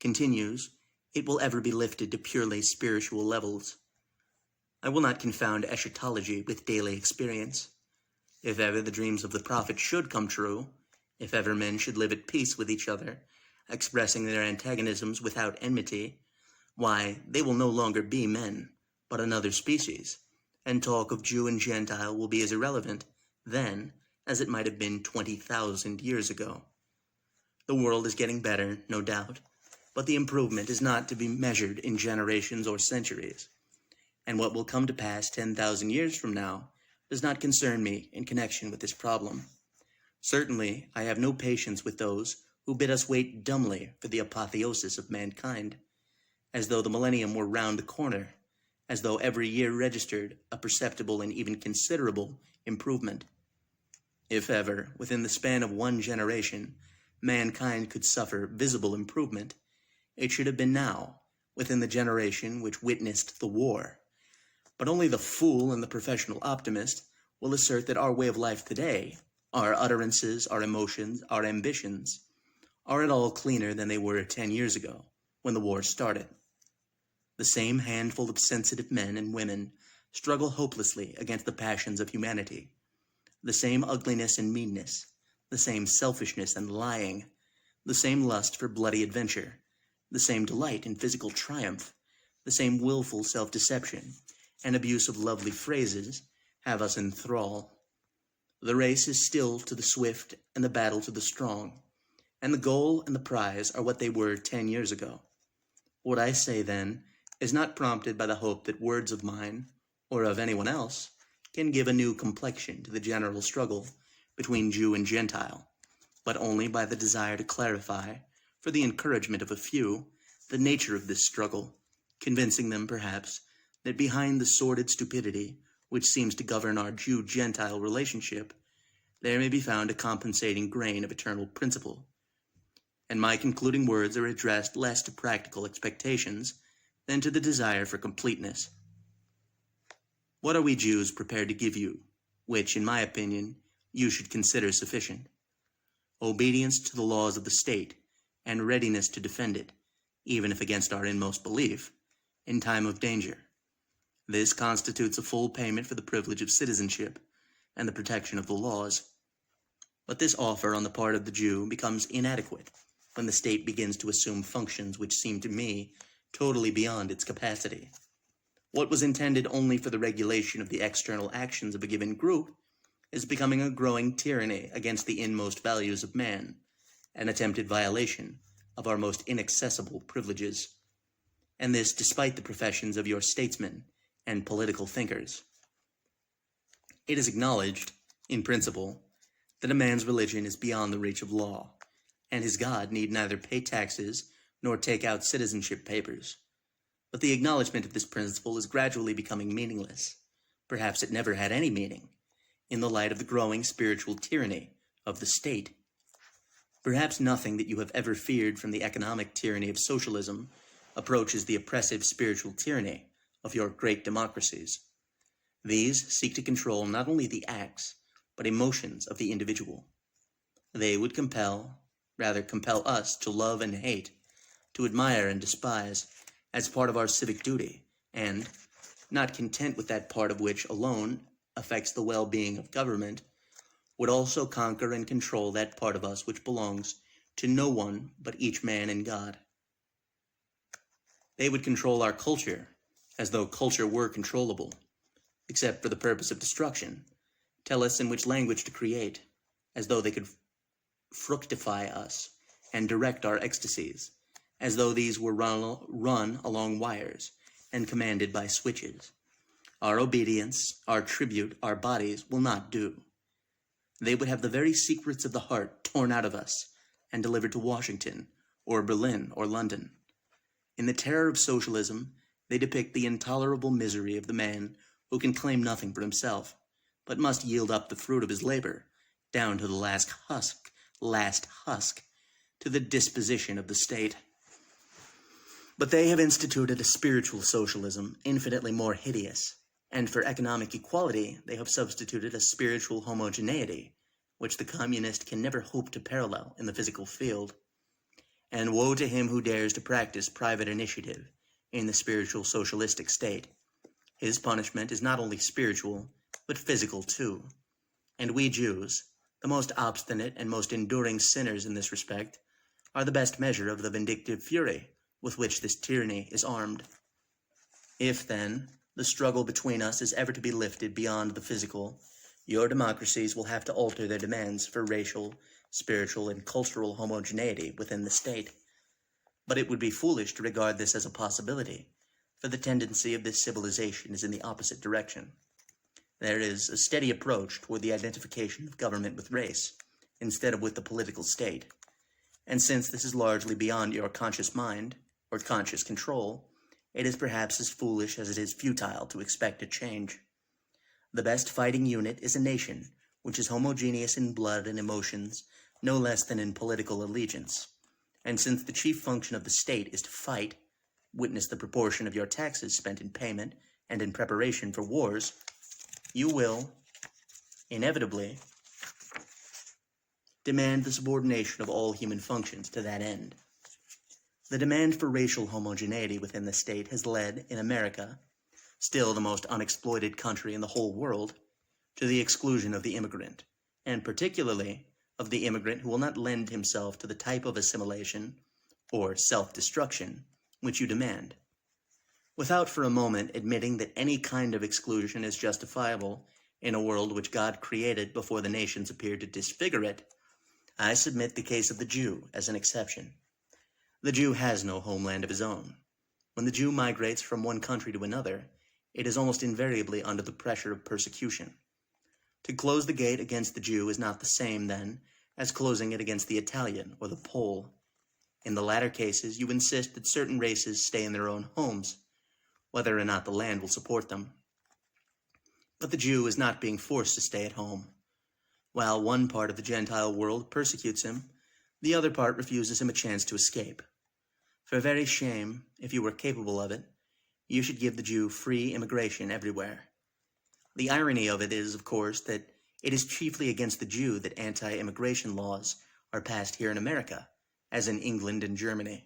continues, it will ever be lifted to purely spiritual levels. I will not confound eschatology with daily experience. If ever the dreams of the prophet should come true, if ever men should live at peace with each other, expressing their antagonisms without enmity, why, they will no longer be men, but another species, and talk of Jew and Gentile will be as irrelevant then as it might have been 20,000 years ago. The world is getting better, no doubt, but the improvement is not to be measured in generations or centuries, and what will come to pass 10,000 years from now does not concern me in connection with this problem. Certainly, I have no patience with those who bid us wait dumbly for the apotheosis of mankind, as though the millennium were round the corner, as though every year registered a perceptible and even considerable improvement. If ever, within the span of one generation, mankind could suffer visible improvement, it should have been now, within the generation which witnessed the war. But only the fool and the professional optimist will assert that our way of life today, our utterances, our emotions, our ambitions, are at all cleaner than they were 10 years ago, when the war started. The same handful of sensitive men and women struggle hopelessly against the passions of humanity. The same ugliness and meanness, the same selfishness and lying, the same lust for bloody adventure, the same delight in physical triumph, the same willful self-deception, and abuse of lovely phrases have us in thrall. The race is still to the swift and the battle to the strong, and the goal and the prize are what they were 10 years ago. What I say, then, is not prompted by the hope that words of mine, or of anyone else, can give a new complexion to the general struggle between Jew and Gentile, but only by the desire to clarify, for the encouragement of a few, the nature of this struggle, convincing them, perhaps, that behind the sordid stupidity which seems to govern our Jew-Gentile relationship, there may be found a compensating grain of eternal principle. And my concluding words are addressed less to practical expectations than to the desire for completeness. What are we Jews prepared to give you, which, in my opinion, you should consider sufficient? Obedience to the laws of the state, and readiness to defend it, even if against our inmost belief, in time of danger. This constitutes a full payment for the privilege of citizenship and the protection of the laws. But this offer on the part of the Jew becomes inadequate when the state begins to assume functions which seem to me totally beyond its capacity. What was intended only for the regulation of the external actions of a given group is becoming a growing tyranny against the inmost values of man, an attempted violation of our most inaccessible privileges, and this despite the professions of your statesmen and political thinkers. It is acknowledged, in principle, that a man's religion is beyond the reach of law, and his God need neither pay taxes nor take out citizenship papers. But the acknowledgement of this principle is gradually becoming meaningless. Perhaps it never had any meaning, in the light of the growing spiritual tyranny of the state. Perhaps nothing that you have ever feared from the economic tyranny of socialism approaches the oppressive spiritual tyranny of your great democracies. These seek to control not only the acts, but emotions of the individual. They would compel us to love and hate, to admire and despise, as part of our civic duty, and, not content with that part of which alone affects the well-being of government, would also conquer and control that part of us which belongs to no one but each man and God. They would control our culture, as though culture were controllable, except for the purpose of destruction, tell us in which language to create, as though they could fructify us and direct our ecstasies, as though these were run along wires and commanded by switches. Our obedience, our tribute, our bodies will not do. They would have the very secrets of the heart torn out of us and delivered to Washington, or Berlin, or London. In the terror of socialism, they depict the intolerable misery of the man who can claim nothing for himself, but must yield up the fruit of his labor, down to the last husk, to the disposition of the state. But they have instituted a spiritual socialism infinitely more hideous, and for economic equality they have substituted a spiritual homogeneity, which the communist can never hope to parallel in the physical field. And woe to him who dares to practice private initiative in the spiritual socialistic state. His punishment is not only spiritual, but physical too. And we Jews, the most obstinate and most enduring sinners in this respect, are the best measure of the vindictive fury with which this tyranny is armed. If, then, the struggle between us is ever to be lifted beyond the physical, your democracies will have to alter their demands for racial, spiritual, and cultural homogeneity within the state. But it would be foolish to regard this as a possibility, for the tendency of this civilization is in the opposite direction. There is a steady approach toward the identification of government with race, instead of with the political state. And since this is largely beyond your conscious mind, or conscious control, it is perhaps as foolish as it is futile to expect a change. The best fighting unit is a nation, which is homogeneous in blood and emotions, no less than in political allegiance. And since the chief function of the state is to fight, witness the proportion of your taxes spent in payment and in preparation for wars, you will, inevitably, demand the subordination of all human functions to that end. The demand for racial homogeneity within the state has led, in America, still the most unexploited country in the whole world, to the exclusion of the immigrant, and particularly of the immigrant who will not lend himself to the type of assimilation, or self-destruction, which you demand. Without for a moment admitting that any kind of exclusion is justifiable in a world which God created before the nations appeared to disfigure it, I submit the case of the Jew as an exception. The Jew has no homeland of his own. When the Jew migrates from one country to another, it is almost invariably under the pressure of persecution. To close the gate against the Jew is not the same, then, as closing it against the Italian or the Pole. In the latter cases, you insist that certain races stay in their own homes, whether or not the land will support them. But the Jew is not being forced to stay at home. While one part of the Gentile world persecutes him, the other part refuses him a chance to escape. For very shame, if you were capable of it, you should give the Jew free immigration everywhere. The irony of it is, of course, that it is chiefly against the Jew that anti-immigration laws are passed here in America, as in England and Germany.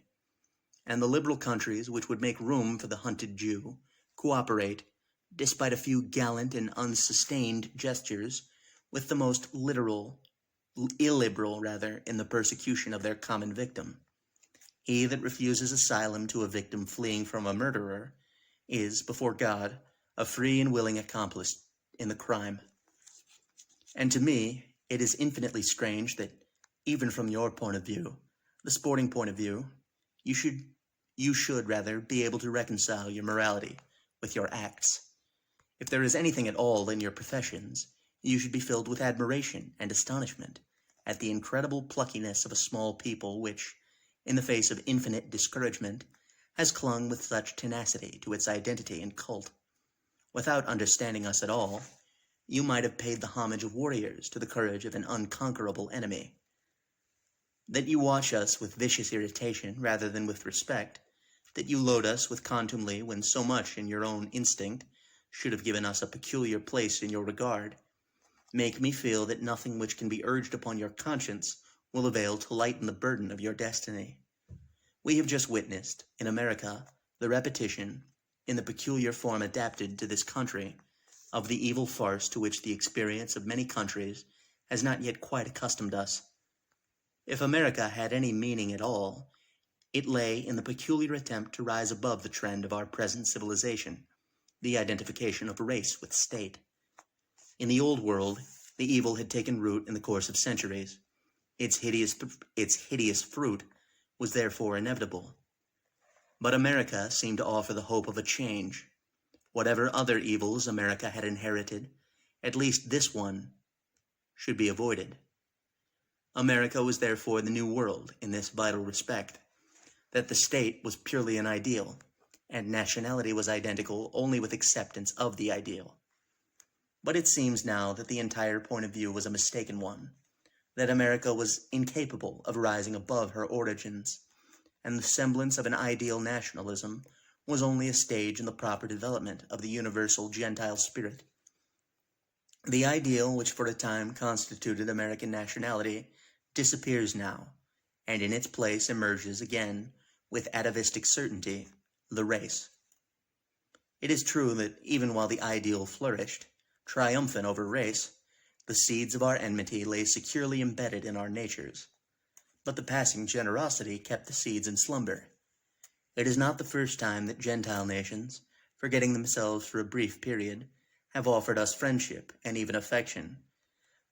And the liberal countries which would make room for the hunted Jew cooperate, despite a few gallant and unsustained gestures, with the most illiberal, in the persecution of their common victim. He that refuses asylum to a victim fleeing from a murderer is, before God, a free and willing accomplice in the crime. And to me, it is infinitely strange that, even from your point of view, the sporting point of view, you should rather be able to reconcile your morality with your acts. If there is anything at all in your professions, you should be filled with admiration and astonishment at the incredible pluckiness of a small people which, in the face of infinite discouragement, has clung with such tenacity to its identity and cult. Without understanding us at all, you might have paid the homage of warriors to the courage of an unconquerable enemy. That you watch us with vicious irritation rather than with respect, that you load us with contumely when so much in your own instinct should have given us a peculiar place in your regard, make me feel that nothing which can be urged upon your conscience will avail to lighten the burden of your destiny. We have just witnessed, in America, the repetition, in the peculiar form adapted to this country, of the evil farce to which the experience of many countries has not yet quite accustomed us. If America had any meaning at all, it lay in the peculiar attempt to rise above the trend of our present civilization, the identification of race with state. In the old world, the evil had taken root in the course of centuries. Its hideous fruit was therefore inevitable. But America seemed to offer the hope of a change. Whatever other evils America had inherited, at least this one should be avoided. America was therefore the new world in this vital respect, that the state was purely an ideal, and nationality was identical only with acceptance of the ideal. But it seems now that the entire point of view was a mistaken one, that America was incapable of rising above her origins, and the semblance of an ideal nationalism was only a stage in the proper development of the universal Gentile spirit. The ideal which for a time constituted American nationality disappears now, and in its place emerges again, with atavistic certainty, the race. It is true that even while the ideal flourished, triumphant over race, the seeds of our enmity lay securely embedded in our natures. But the passing generosity kept the seeds in slumber. It is not the first time that Gentile nations, forgetting themselves for a brief period, have offered us friendship and even affection.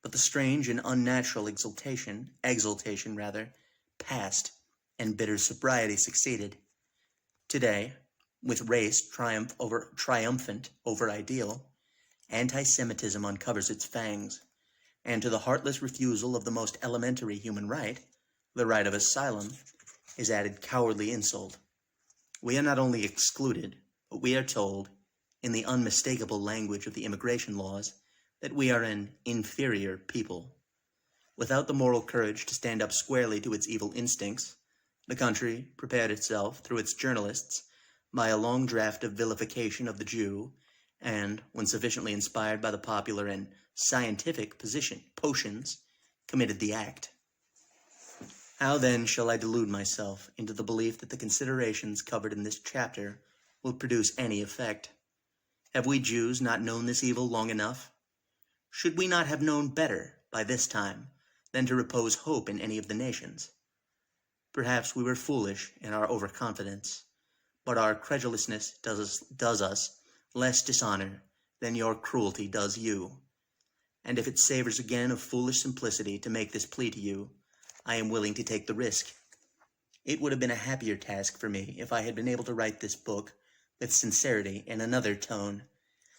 But the strange and unnatural exultation, passed, and bitter sobriety succeeded. Today, with race triumphant over ideal, anti-Semitism uncovers its fangs, and to the heartless refusal of the most elementary human right, the right of asylum, is added cowardly insult. We are not only excluded, but we are told, in the unmistakable language of the immigration laws, that we are an inferior people. Without the moral courage to stand up squarely to its evil instincts, the country prepared itself, through its journalists, by a long draft of vilification of the Jew, and, when sufficiently inspired by the popular and scientific potions, committed the act. How then shall I delude myself into the belief that the considerations covered in this chapter will produce any effect? Have we Jews not known this evil long enough? Should we not have known better, by this time, than to repose hope in any of the nations? Perhaps we were foolish in our overconfidence, but our credulousness does us less dishonor than your cruelty does you. And if it savors again of foolish simplicity to make this plea to you, I am willing to take the risk. It would have been a happier task for me if I had been able to write this book with sincerity in another tone,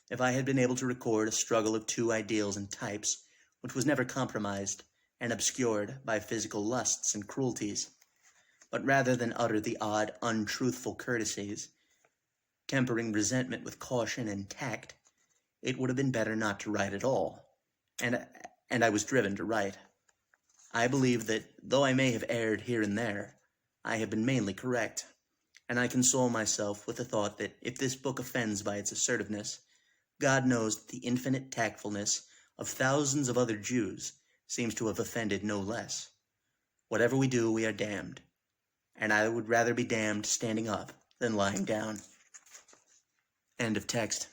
if I had been able to record a struggle of two ideals and types, which was never compromised and obscured by physical lusts and cruelties. But rather than utter the odd, untruthful courtesies, tempering resentment with caution and tact, it would have been better not to write at all. And I was driven to write. I believe that, though I may have erred here and there, I have been mainly correct, and I console myself with the thought that if this book offends by its assertiveness, God knows that the infinite tactfulness of thousands of other Jews seems to have offended no less. Whatever we do, we are damned, and I would rather be damned standing up than lying down. End of text.